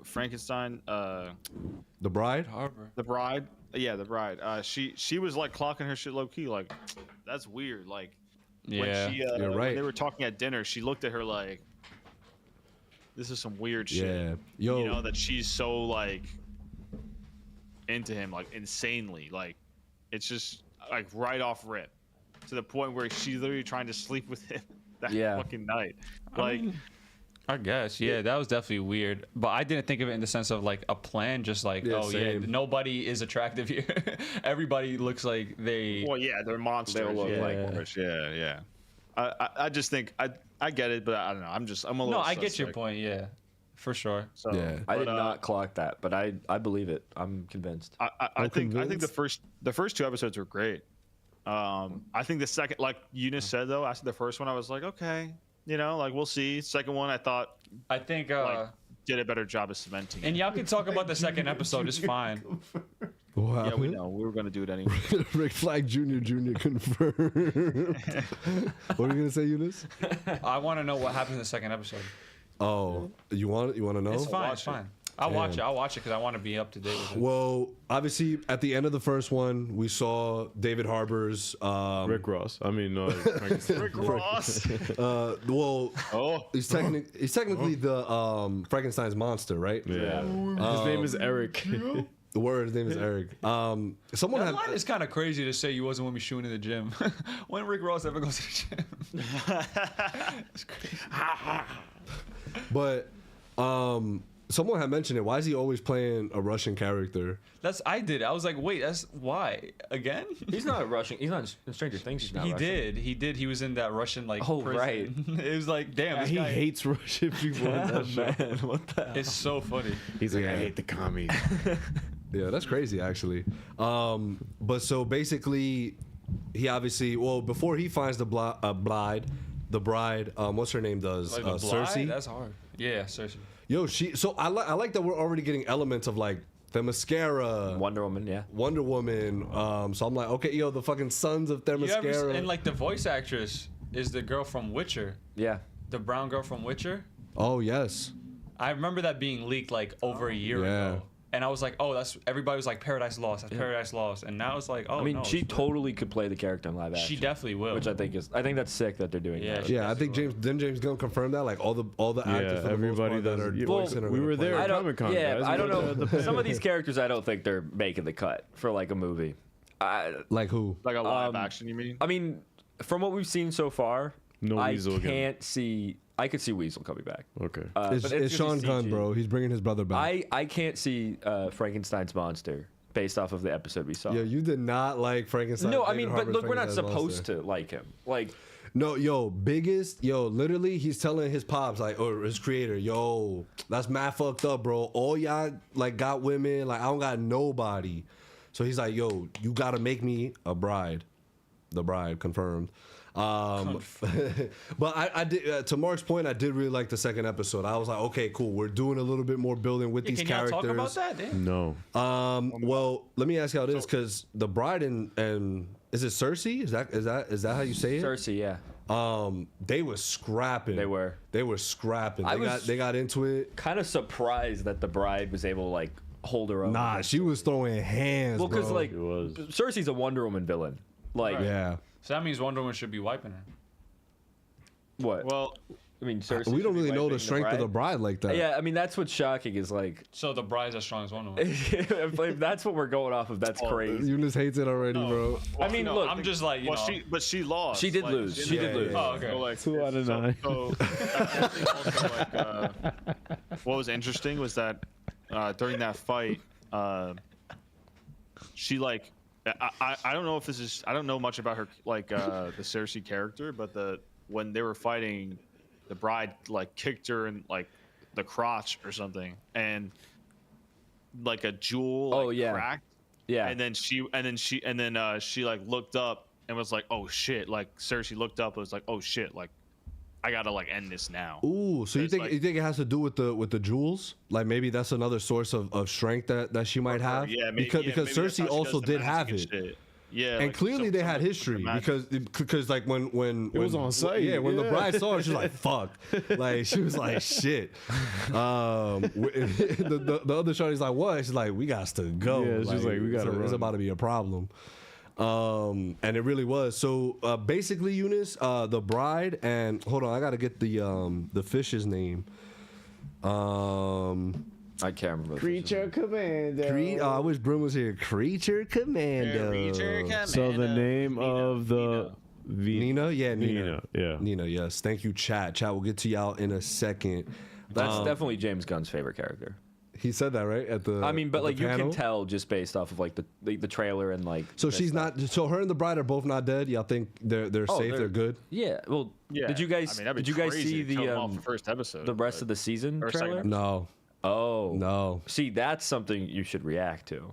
Frankenstein. The bride? Harbor. The bride. Yeah, the bride. She was like clocking her shit low key. Like, that's weird. Like, Yeah. when she You're when right. they were talking at dinner, she looked at her like, this is some weird shit. Yeah. Yo. You know that she's so like into him, like insanely. Like, it's just like right off rip to the point where she's literally trying to sleep with him that Yeah. fucking night. Like. I guess, yeah, that was definitely weird. But I didn't think of it in the sense of like a plan, just like, Yeah, oh yeah, same. nobody is attractive here. Everybody looks like they. Well, yeah, they're monsters. They look yeah. like monsters. Yeah. I just think I get it, but I don't know. I'm a little. No, I get your suspect. point. Yeah, for sure. So, Yeah. I but, did not clock that, but I believe it. I'm convinced. I think convinced. the first 2 episodes were great. I think the second, like Eunice said though, after the first one, I was like, okay, you know, like we'll see. Second one, I thought I think, like did a better job of cementing. and it. y'all can talk about the second episode. It's fine. Wow. Yeah, we know we were gonna do it anyway. Rick Flag Jr. confirmed. What were you gonna say, Eunice? I want to know what happens in the second episode. Oh, you want to know? It's fine. watch It's fine. I'll watch it. I'll watch it because I want to be up to date with it. Well, obviously, at the end of the first one, we saw David Harbour's. Rick Ross. I mean, no. Rick Ross. Well, Oh, he's technically the Frankenstein's monster, right? Yeah. His name is Eric. The word, his name is Eric. Someone That had. line is kind of crazy to say you wasn't with me shooting in the gym. When Rick Ross ever goes to the gym? It's crazy. But someone had mentioned it. Why is he always playing a Russian character? I did. I was like, wait, that's why again? He's not Russian. He's not in Stranger Things. He's not He Russian. did. He was in that Russian like. Oh, prison. right. It was like, damn, this He guy. hates Russian people in that show. Man, what the hell? It's so funny. He's like, I hate the commies. Yeah, that's crazy actually. But so basically, he obviously before he finds the bride, what's her name does Like the Cersei. Bly? That's hard. Yeah, Cersei. Yo, so I like that we're already getting elements of like Themyscira, Wonder Woman, yeah. Wonder Woman. So I'm like, okay, yo, the fucking sons of You ever Themyscira. and like the voice actress is the girl from Witcher, Yeah. the brown girl from Witcher. Oh yes. I remember that being leaked like over a year Yeah. ago. and I was like, oh, that's everybody was like Paradise Lost, that's Paradise Lost, and now it's like, oh, I mean, no, she it's- totally could play the character in live action. she definitely will. which I think that's sick that they're doing. Yeah, that. she- Yeah, I think James Gunn confirmed that. Like all the actors, for the most everybody part, that does. are Yeah, voicing are we gonna were play. there I at don't. Comic-Con, Yeah, guys. I don't We went to know. Some of these characters, I don't think they're making the cut for like a movie. Like who? Like a live action, you mean? I mean, from what we've seen so far, No I Weasel again. can't see. I could see Weasel coming back. Okay. It's but it's Sean just Gunn, CG. bro. He's bringing his brother back. I can't see Frankenstein's monster based off of the episode we saw. Yo, you did not like Frankenstein. no, I David mean, but Harbour's look, we're not Frankenstein's supposed monster. to like him. Like, No, literally, he's telling his pops, like, or his creator, yo, that's mad fucked up, bro. All y'all, like, got women, like, I don't got nobody. So he's like, yo, you gotta make me a bride. The bride, confirmed. But I did, to Mark's point, I did really like the second episode. I was like, okay, cool. We're doing a little bit more building with these Can y'all characters. talk about that? Damn. No. Well, let me ask you how it is, because the bride and is it Cersei? Is that how you say it? Cersei, yeah. They were scrapping. They were scrapping. I was- They got into it. Kind of surprised that the bride was able to like hold her own. Nah, she was throwing hands. Well, because bro. like was. Cersei's a Wonder Woman villain. Like, yeah, So that means Wonder Woman should be wiping her. what? Well, I mean, Cersei. we should don't be really know the wiping strength of the bride like that. Yeah, I mean that's what's shocking is like So the bride's as strong as Wonder Woman. if that's what we're going off of. That's crazy. Eunice hates it already, bro. I mean, look, I'm just like, you well, know. she lost. She did Like, lose. She did lose. Oh, okay. So, like, 2 out of 9. So, I think also, like, what was interesting was that during that fight, she like I don't know if this is I don't know much about her like the Cersei character, but when they were fighting, the bride like kicked her in like the crotch or something, and like a jewel like, Oh, yeah. cracked. Yeah. And then she like looked up and was like, oh shit. Like Cersei looked up and was like, oh shit. Like I gotta like end this now. Ooh, so you It's think like- it has to do with the jewels? Like maybe that's another source of strength that she might have. Yeah, maybe, because maybe that's how Cersei she does also the did have magic it. and shit. Yeah, And like, clearly they had of the history magic- because like when was on site, Yeah, when the yeah. bride saw it, she was like, "Fuck!" Like she was like, "Shit." The other shorty's like, "What?" She's like, "We got to go." Yeah, she's like, "We gotta It's run." about to be a problem. And it really was. So basically, Eunice, the bride, and hold on, I gotta get the fish's name. I can't remember. Creature Commando. I wish Brim was here. Creature Commando. So the name of the Nina? Yeah, Nina. Nina, yeah. Nina, yes. Thank you, chat. Chat, we'll get to y'all in a second. That's definitely James Gunn's favorite character. He said that, right? At the I mean, but at the like you panel? can tell just based off of like the trailer and like. So this she's stuff. not. So her and the bride are both not dead. Y'all think they're Oh, safe? They're good. Yeah. Well, Yeah. did you guys I mean, that'd be did you guys crazy see to kill them the off the first episode? the rest but- of the season or second trailer? episode. No, Oh no. See, that's something you should react to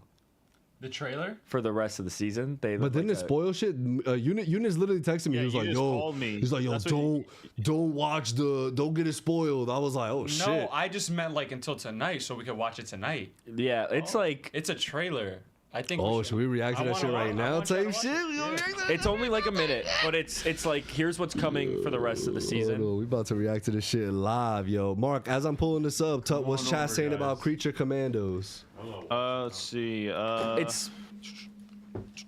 The trailer? for the rest of the season. They But look didn't like it a- spoil shit? Eunice literally texted me. Yeah, he was like, Eunice "Yo," called me. he's like, "Yo, That's what don't watch don't get it spoiled." I was like, "Oh No, shit." I just meant like until tonight so we could watch it tonight. Yeah, it's like It's a trailer. I think. Oh, should we react to I that wanna shit right watch- I now? want you to Type watch shit. it. We gonna Yeah. react to that it's only like a minute, but it's like here's what's coming for the rest of the Hold season. on, we about to react to this shit live, yo. Mark, as I'm pulling this up, what's chat saying about Creature Commandos? Let's see. It's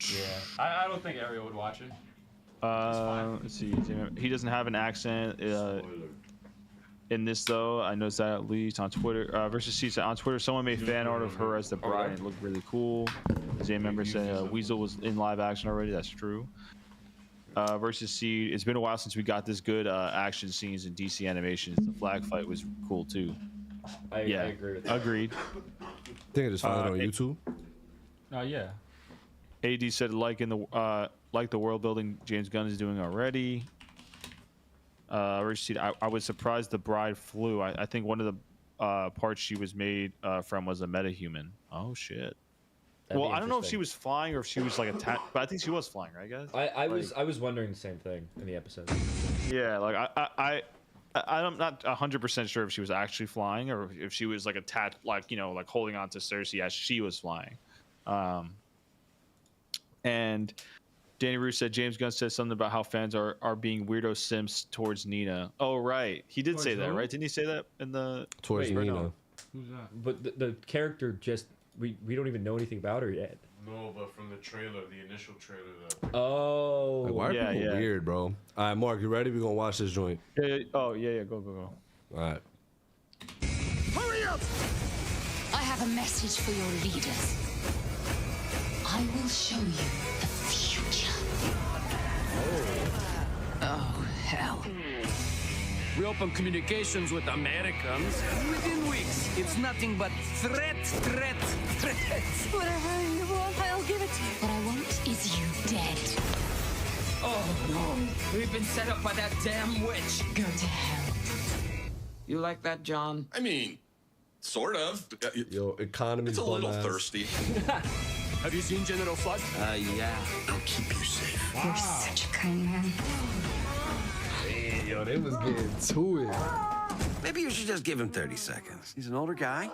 Yeah. I don't think Ariel would watch it. Let's see. He doesn't have an accent. In this though, I noticed that at least on Twitter. Versus Seats on Twitter, someone made fan art of her as the bride. And it looked really cool. Zay member said Weasel was in live action already. That's true. Versus Seed, it's been a while since we got this good action scenes in DC animations. The flag fight was cool too. I agree with that. Agreed. I think I just found it on YouTube. Yeah. AD said like the world building James Gunn is doing already. Versus Seed, I was surprised the bride flew. I think one of the parts she was made from was a metahuman. Oh shit. That'd Well, be I don't know if interesting. she was flying or if she was like attached, but I think she was flying, right, guys? I was wondering the same thing in the episode. Yeah, like I'm not 100% sure if she was actually flying or if she was like attached, like like holding on to Cersei as she was flying. And Danny Roos said James Gunn said something about how fans are being weirdo simps towards Nina. Oh right, he did say that, who? right? Didn't he say that in the? Towards Wait, Nina. No. Who's that? But the character just we don't even know anything about her yet. No, but from the trailer, the initial trailer. That Oh. Like, why are Yeah, people yeah. weird, bro? All right, Mark, you ready? We're gonna watch this joint. Yeah. Oh yeah. Go. All right. I have a message for your leaders. I will show you the future. Oh, hell. We open communications with Americans. Within weeks, it's nothing but threat. Whatever you want, I'll give it to you. What I want is you dead. Oh no, we've been set up by that damn witch. Go to hell. You like that, John? I mean, sort of. Yo, economy's It's a little bum ass. thirsty. Have you seen General Flood? Yeah. I'll keep you safe. You're such a kind man. Hey, yo, they was getting to it. Maybe you should just give him 30 seconds. He's an older guy.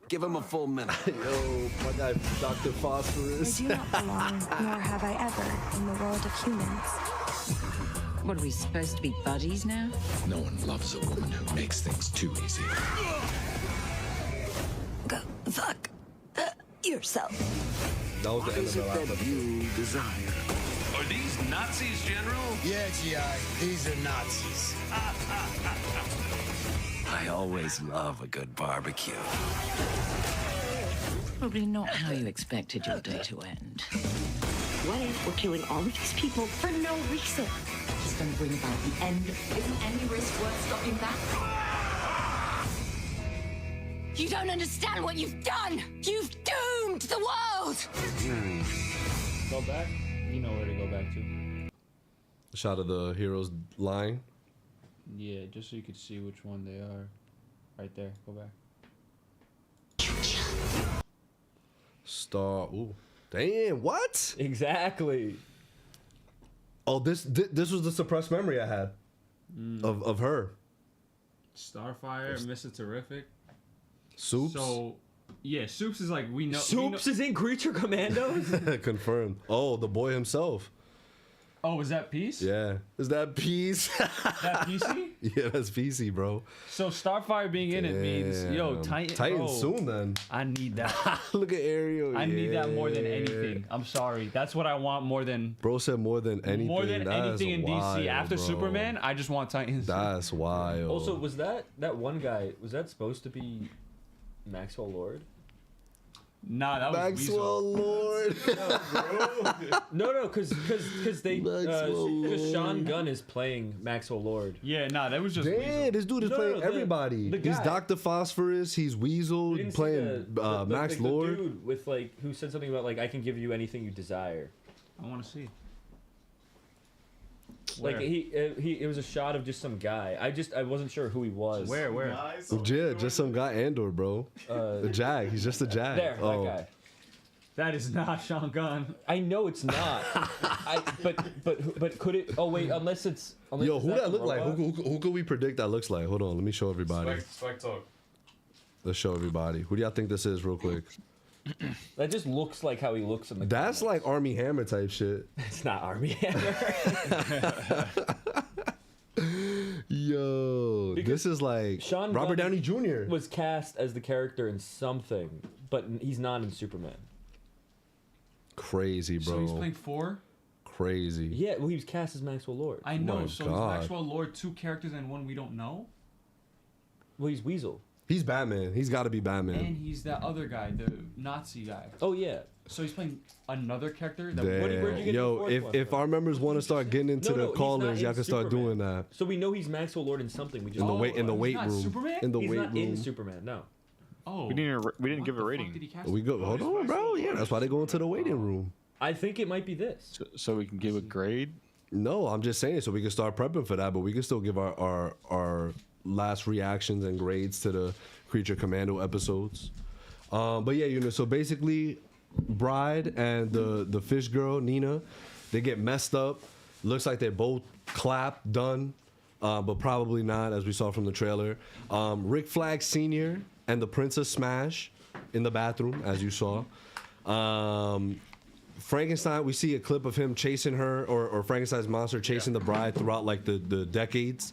Give him a full minute. Yo, my guy, Dr. I Phosphorus. do not belong, nor have I ever, in the world of humans. What, are we supposed to be buddies now? No one loves a woman who makes things too easy. Go fuck yourself. That was the end of the last episode. You desire. Are these Nazis, General? Yeah, GI, these are Nazis. I always love a good barbecue. Probably not how you expected your day to end. What if we're killing all of these people for no reason? It's going to bring about the end. Isn't any risk worth stopping that? You don't understand what you've done! You've doomed the world! Go back. You know where to go back to. Shot of the heroes lying. Yeah, just so you could see which one they are. Right there. Go back. Star. Ooh. Damn, what? Exactly. Oh, this was the suppressed memory I had of her. Starfire, Mr. Terrific. Soups. So, yeah, Soups is like we know. Soups is in Creature Commandos? Confirmed. Oh, the boy himself. Oh, is that Peace? Yeah. Is that Peace? That PC? Yeah, that's PC, bro. So Starfire being in it means, yo, Damn. Titan. Titan bro, soon then. I need that. Look at Ariel. I need that more than yeah. anything. I'm sorry. That's what I want more than Bro said more than anything. more than That's anything in wild, DC. After bro. Superman, I just want Titans. That's wild. Also, was that one guy, was that supposed to be Maxwell Lord? Nah, that was Maxwell Weasel. Lord. No, because they Maxwell because Sean Lord. Gunn is playing Maxwell Lord. Yeah, nah, that was just Damn, Weasel. this dude is No, playing the everybody. He's guy. Dr. Phosphorus. He's Weasel You didn't see playing Max the Lord. dude with like who said something about like I can give you anything you desire. I want to see. Like Where? it was a shot of just some guy. I wasn't sure who he was. Where? Yeah, just some guy Andor, bro. The Jag. He's just a Jag. There, Oh. that guy. That is not Sean Gunn. I know it's not. But could it? Oh wait, unless it's. Unless Yo, it's who not that the look like? robot? Who could we predict that looks like? Hold on, let me show everybody. Spike talk. Let's show everybody. Who do y'all think this is, real quick? That just looks like how he looks in the. That's comics. like Army Hammer type shit. It's not Army Hammer. Yo, Because this is like Sean Robert Gunn Downey Jr. was cast as the character in something, but he's not in Superman. Crazy, bro. So he's playing 4? Crazy. Yeah, well, he was cast as Maxwell Lord. I know. My So God. is Maxwell Lord 2 characters and one we don't know? Well, he's Weasel. He's Batman. He's got to be Batman. And he's that other guy, the Nazi guy. Oh yeah. So he's playing another character? That where'd you get the Yo, fourth one if from? our members want to start getting into No, the he's callers, not y'all in can start Superman. doing that So we know he's Maxwell Lord in something. We just in the Oh, weight he's weight not room. Superman? In the he's weight not in room. Superman. No. Oh. We didn't give a What the rating. fuck did he cast We him? go. Hold on, bro. Yeah, that's why they go into the waiting room. I think it might be this. So we can give a grade. No, I'm just saying so we can start prepping for that, but we can still give our last reactions and grades to the Creature Commando episodes. But yeah, so basically, Bride and the fish girl Nina, they get messed up. Looks like they both clapped, done, but probably not, as we saw from the trailer. Rick Flag Sr. and the Princess smash in the bathroom, as you saw. Frankenstein, we see a clip of him chasing her, or Frankenstein's monster chasing the bride throughout like the decades.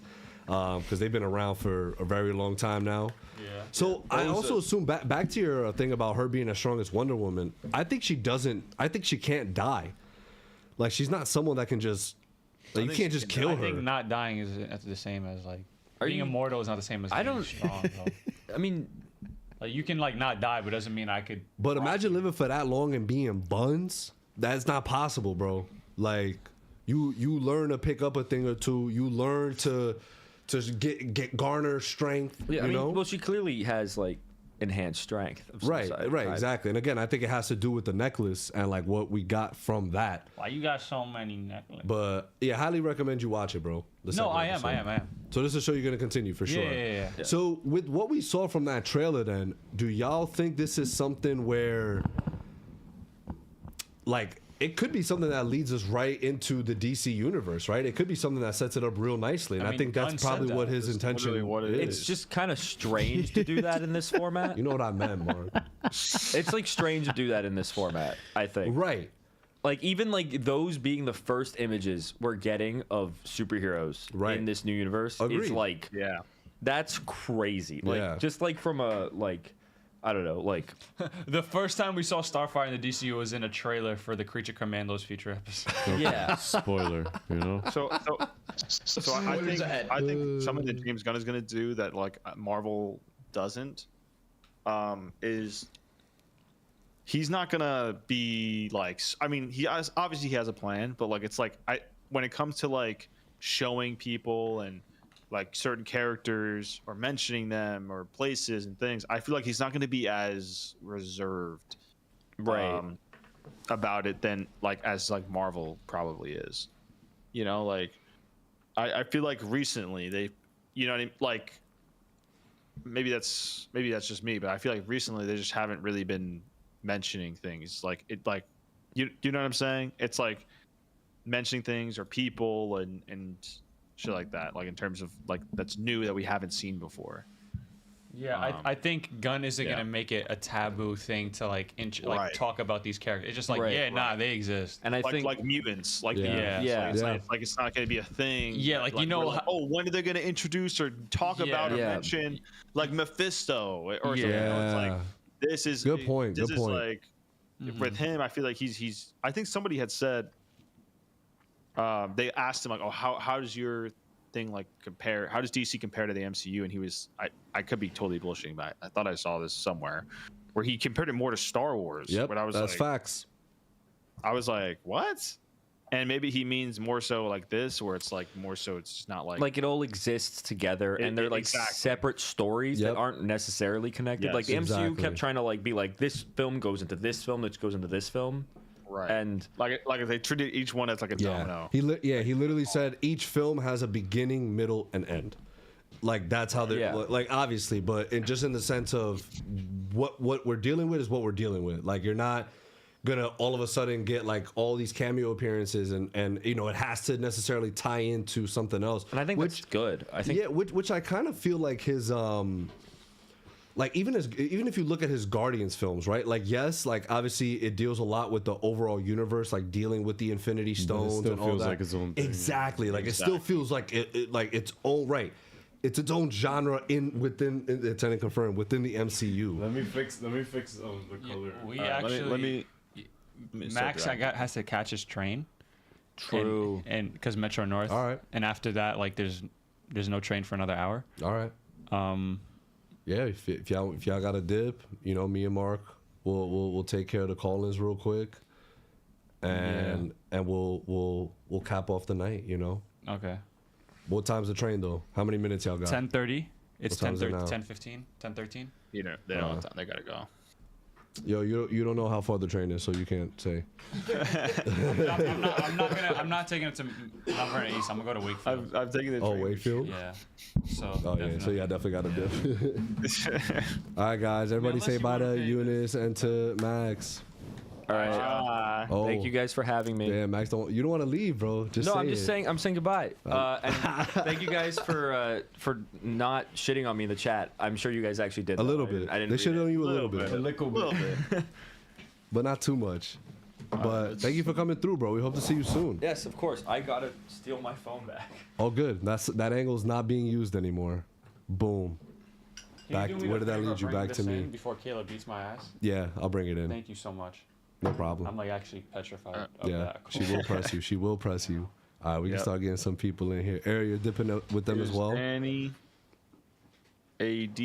because they've been around for a very long time now. Yeah. So I also assume back to your thing about her being as strong as Wonder Woman. I think she can't die. Like she's not someone that can just. Like, you can't just kill her. I think not dying is the same as like being immortal is not the same as being strong. Though. I mean, like you can like not die, but doesn't mean I could. But imagine living for that long and being buns. That's not possible, bro. Like you learn to pick up a thing or two. You learn to garner strength. Yeah, you know. Well, she clearly has like enhanced strength. Of some Right, side. exactly. And again, I think it has to do with the necklace and like what we got from that. Why you got so many necklaces? But yeah, highly recommend you watch it, bro. No, I am. So this is a show you're gonna continue for sure. Yeah. So with what we saw from that trailer, then, do y'all think this is something where, like, it could be something that leads us right into the DC universe, right? It could be something that sets it up real nicely, and I think that's probably what his intention is. It's just kind of strange to do that in this format. You know what I meant, Mark. It's like strange to do that in this format, I think. Right. Like even like those being the first images we're getting of superheroes in this new universe is like that's crazy. Like just like from a like I don't know, like the first time we saw Starfire in the DCU was in a trailer for the Creature Commandos future episode. Yeah. Spoiler, you know. So I think something that James Gunn is going to do that like Marvel doesn't is he's not going to be like, I mean, he obviously has a plan, but like it's like when it comes to like showing people and like certain characters or mentioning them or places and things, I feel like he's not going to be as reserved about it than like as like Marvel probably is. You know, like I feel like recently they, you know what I mean? Like maybe that's just me, but I feel like recently they just haven't really been mentioning things like it, like you know what I'm saying? It's like mentioning things or people and shit like that, like in terms of like that's new that we haven't seen before. Yeah, I think Gunn isn't gonna make it a taboo thing to like talk about these characters. It's just like they exist, and I think like mutants, like it's not gonna be a thing. Yeah, like you know, like, when are they gonna introduce or talk about or mention like Mephisto or something? You know, it's like this is good point. This is like with him, I feel like he's. I think somebody had said. They asked him like, "Oh, how does your thing like compare? How does DC compare to the MCU?" And he was, I could be totally bullshitting, but I thought I saw this somewhere where he compared it more to Star Wars. Yep, but I was that's like, facts. I was like, what? And maybe he means more so like this, where it's like more so it's just not like it all exists together, and they're like separate stories that aren't necessarily connected. Yes, like the MCU kept trying to like be like this film goes into this film, which goes into this film. Right, and like they treated each one as like a domino. He literally said each film has a beginning, middle, and end. Like that's how they're like obviously, but just in the sense of what we're dealing with is what we're dealing with. Like you're not gonna all of a sudden get like all these cameo appearances and you know it has to necessarily tie into something else. And I think that's good. I think which I kind of feel like his like even if you look at his Guardians films, right? Like yes, like obviously it deals a lot with the overall universe, like dealing with the Infinity Stones and all that. Like its own thing. Exactly. Like it still feels like it like its own right. It's its own genre within it's confirmed within the MCU. Let me fix the color. We actually Max has to catch his train. True. And because Metro North. All right. And after that, like there's no train for another hour. All right. Yeah, if y'all got a dip, you know, me and Mark, we'll take care of the call-ins real quick, and we'll cap off the night. You know. Okay. What time's the train though? How many minutes y'all got? 10:30. It's 10:30, 10:15, 10:13. You know, they don't have time. They gotta go. Yo, you don't know how far the train is, so you can't say. I'm not taking it to Mount Vernon East. I'm gonna go to Wakefield. I've taken the train. Oh, Wakefield. Yeah. So. So yeah, definitely got a dip. All right, guys, everybody say bye to Eunice and to Max. All right. Thank you guys for having me. Yeah, Max, you don't want to leave, bro. I'm saying goodbye. And thank you guys for not shitting on me in the chat. I'm sure you guys actually did. A little bit. I didn't. They shitted on you a little bit. A little bit. But not too much. But thank you for coming through, bro. We hope to see you soon. Yes, of course. I gotta steal my phone back. Oh, good. That angle's not being used anymore. Boom. Back. Where did that lead you? Back to me. Before Caleb beats my ass. Yeah, I'll bring it in. Thank you so much. No problem. I'm like actually petrified of Yeah, that. she will press you. She will press you. All right, we can start getting some people in here. Aaron, you're dipping up with them as well. Danny, AD,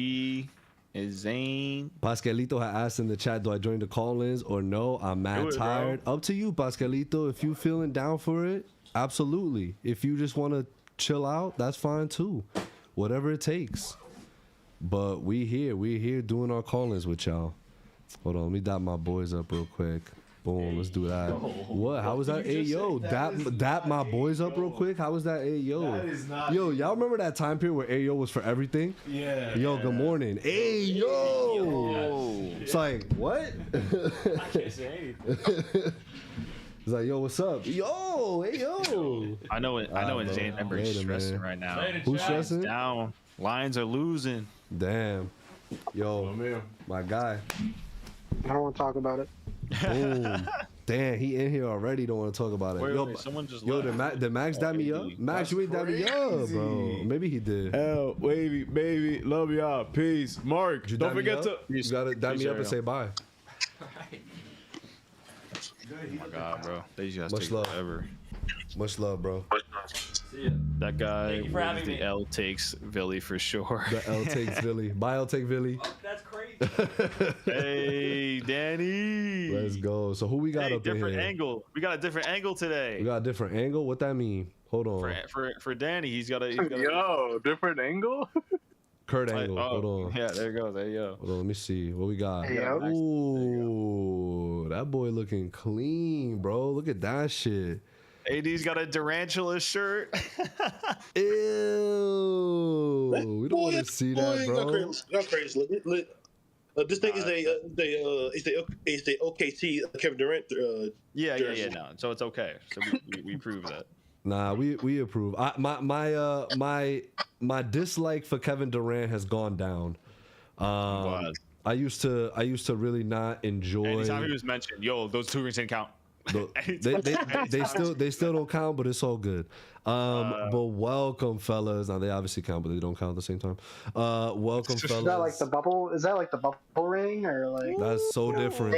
is Zane. Pascalito had asked in the chat, do I join the call-ins or no? I'm mad tired. Up to you, Pascalito. If you feeling down for it, absolutely. If you just want to chill out, that's fine too. Whatever it takes. But we here doing our call-ins with y'all. Hold on, let me dap my boys up real quick. Boom, let's do that. What? How was that? Hey, yo, dap my boys up real quick. How was that? Hey, yo. That is not. Yo, y'all remember that time period where Ayo was for everything? Yeah. Yo, good morning. Hey, yo. It's like, what? I can't say anything. It's like, yo, what's up? Yo, hey, yo. I know when Zane Ember's stressing right now. Who's stressing? Down. Lions are losing. Damn. Yo, my guy. I don't want to talk about it. Boom. Damn, he in here already. Don't want to talk about it. Wait, someone just left. Did Max dap me up? Max, you ain't dap me up, bro. Maybe he did. Hell, wavy, baby, love y'all. Peace. Mark, don't forget to. You gotta dap me up and say bye. Oh my God, bro. They just Much take love. forever. Much love, bro. See ya. That guy Thank you for having was the me. L takes Villy for sure. The L takes Billy. Bye, L take Billy. Oh, that's crazy. Hey, Danny. Let's go. So who we got Hey, up in different here? angle. We got a different angle today. We got a different angle. What that mean? Hold on. For Danny, he's got a. Yo, different angle. Kurt angle. Oh, Hold on. Yeah, there you go. There you go. Hold on. Let me see. What we got? Hey, yo. Ooh, that boy looking clean, bro. Look at that shit. AD's got a Durantula shirt. Ew. We don't want to see that, bro. Not crazy. This thing is the OKC Kevin Durant. Yeah. No, so it's okay. So we prove that. Nah, we approve. My dislike for Kevin Durant has gone down. I used to really not enjoy. Anytime he was mentioned, yo, those two rings didn't count. They still don't count, but it's all good. But welcome, fellas. Now they obviously count, but they don't count at the same time. Welcome, fellas. Is that like the bubble? Is that like the bubble ring or like? That's so different.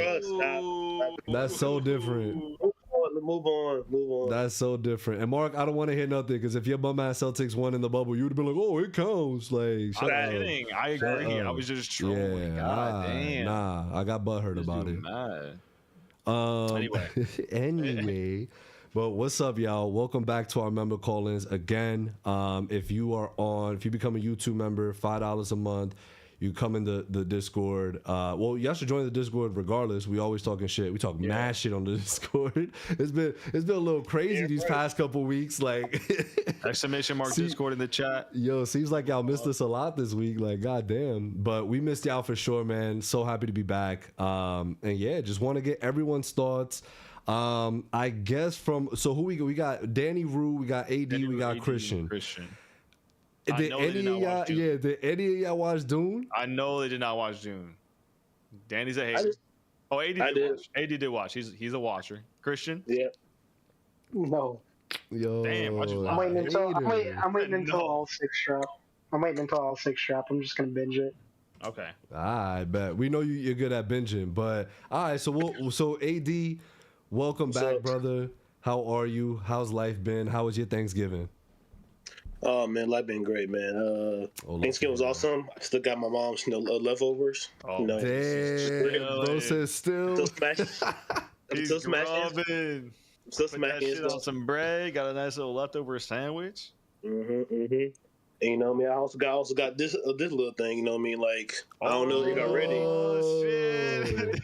That's so different. Move on. That's so different. And Mark, I don't want to hear nothing because if your bum ass Celtics won in the bubble, you'd be like, "Oh, it counts." Like, shut up. Kidding. I agree. I was just trolling. God damn. Nah, I got butthurt about it. Anyway, but what's up, y'all? Welcome back to our member call-ins again. If you become a YouTube member, $5 a month, you come in the Discord. Well, you have to join the Discord regardless. We always talking shit. We talk mad shit on the Discord. It's been a little crazy these past couple weeks. Like exclamation mark Discord in the chat. Yo, seems like y'all missed us a lot this week. Like, goddamn. But we missed y'all for sure, man. So happy to be back. And yeah, just want to get everyone's thoughts. I guess so who we got Danny Rue, we got AD, we got Christian. Did any of y'all watch Dune? I know they did not watch Dune. Danny's a hater. AD did watch. AD did watch. He's a watcher. Christian? Yeah. No. Yo. Damn, I'm waiting until all six drop. I'm just gonna binge it. Okay. I bet. We know you're good at binging, but all right. So AD, welcome back, brother. How are you? How's life been? How was your Thanksgiving? Oh man, life been great, man. Thanksgiving was awesome. I still got my mom's leftovers. Oh, damn! Bro says still smashing. Still smashing. Still smashing. Shit on some bread. Got a nice little leftover sandwich. And you know what I mean? I also got this little thing. You know what I mean? Like I don't know if you got ready. Oh shit!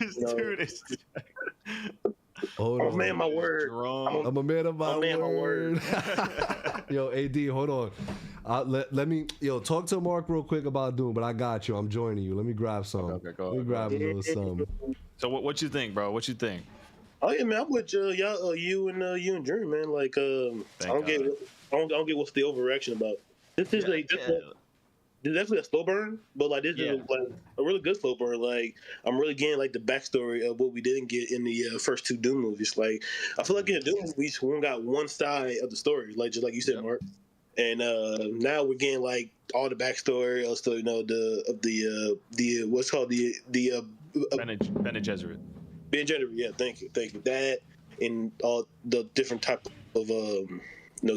Dude, I'm a man of my word. I'm a man of my word. Yo, AD, hold on. Let me talk to Mark real quick about Dune, but I got you. I'm joining you. Let me grab some. Okay, go Let me grab a little something. So what you think, bro? What you think? Oh yeah, man. I'm with y'all, you and Dream, man. Like I don't get what's the overreaction about. This is definitely a slow burn, but like this is like a really good slow burn. Like I'm really getting like the backstory of what we didn't get in the first two Doom movies. Like I feel like in the Doom movies, we only got one side of the story, like just like you said, Mark. And now we're getting like all the backstory, also the what's called the Bene Gesserit. Bene Gesserit, yeah, thank you. That and all the different type of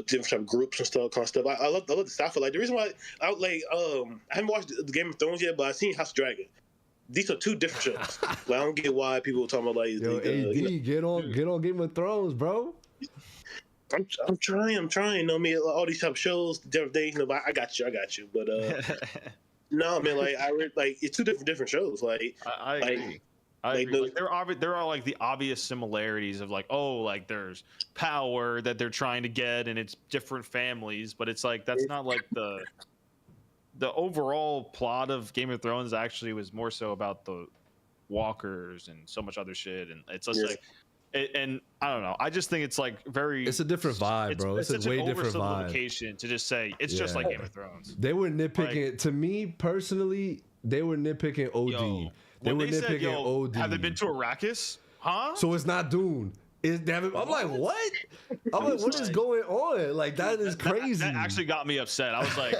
different type of groups and stuff, kind of stuff. I love the stuff. Like the reason why I haven't watched the Game of Thrones yet, but I've seen House of Dragon. These are two different shows. Like I don't get why people are talking about like Yo, AD, get on Game of Thrones, bro. I'm trying. You know, me all these type of shows, different things. You know, I got you. But no, man, like it's two different shows. Like I agree. I agree. Like, there are like the obvious similarities of like, oh, like there's power that they're trying to get, and it's different families, but it's like that's not like the overall plot of Game of Thrones. Actually, was more so about the walkers and so much other shit, and it's just like. And I don't know. I just think it's like It's a different vibe, bro. It's a way different vibe. To just say it's just like Game of Thrones. They were nitpicking. Like, to me personally, they were nitpicking OD. They were nitpicking OD. Have they been to Arrakis? Huh? So it's not Dune. I'm like, what? I'm like, what is going on? Like that is crazy. That actually got me upset. I was like.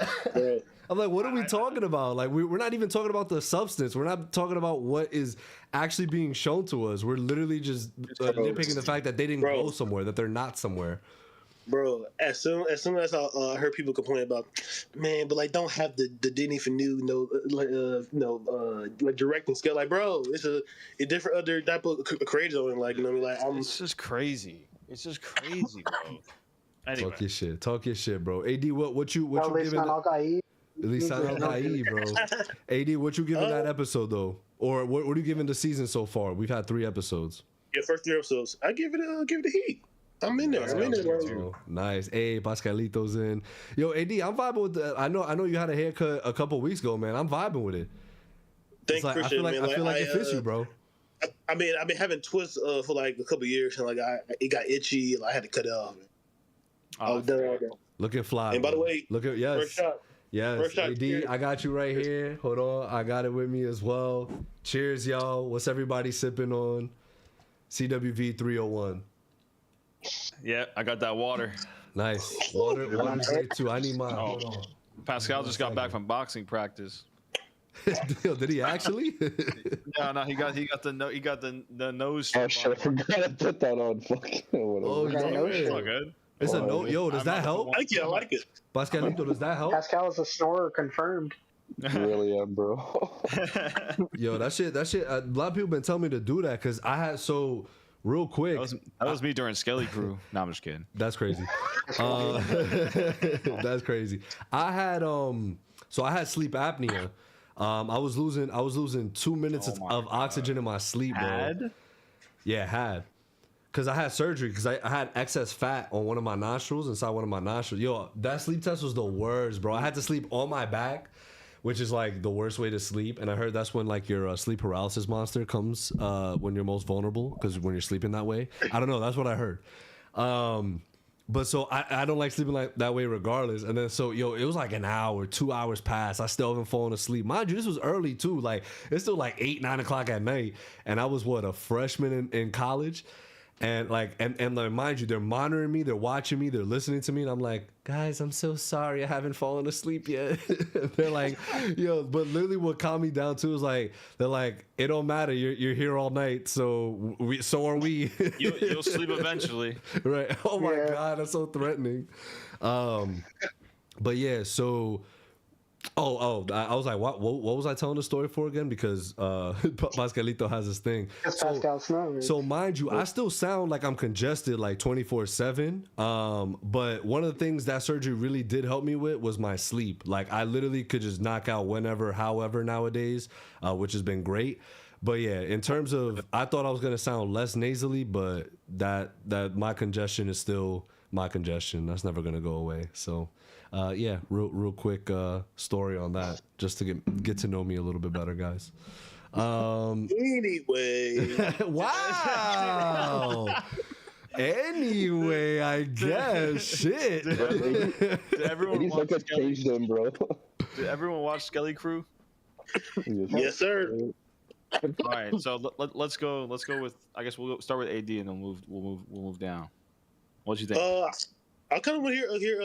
I'm like, what are we talking about? Like, we're not even talking about the substance. We're not talking about what is actually being shown to us. We're literally just nitpicking the fact that they didn't go somewhere, that they're not somewhere. Bro, as soon as I heard people complain about, man, but like don't have the Disney for new like directing skill. Like, bro, it's a different other type of creators on. Like, you know what I mean? Like, it's just crazy. It's just crazy, bro. Anyway. Talk your shit, bro. AD, what you giving? At least I know bro. AD, what you giving that episode though, or what are you giving the season so far? We've had 3 episodes. Yeah, first 3 episodes. I give it a heat. I'm in there. Bro. Nice. Hey, Pascalito's in. Yo, AD, I'm vibing with the. I know you had a haircut a couple weeks ago, man. I'm vibing with it. Thank you. I feel like it fits you, bro. I mean, I've been having twists for like a couple years, and like it got itchy. I had to cut it off. Looking fly. And by the way, first shot. Yes, first shot, AD, cheers. I got you right here. Hold on, I got it with me as well. Cheers, y'all. What's everybody sipping on? CWV 301. Yeah, I got that water. Nice. Water great too. I need mine. Hold on. Pascal just got back from boxing practice. Did he actually? No, he got the nose. Oh shit! I forgot to put that on. Fucking. Oh, it's all good. It's a no. Yo, does that help? I like it. Pascalito, does that help? Pascal is a snorer confirmed. Really am, bro. Yo, that shit. A lot of people been telling me to do that because I had real quick. That was me during Skelly Crew. No, I'm just kidding. That's crazy. That's crazy. I had so I had sleep apnea. I was losing 2 minutes of oxygen in my sleep, bro. Had. Because I had surgery because I had excess fat on one of my nostrils, inside one of my nostrils. Yo, that sleep test was the worst, bro. I had to sleep on my back, which is like the worst way to sleep. And I heard that's when like your sleep paralysis monster comes when you're most vulnerable, because when you're sleeping that way. I don't know. That's what I heard. But so I don't like sleeping like that way regardless. And then so, yo, it was like an hour, 2 hours passed. I still haven't fallen asleep. Mind you, this was early too. Like it's still like 8, 9 o'clock at night. And I was a freshman in college. And like, and like, mind you, they're monitoring me, they're watching me, they're listening to me, and I'm like, guys, I'm so sorry, I haven't fallen asleep yet. They're like, yo, but literally, what calmed me down too is like, they're like, it don't matter, you're here all night, so are we. You'll sleep eventually, right? Oh my god, that's so threatening. But yeah, so. I was like, what was I telling the story for again? Because Pascalito has this thing. So mind you, I still sound like I'm congested like 24/7. But one of the things that surgery really did help me with was my sleep. Like I literally could just knock out whenever, however nowadays, which has been great. But yeah, in terms of, I thought I was gonna sound less nasally, but that my congestion is still my congestion. That's never gonna go away. So. Yeah, real quick story on that, just to get to know me a little bit better, guys. Anyway, wow. Anyway, I guess. Shit. Did everyone He's watch like a change them, bro. Did everyone watch Skelly Crew? Yes, sir. All right, so let's go. Let's go with. I guess we'll start with AD and then we'll move down. What do you think? I kind of want to hear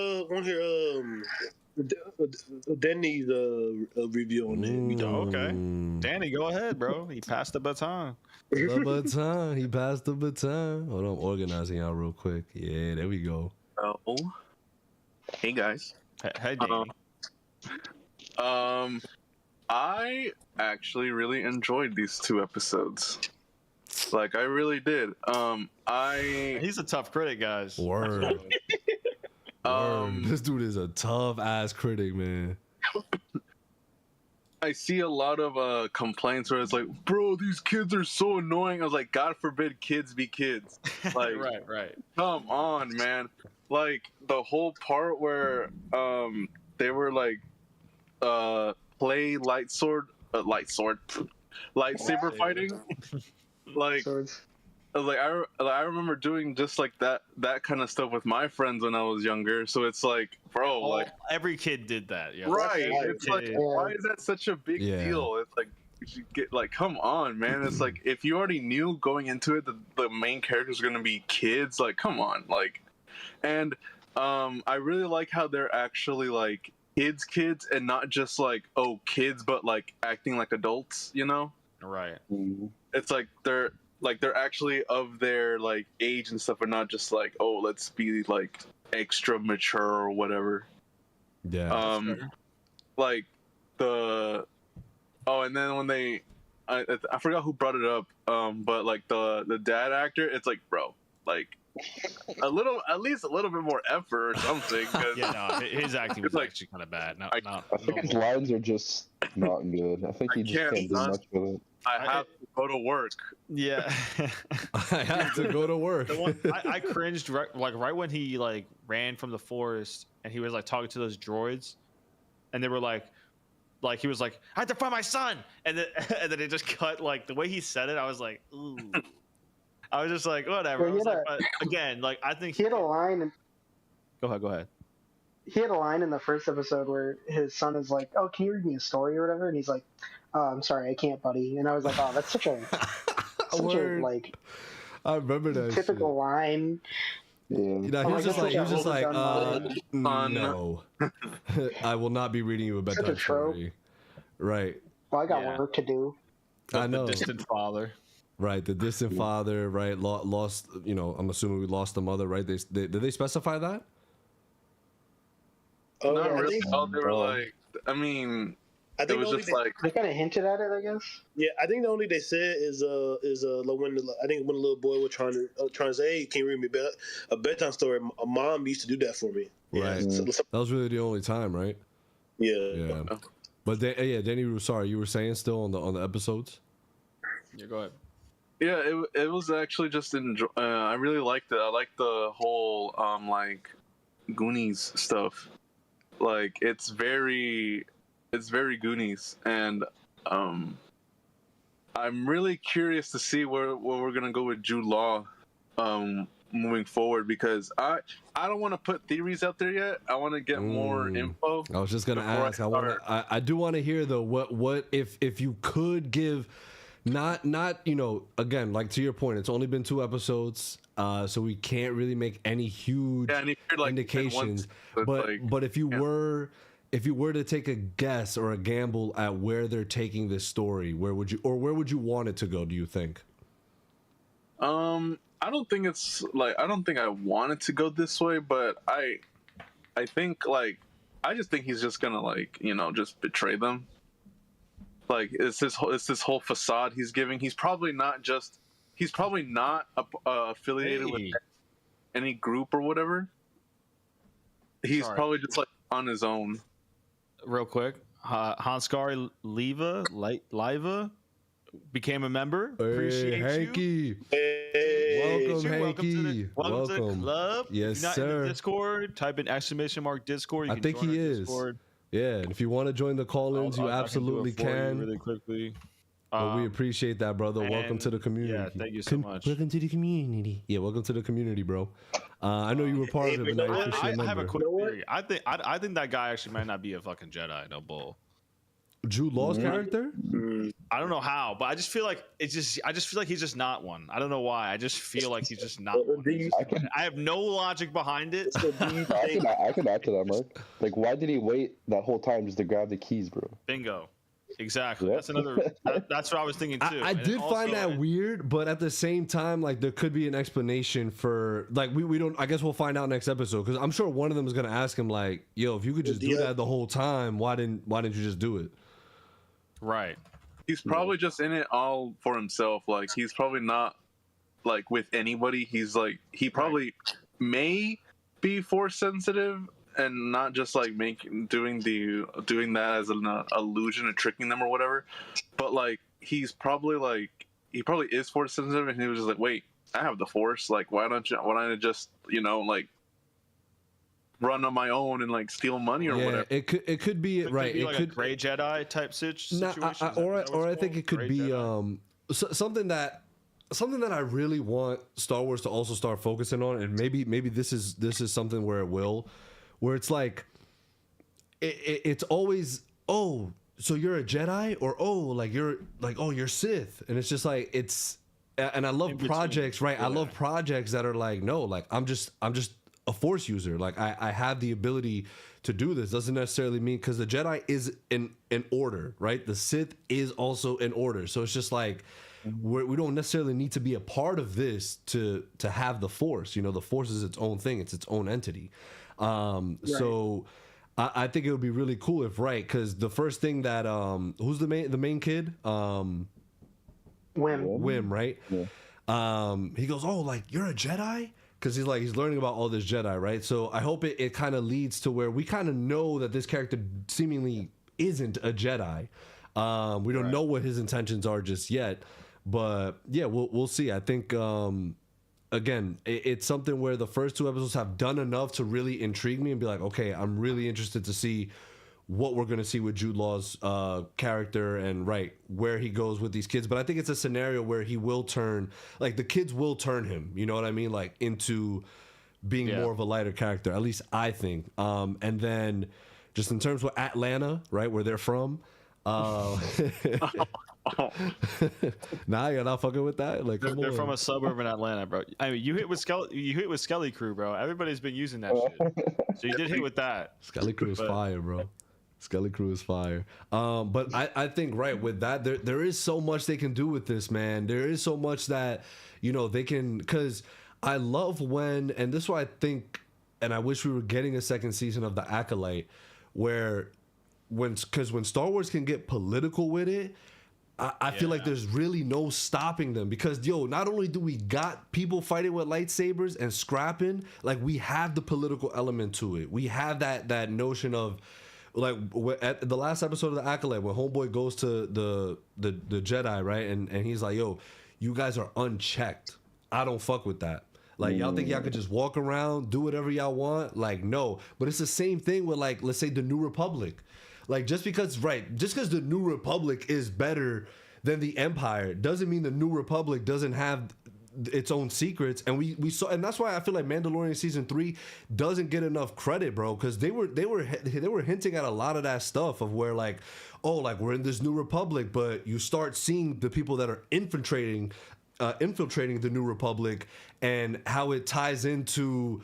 Danny's review on it. Okay, Danny, go ahead, bro. He passed the baton. The baton. He passed the baton. Hold on, I'm organizing y'all real quick. Yeah, there we go. Oh, hey guys. Hey, Danny. I actually really enjoyed these 2 episodes. Like, I really did. He's a tough critic, guys. Word. This dude is a tough ass critic, man. I see a lot of complaints where it's like, bro, these kids are so annoying. I was like, God forbid kids be kids. Like, right. Come on, man. Like, the whole part where they were like, play lightsaber fighting. Like, I remember doing just like that kind of stuff with my friends when I was younger. So it's like, bro, like every kid did that. Yeah. Right. It's like, why is that such a big deal? It's like, you should get like, come on, man. It's like, if you already knew going into it that the main characters are gonna be kids, like, come on, like, and I really like how they're actually like kids and not just like, oh, kids, but like acting like adults, you know? Right. It's like they're actually of their like age and stuff, and not just like, oh, let's be like extra mature or whatever. Yeah. Like and then when I forgot who brought it up, but like the dad actor, it's like, bro, like at least a little bit more effort or something. His acting was actually kind of bad. I think his lines are just not good. I think he just can't do much with it. I have to go to work. Yeah. I have to go to work. The one, I cringed right when he like ran from the forest and he was like talking to those droids, and they were like he was like, I have to find my son, and then it just cut. Like the way he said it, I was like, ooh. I was just like, whatever. I was like, but again, like I think he had a line. Go ahead. He had a line in the first episode where his son is like, "Oh, can you read me a story or whatever?" And he's like, "Oh, I'm sorry, I can't, buddy." And I was like, "Oh, that's such a like." I remember that typical line. Yeah. You know, he was just like, no, I will not be reading you a bedtime story. Right. Well, I got work to do. I know. The distant father. Right, the distant father. Right, lost. You know, I'm assuming we lost the mother. Right? Did they specify that? Oh, not really. They were like, I mean, I think it was just like they kind of hinted at it, I guess. Yeah, I think the only they said is when the little boy was trying to say, "Hey, can you read me a bedtime story?" A mom used to do that for me. Right, that was really the only time, right? Yeah. But Danny, sorry, you were saying still on the episodes. Yeah, go ahead. Yeah, it was actually just I really liked it. I liked the whole like Goonies stuff. Like it's very Goonies, and I'm really curious to see where we're gonna go with Jude Law moving forward, because I don't want to put theories out there yet. I want to get more info. I was just gonna ask. I do want to hear though what if you could give. Not you know, again, like to your point, it's only been 2 episodes, so we can't really make any huge indications. But if you were to take a guess or a gamble at where they're taking this story, where would you want it to go, do you think? I don't think I want it to go this way, but I think I just think he's just gonna just betray them. Like it's this whole facade he's giving. He's probably not affiliated with any group or whatever. He's probably just like on his own. Real quick, Hanskari Liva became a member. Appreciate Hanky. you. Hanky. Welcome to the club. Yes, if you're not sir. in the Discord, type in !Discord. You I can think join he our is. Discord. Yeah, and if you want to join the call-ins, you absolutely can. Really quickly. Well, we appreciate that, brother. Welcome to the community. Yeah, thank you so much. Welcome to the community. Yeah, welcome to the community, bro. I know you were part of it, but now you're officially a member. I have a quick theory. I think that guy actually might not be a fucking Jedi. No bull. Jude Law's character? I don't know how, but I just feel like I just feel like he's just not one. I don't know why. I just feel like he's just not one. I have no logic behind it. I can add to that, Mark. Like, why did he wait that whole time just to grab the keys, bro? Bingo. Exactly. That's another. That's what I was thinking too. I did find that weird, but at the same time, like there could be an explanation for like we don't. I guess we'll find out next episode because I'm sure one of them is gonna ask him like, "Yo, if you could just do that the whole time, why didn't you just do it?" Right. He's probably just in it all for himself. Like he's probably not like with anybody. He's like he probably may be force sensitive. And not just like doing that as an illusion and tricking them or whatever, but like he probably is force sensitive, and he was just like, wait, I have the force. Like, why don't I just like run on my own and like steal money or whatever? It could be right. It could be like a gray Jedi type situation. Or I think it could be something that I really want Star Wars to also start focusing on, and maybe this is something where it will. Where it's like, it's always, oh, so you're a Jedi, or you're Sith, and it's just like and I love projects, right? Yeah. I love projects that are like, no, like I'm just a Force user, like I have the ability to do this. Doesn't necessarily mean because the Jedi is in order, right? The Sith is also in order, so it's just like. We don't necessarily need to be a part of this to have the Force. You know, the Force is its own thing; it's its own entity. Right. So I think it would be really cool if because the first thing that who's the main kid? Wim, right? Yeah. He goes, oh, like you're a Jedi? Because he's learning about all this Jedi, right? So I hope it kind of leads to where we kind of know that this character seemingly isn't a Jedi. We don't know what his intentions are just yet. But yeah, we'll see. I think again, it's something where the first two episodes have done enough to really intrigue me and be like, okay, I'm really interested to see what we're gonna see with Jude Law's character and where he goes with these kids. But I think it's a scenario where he will turn, like the kids will turn him. You know what I mean? Like into being more of a lighter character. At least I think. And then just in terms of Atlanta, right, where they're from. Nah, you're not fucking with that. Like they're from a suburb in Atlanta, bro. I mean, you hit with Skelly Crew, bro. Everybody's been using that shit, so you did hit with that. Skelly Crew is fire, bro. Skelly Crew is fire. But I think with that there is so much they can do with this, man. There is so much that they can, because I love when, and this is why I think, and I wish we were getting a second season of The Acolyte, because when Star Wars can get political with it, I feel like there's really no stopping them, because not only do we got people fighting with lightsabers and scrapping, like we have the political element to it. We have that notion of like at the last episode of The Acolyte when Homeboy goes to the Jedi, right, and he's like, yo, you guys are unchecked. I don't fuck with that. Like, y'all think y'all could just walk around, do whatever y'all want? Like, no. But it's the same thing with, like, let's say the New Republic. Like, just because the New Republic is better than the Empire doesn't mean the New Republic doesn't have its own secrets. And we saw, and that's why I feel like Mandalorian season 3 doesn't get enough credit, bro, because they were hinting at a lot of that stuff of where, like, oh, like we're in this New Republic, but you start seeing the people that are infiltrating the New Republic and how it ties into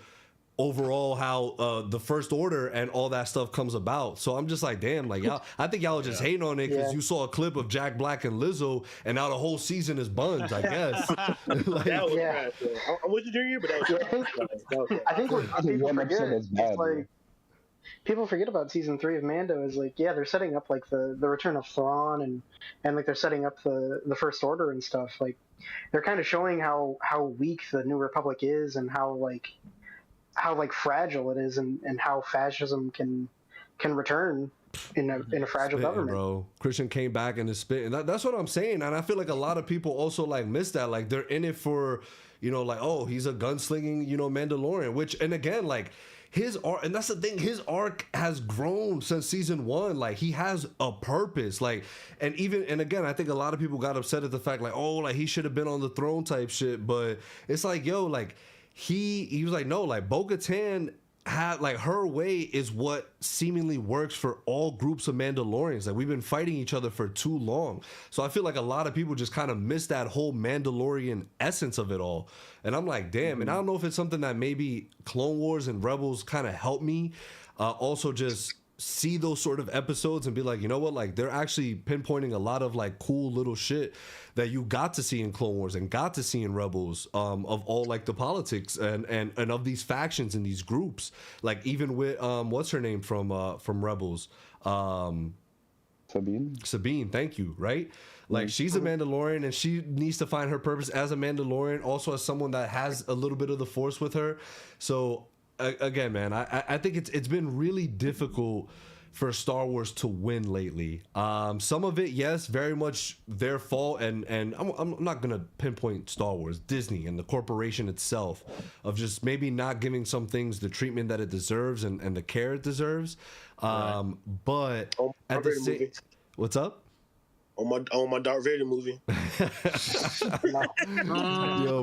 overall how the First Order and all that stuff comes about. So I'm just like, damn, like y'all, I think y'all are just hating on it because you saw a clip of Jack Black and Lizzo, and now the whole season is buns, I guess. Like, that was bad. I'm with you, Junior, but I think what people forget is like, people forget about season 3 of Mando is like, they're setting up like the return of Thrawn and like they're setting up the First Order and stuff. Like they're kind of showing how weak the New Republic is and how fragile it is and how fascism can return in a fragile government. Bro, Christian came back and is spitting. That's what I'm saying, and I feel like a lot of people also like miss that. Like they're in it for, like, oh, he's a gunslinging, Mandalorian. Which, and again, like his arc, and that's the thing, his arc has grown since season 1. Like, he has a purpose. Like, and again, I think a lot of people got upset at the fact, like, oh, like, he should have been on the throne type shit. But it's like, yo, like, he was like, no, like, Bo-Katan had, like, her way is what seemingly works for all groups of Mandalorians. Like, we've been fighting each other for too long. So I feel like a lot of people just kind of miss that whole Mandalorian essence of it all. And I'm like, damn. And I don't know if it's something that maybe Clone Wars and Rebels kind of helped me also just see those sort of episodes and be like, you know what, like, they're actually pinpointing a lot of, like, cool little shit that you got to see in Clone Wars and got to see in Rebels, of all, like, the politics and of these factions and these groups. Like, even with what's her name from Rebels, Sabine, thank you. Right, like, she's a Mandalorian and she needs to find her purpose as a Mandalorian, also as someone that has a little bit of the Force with her. So again, man, I think it's been really difficult for Star Wars to win lately. Some of it, yes, very much their fault, and I'm not gonna pinpoint Star Wars, Disney and the corporation itself, of just maybe not giving some things the treatment that it deserves and the care it deserves. But at the same, what's up? On my Darth Vader movie. Yo,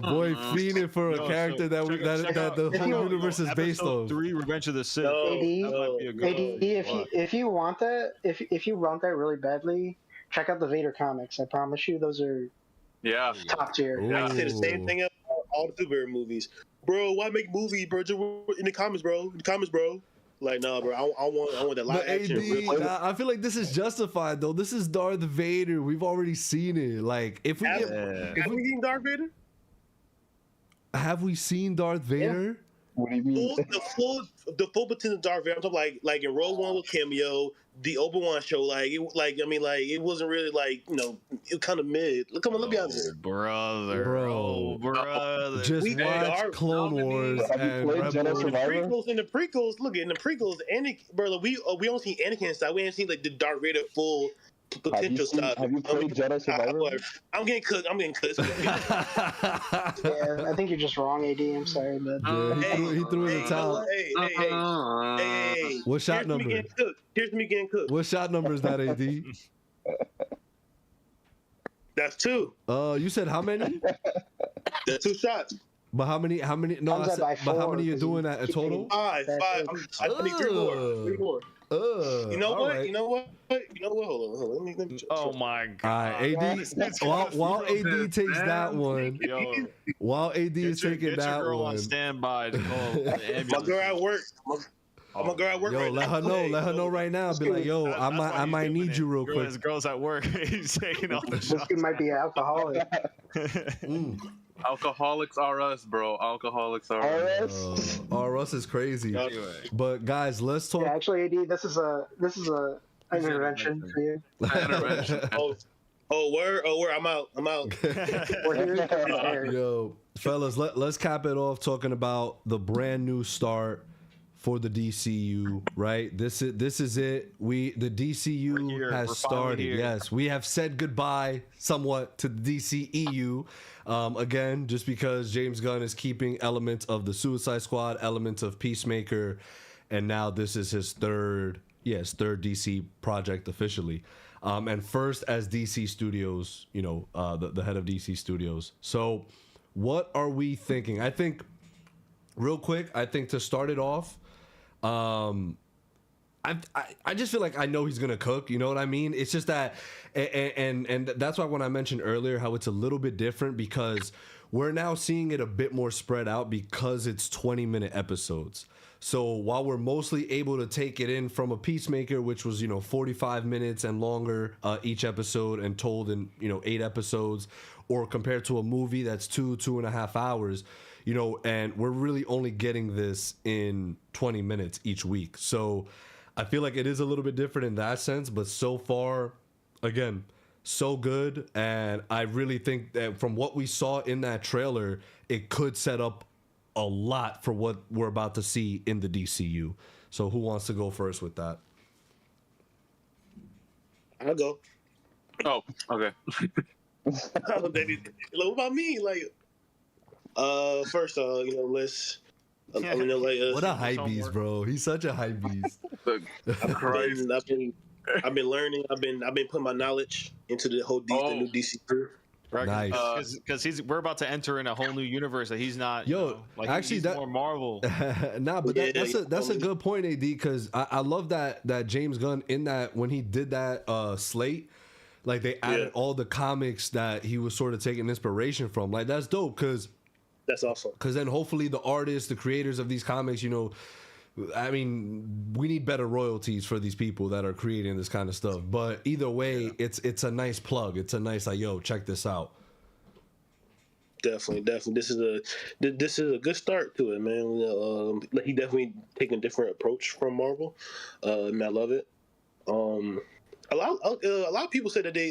boy, fiending for a character that the whole universe is based on. 3, Revenge of the Sith. If you want that, if you want that really badly, check out the Vader comics. I promise you, those are top tier. I say the same thing about all the superhero movies, bro. Why make movies, bro? Just in the comics, bro. Like, nah, bro. I want that live action. I feel like this is justified though. This is Darth Vader. We've already seen it. Like, if we have we seen Darth Vader? Have we seen Darth Vader? What do you mean? The full potential of Darth Vader. I'm talking like in Rogue One with cameo, the Obi-Wan show. It wasn't really like, you know, it kind of mid. Come on, let me out there, brother. Just watch Clone Wars and Rebels. In the prequels, look in the prequels, brother, we only seen Anakin style. We ain't seen like the Darth Vader full potential stuff. Have you played Jedi Survivor? I'm getting cooked. Yeah, I think you're just wrong, AD. I'm sorry, but he threw in the towel. Hey. What shot number? Here's me getting cooked. What shot number is that, AD? That's 2. You said how many? That's 2 shots. But how many? No, but how many you doing at a total? 5. I need 3 more. You know what? Right. You know what? Hold on. Let me oh my God! All right, AD. While AD takes that one, while AD is taking that girl one, on standby to call the ambulance. My girl at work. I'm a girl at work. Yo, right let now. her know. Let her know right now. Be like, yo, I might need you real quick. His girl's at work. He's taking all the this shots. kid might be an alcoholic. Alcoholics are us, bro. Alcoholics are us. Us is crazy. Anyway. But guys, let's talk. Yeah, actually, AD, this is an intervention for you. Word. I'm out. We're here. Yo, fellas, let's cap it off talking about the brand new start for the DCU, right? This is it. The DCU has started. Yes, we have said goodbye somewhat to the DCEU. Again, just because James Gunn is keeping elements of the Suicide Squad, elements of Peacemaker, and now this is his third DC project officially. And first as DC Studios, you know, the head of DC Studios. So what are we thinking? I think, real quick, to start it off, I just feel like I know he's gonna cook. You know what I mean? It's just that, and that's why when I mentioned earlier how it's a little bit different, because we're now seeing it a bit more spread out because it's 20-minute episodes. So while we're mostly able to take it in from a Peacemaker, which was 45 minutes and longer each episode and told in 8 episodes, or compared to a movie that's 2.5 hours. And we're really only getting this in 20 minutes each week. So I feel like it is a little bit different in that sense, but so far, again, so good. And I really think that from what we saw in that trailer, it could set up a lot for what we're about to see in the DCU. So who wants to go first with that? I'll go. Oh, okay. What about me? First, let's What a hype beast, bro. He's such a hype beast. I've been learning. I've been putting my knowledge into the whole the new DC crew. Right, Nice. Because we're about to enter in a whole new universe that he's not. Actually, he's more Marvel. Nah, but that's a good point, AD. Because I love that James Gunn in that when he did that slate, like they added all the comics that he was sort of taking inspiration from. Like that's dope. Because that's awesome. Because then hopefully the artists, the creators of these comics, I mean, we need better royalties for these people that are creating this kind of stuff. But either way, it's a nice plug. It's a nice like, yo, check this out. Definitely. This is a good start to it, man. He definitely taking a different approach from Marvel. And I love it. A lot of people said that they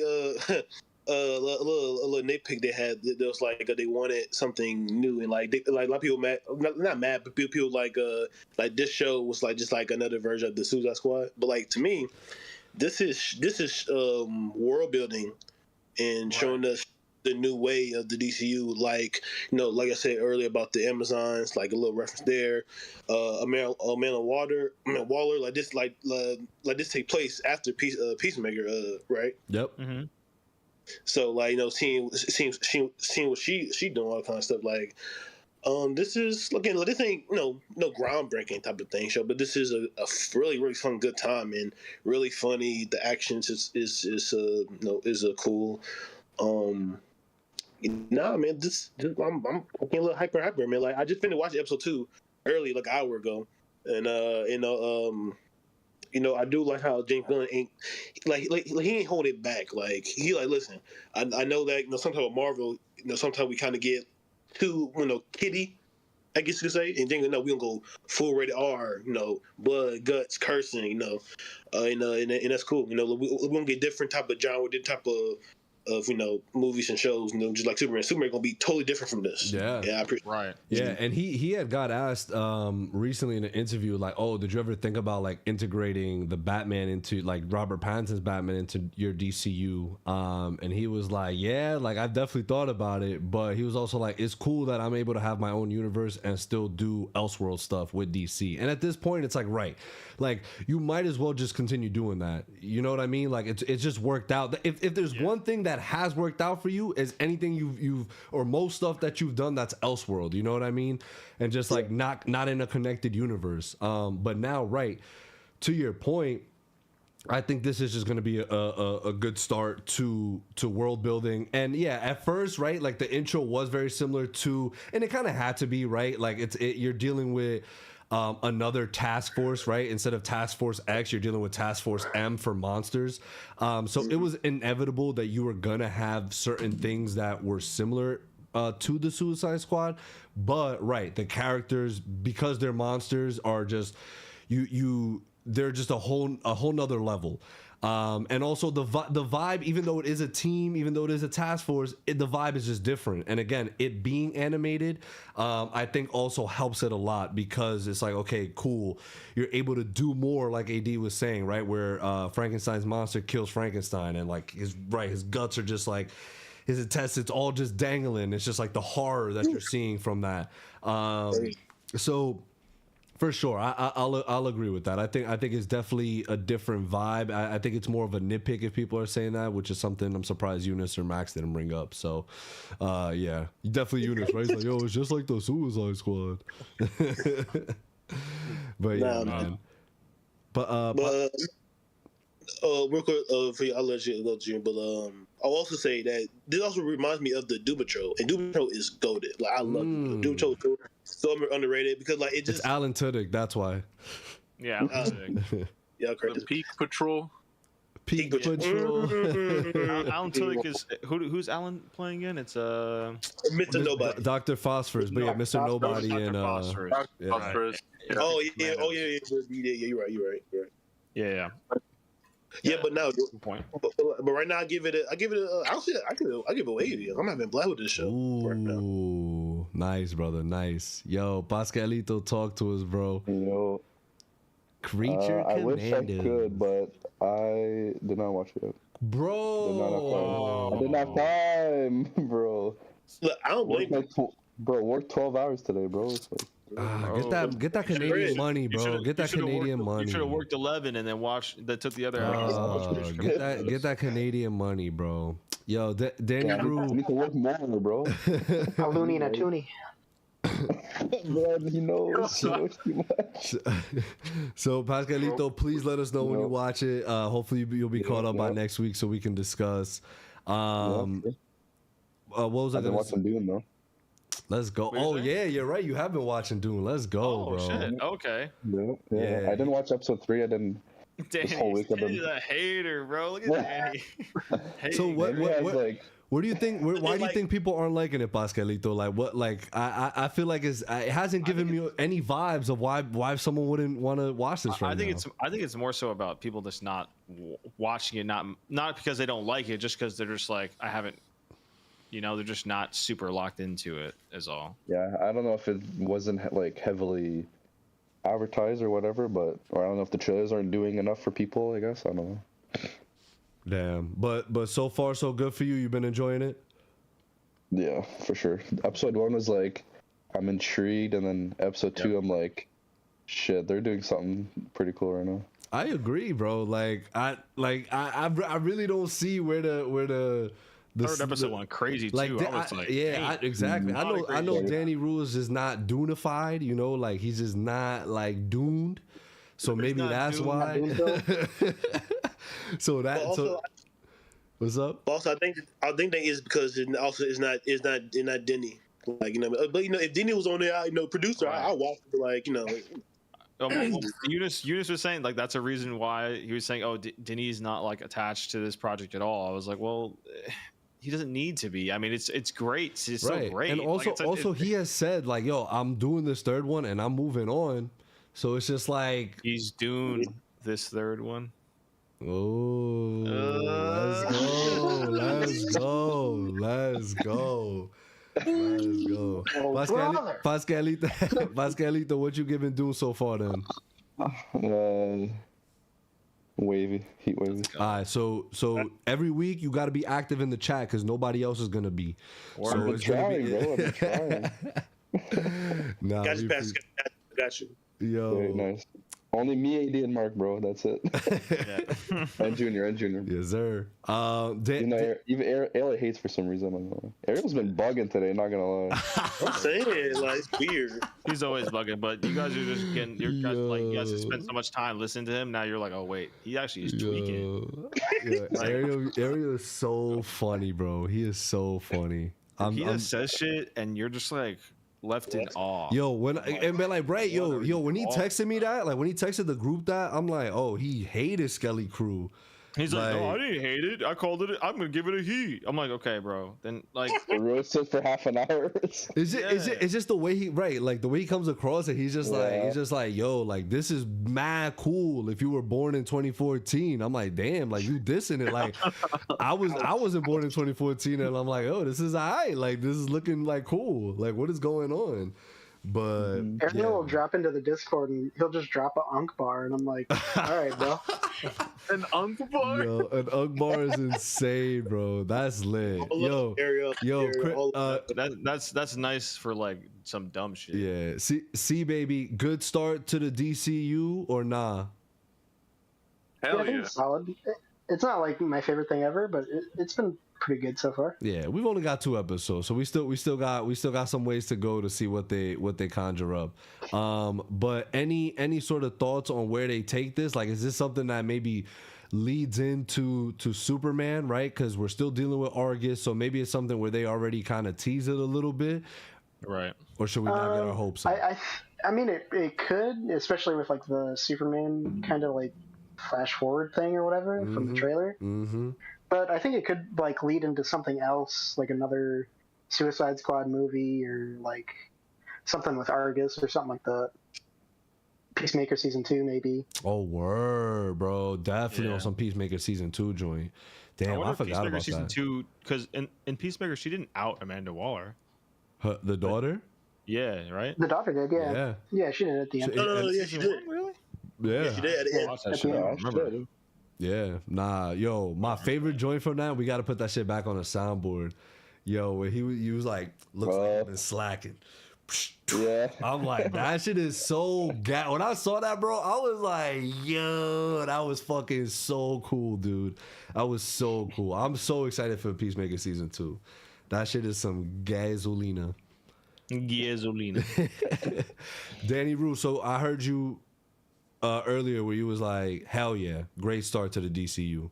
a little nitpick they had. There was like they wanted something new, and like a lot of people mad, not mad, but people like this show was like just like another version of the Suicide Squad. But like to me, this is world building and showing us the new way of the DCU. Like like I said earlier about the Amazons, like a little reference there. Amanda Waller, like this this take place after Peacemaker, right? Yep. Mm-hmm. So like seeing what she doing, all that kind of stuff. Like this is again, this ain't no groundbreaking type of thing show, but this is a really fun, good time and really funny. The actions is cool. Man, I'm getting a little hyper, man. Like I just finished watching episode 2 early, like an hour ago, and I do like how James Gunn ain't like he ain't hold it back. Like he like, listen, I know that sometimes with Marvel, sometimes we kind of get too kiddie, I guess you could say, and James Gunn, we gonna go full rated R, blood, guts, cursing, and that's cool. We gonna get different type of genre, different type of movies and shows, just like Superman gonna be totally different from this. Yeah, I appreciate. Right. Yeah, and he had got asked recently in an interview, like, oh, did you ever think about like integrating the Batman into like Robert Pattinson's Batman into your DCU? And he was like, yeah, like I've definitely thought about it, but he was also like, it's cool that I'm able to have my own universe and still do Elseworld stuff with DC. And at this point, it's like, right, like you might as well just continue doing that. You know what I mean? Like it's just worked out. If there's one thing that has worked out for you, is anything you've or most stuff that you've done that's Elseworld. You know what I mean? And just like not in a connected universe. But now, right, to your point, I think this is just going to be a good start to world building. And yeah, at first, right, like the intro was very similar to, and it kind of had to be, right, like you're dealing with another task force, right? Instead of Task Force X, you're dealing with Task Force M for monsters. So it was inevitable that you were gonna have certain things that were similar to the Suicide Squad, but right, the characters, because they're monsters, are just they're just a whole nother level. And also the vibe, even though it is a team, even though it is a task force, the vibe is just different. And again, it being animated, I think also helps it a lot, because it's like, okay, cool, you're able to do more, like AD was saying, right, where Frankenstein's monster kills Frankenstein, and like his guts are just like, his intestines all just dangling. It's just like the horror that you're seeing from that. So for sure, I'll agree with that. I think it's definitely a different vibe. I think it's more of a nitpick if people are saying that, which is something I'm surprised Eunice or Max didn't bring up. So, yeah, definitely Eunice, right? He's like, yo, it's just like the Suicide Squad. But yeah, man. But real quick, for you, I'll let you go, June. But I'll also say that this also reminds me of the Doom Patrol, and Doom Patrol is goated. Like I love Doom Patrol. So underrated, because like it's Alan Tudyk. That's why. Yeah, Alan Tudyk. Yeah, correct. The Peak Patrol. Peak Patrol. Alan Tudyk is who's Alan playing in? It's Mr. Nobody. Dr. Phosphorus, but yeah, Mr. Nobody and Phosphorus. Phosphorus. Yeah. Oh yeah, you're right. Yeah. Yeah, but now, but right now I give it I'll give it a 80. I'm having blast with this show. Right now. Ooh, nice, brother, nice. Yo, Pascalito, talk to us, bro. Yo, Creature I wish I Commandos. could, but I did not watch it. Bro, I didn't have time, bro. Look, I don't blame you. Bro, worked 12 hours today, bro. It's like, Get that Canadian money, bro. Get that Canadian money. You should have worked 11 and then that took the other hour. Get that Canadian money, bro. Yo, Danny Rue. I need to work more, bro. A loony and a toonie. Man, he knows so much. So Pascalito, please let us know when you watch it. Hopefully you'll be caught up by next week so we can discuss. What was I I've been watching Dune though. Let's go. Oh yeah, you're right. You have been watching Dune. Let's go, bro. Shit. Okay. Yeah. I didn't watch episode 3. I didn't. Danny's a hater, bro. Look at Danny. So what do you think? Why do you think people aren't liking it, Pascalito? Like what? Like I feel like it hasn't given me any vibes of why someone wouldn't want to watch this right now. I think it's more so about people just not watching it, not because they don't like it, just because they're just like I haven't. They're just not super locked into it, is all. Yeah, I don't know if it wasn't like heavily advertised or whatever, or I don't know if the trailers aren't doing enough for people. I guess I don't know. Damn, but so far so good for you. You've been enjoying it. Yeah, for sure. Episode 1 was like I'm intrigued, and then episode 2 I'm like, shit, they're doing something pretty cool right now. I agree, bro. I really don't see where the third episode went crazy too. Exactly. I know Danny Rue is just not Dunified, like he's just not like doomed. So maybe that's why. What's up? Also, I think that is because it's not Denny. Like but if Denny was on there, producer, I watched it. Like Eunice was saying like that's a reason why he was saying, oh, Denny's not like attached to this project at all. I was like, well. He doesn't need to be. I mean, it's great. It's so great. And also, he has said like, "Yo, I'm doing this third one and I'm moving on." So it's just like he's doing this third one. Oh, let's go. Pascalito, what you giving Dune so far then? Heat wavy. All right, so every week you got to be active in the chat because nobody else is gonna be. So it's trying, bro. I'm trying. Got you. Yo, very nice. Only me, AD, and Mark, bro. That's it. and Junior. Yes, sir. Even Ariel hates for some reason. Ariel's been bugging today. Not gonna lie. I'm saying like it's weird. He's always bugging, but you guys are just getting. You guys have spent so much time listening to him. Now you're like, oh wait, he actually is tweaking. Ariel is so funny, bro. He is so funny. He just says shit, and you're just like. Left in awe. Yo, when he texted me that, like when he texted the group that, I'm like, oh, he hated Skelly Crew. He's like, no, I didn't hate it. I called it. I'm gonna give it a he. I'm like, okay, bro. Then like, roasted for half an hour. Is it just the way the way he comes across it? He's just like, yo, like this is mad cool. If you were born in 2014, I'm like, damn, like you dissing it. Like I wasn't born in 2014, and I'm like, oh, this is alright. Like this is looking like cool. Like what is going on? But Ariel will drop into the Discord and he'll just drop an Unk bar, and I'm like, all right, bro. An Unk bar? Yo, an Unk bar is insane, bro. That's lit. That's nice for like some dumb shit. Yeah. See, baby, good start to the DCU or nah? Hell yeah. It's solid. It's not like my favorite thing ever, but it's been pretty good so far. Yeah, we've only got 2 episodes, so we still got some ways to go to see what they conjure up. But any sort of thoughts on where they take this? Like, is this something that maybe leads into Superman, right? Because we're still dealing with Argus, so maybe it's something where they already kind of tease it a little bit, right? Or should we not get our hopes up? I mean, it could, especially with like the Superman kind of like flash forward thing or whatever from the trailer. Mm-hmm. But I think it could like lead into something else, like another Suicide Squad movie or like something with Argus or something like that. Peacemaker season 2 maybe. Oh word, bro! Definitely on some Peacemaker season 2 joint. Damn, I forgot about season that. 2 because in Peacemaker she didn't out Amanda Waller. The daughter? Yeah, right. The daughter did, yeah. Yeah, she did at the end. Yeah, she did. Really? Yeah. She did. Yeah, nah, yo, my favorite joint from that, we got to put that shit back on the soundboard. Yo, where he was like, looks like I've been slacking. Yeah. I'm like, that shit is so when I saw that, bro, I was like, yo, that was fucking so cool, dude. That was so cool. I'm so excited for Peacemaker season 2. That shit is some gasolina. Gasolina. Danny Rue, so I heard you earlier where you was like, hell yeah, great start to the DCU.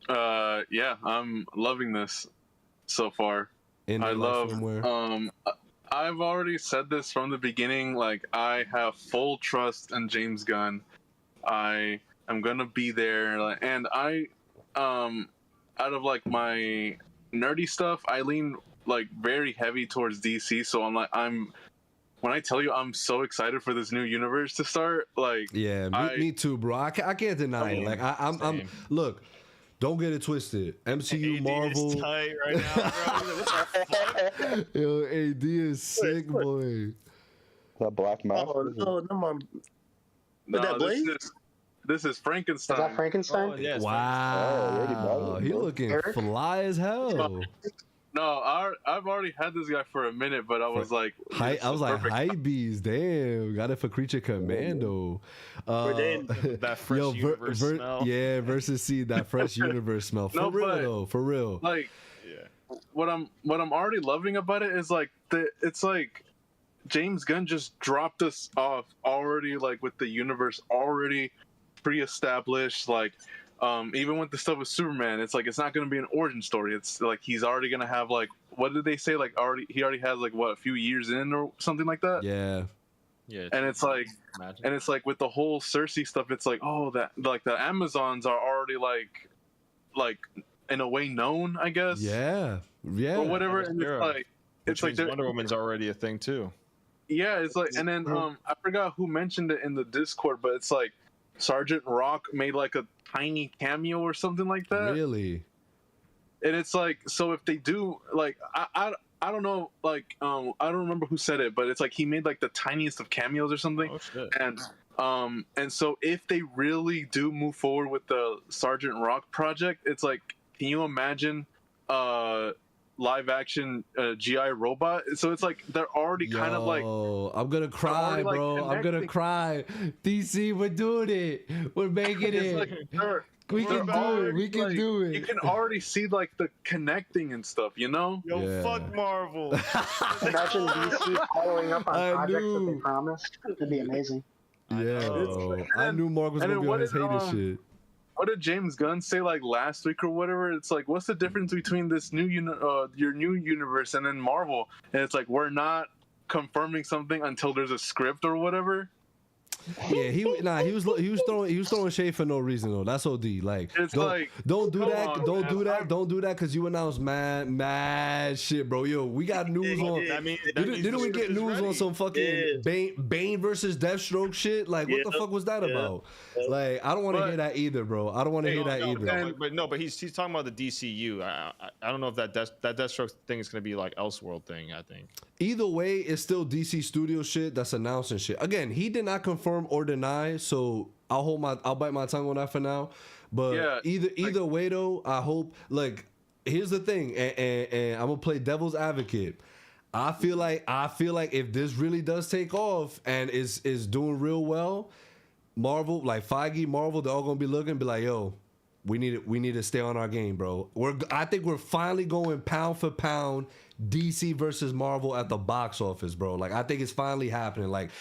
Yeah, I'm loving this so far. I love. I've already said this from the beginning. Like, I have full trust in James Gunn. I am gonna be there, and I, out of like my nerdy stuff, I lean like very heavy towards DC. So when I tell you I'm so excited for this new universe to start, like, yeah, me too, bro. I can't deny it. Like, I'm look. Don't get it twisted. MCU, Marvel. Is tight right now, bro. Yo, AD is sick, boy. That Black Mask. Oh no, no, no, this is Frankenstein. Is that Frankenstein? Oh, yes, wow. He looking fly as hell. No, I've already had this guy for a minute, but I was like, hype beast, damn, got it for Creature Commando. That fresh universe smell. Yeah, versus that fresh universe smell. For real. Like, yeah. What I'm already loving about it is like it's like James Gunn just dropped us off already, like with the universe already pre-established, like. Even with the stuff with Superman, it's like it's not going to be an origin story. It's like he's already going to have like, what did they say? Like he already has like what, a few years in or something like that. Yeah. And it's like, with the whole Cersei stuff, it's like, oh, that like the Amazons are already like in a way known, I guess. Yeah. Or whatever. And it's like Wonder Woman's already a thing too. Yeah, it's like, and then I forgot who mentioned it in the Discord, but it's like Sergeant Rock made like a tiny cameo or something like that. Really? And it's like, so if they do, like, I don't know, like, I don't remember who said it, but it's like he made like the tiniest of cameos or something. Oh, shit. And so if they really do move forward with the Sergeant Rock project, it's like, can you imagine live action GI robot? So it's like they're already kind of like, I'm gonna cry, bro. I'm gonna cry. DC, we're doing it. We're making it. Like, we can do it. We can do it. You can already see like the connecting and stuff, you know? Yo, fuck Marvel. Imagine DC following up on projects that they promised. It'd be amazing. Yeah, I knew Mark was gonna be on his hater shit. What did James Gunn say like last week or whatever? It's like, what's the difference between this new your new universe and then Marvel? And it's like, we're not confirming something until there's a script or whatever. Yeah, he was throwing shade for no reason though. That's OD. Like, it's don't do that because you announced mad shit, bro. Yo, we got news on. Didn't we get news on some fucking Bane versus Deathstroke shit? Like, what the fuck was that about? Like, I don't want to hear that either, bro. I don't want to hear that either. But he's talking about the DCU. I don't know if that Deathstroke thing is gonna be like Elseworld thing. I think either way, it's still DC Studio shit that's announcing shit. Again, he did not confirm or deny, so I'll bite my tongue on that for now. But either way though, I hope, like, here's the thing, and I'm gonna play devil's advocate. I feel like if this really does take off and is doing real well, Marvel, like Feige, Marvel, they're all gonna be looking and be like, yo, we need to stay on our game, bro. I think we're finally going pound for pound DC versus Marvel at the box office, bro. Like, I think it's finally happening. Like,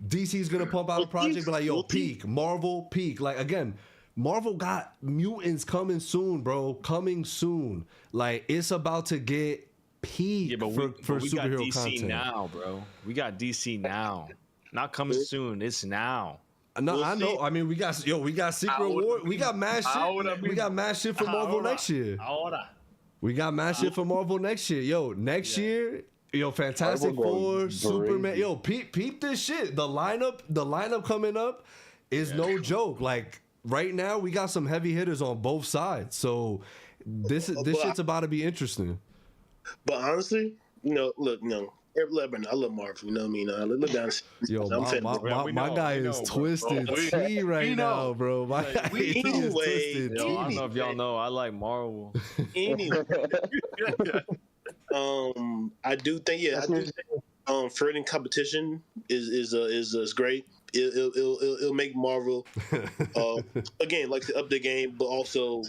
DC's gonna pump out a project, be like, yo, peak. Marvel, peak. Like, again, Marvel got mutants coming soon, bro. Coming soon. Like, it's about to get peak for superhero got DC content. Now, bro. We got DC now. Not coming soon. It's now. No, I know. I mean, we got Secret War. We got mad shit. We got mad shit for Marvel next year. We got mad shit for Marvel next year. Yo, next year. Yo, Fantastic Four, Superman. Yo, peep this shit. The lineup coming up is no joke. Like, right now, we got some heavy hitters on both sides. So this shit's about to be interesting. But honestly, look, I love Marvel. You know what I mean? Look down. Yo, my guy is twisted T right now, bro. My guy is twisted T. I don't know if y'all know, I like Marvel. Anyway. I do think, creating competition is great. It'll make Marvel again like to up the game, but also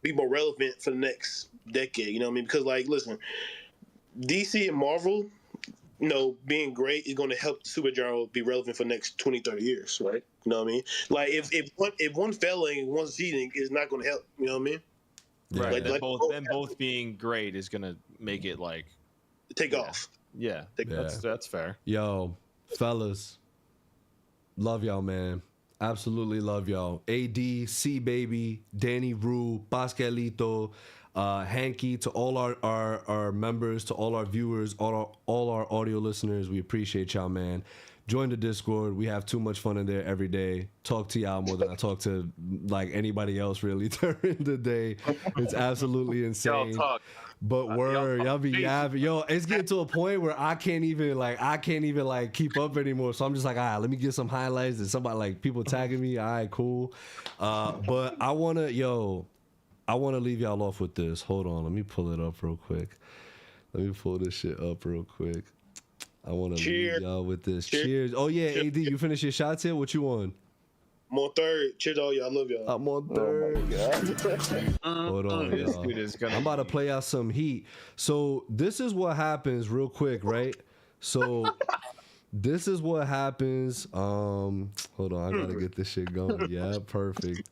be more relevant for the next decade. You know what I mean? Because like, listen, DC and Marvel, you know, being great is going to help Superhero be relevant for the next 20, 30 years, right? You know what I mean? Like if one failing, one succeeding is not going to help. You know what I mean? Right. Like, them both being great is gonna make it like take off. Yeah, that's fair. Yo, fellas, love y'all, man. Absolutely love y'all. AD, C Baby, Danny Rue, Pascalito, Hanky, to all our members, to all our viewers, all our audio listeners, we appreciate y'all, man. Join the Discord. We have too much fun in there every day. Talk to y'all more than I talk to like anybody else really during the day. It's absolutely insane. Y'all talk. But word, y'all be yapping. Yo, it's getting to a point where I can't even keep up anymore. So I'm just like, all right, let me get some highlights and somebody like people tagging me. All right, cool. But I wanna leave y'all off with this. Hold on, let me pull it up real quick. Let me pull this shit up real quick. I want to leave y'all with this. Cheers. Oh yeah, AD, you finished your shots here? What you on? I'm on third. Cheers, all y'all. I love y'all. I'm on third. Hold on, y'all. I'm about to play out some heat. So this is what happens real quick, right? So this is what happens. Hold on, I gotta get this shit going. Yeah, perfect.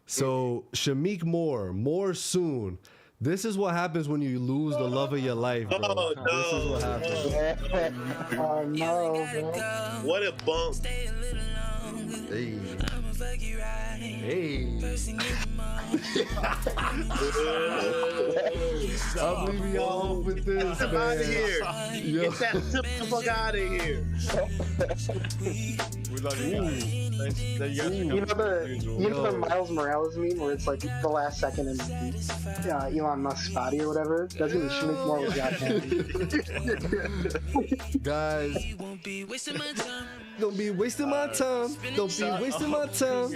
So Shamik more soon. This is what happens when you lose the love of your life, bro. Oh, no. This is what happens. Oh no, what a bump. Hey. Hey. I'm leaving y'all with this, man. Out of here. Yo. Get that zip the fuck out of here. We love you guys. You know the Miles Morales meme where it's like the last second and Elon Musk's body or whatever? That's gonna be Shamik Moore with goddamn. Guys, don't be wasting my time. Don't be wasting my time.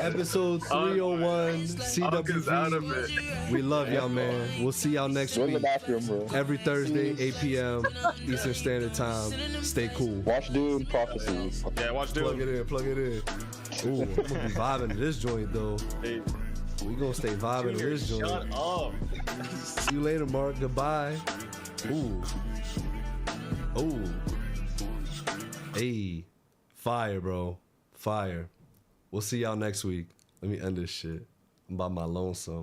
Episode 301, CWV. We love y'all, man. We'll see y'all next week. Every Thursday, 8 p.m. Eastern Standard Time. Stay cool. Watch Dune Prophecy. Yeah, watch Dune. Plug it in. Ooh, I'm gonna be vibing to this joint though. Hey. We gonna stay vibing to this joint. Shut up. See you later, Mark. Goodbye. Ooh. Hey. Fire, bro. Fire. We'll see y'all next week. Let me end this shit. I'm by my lonesome.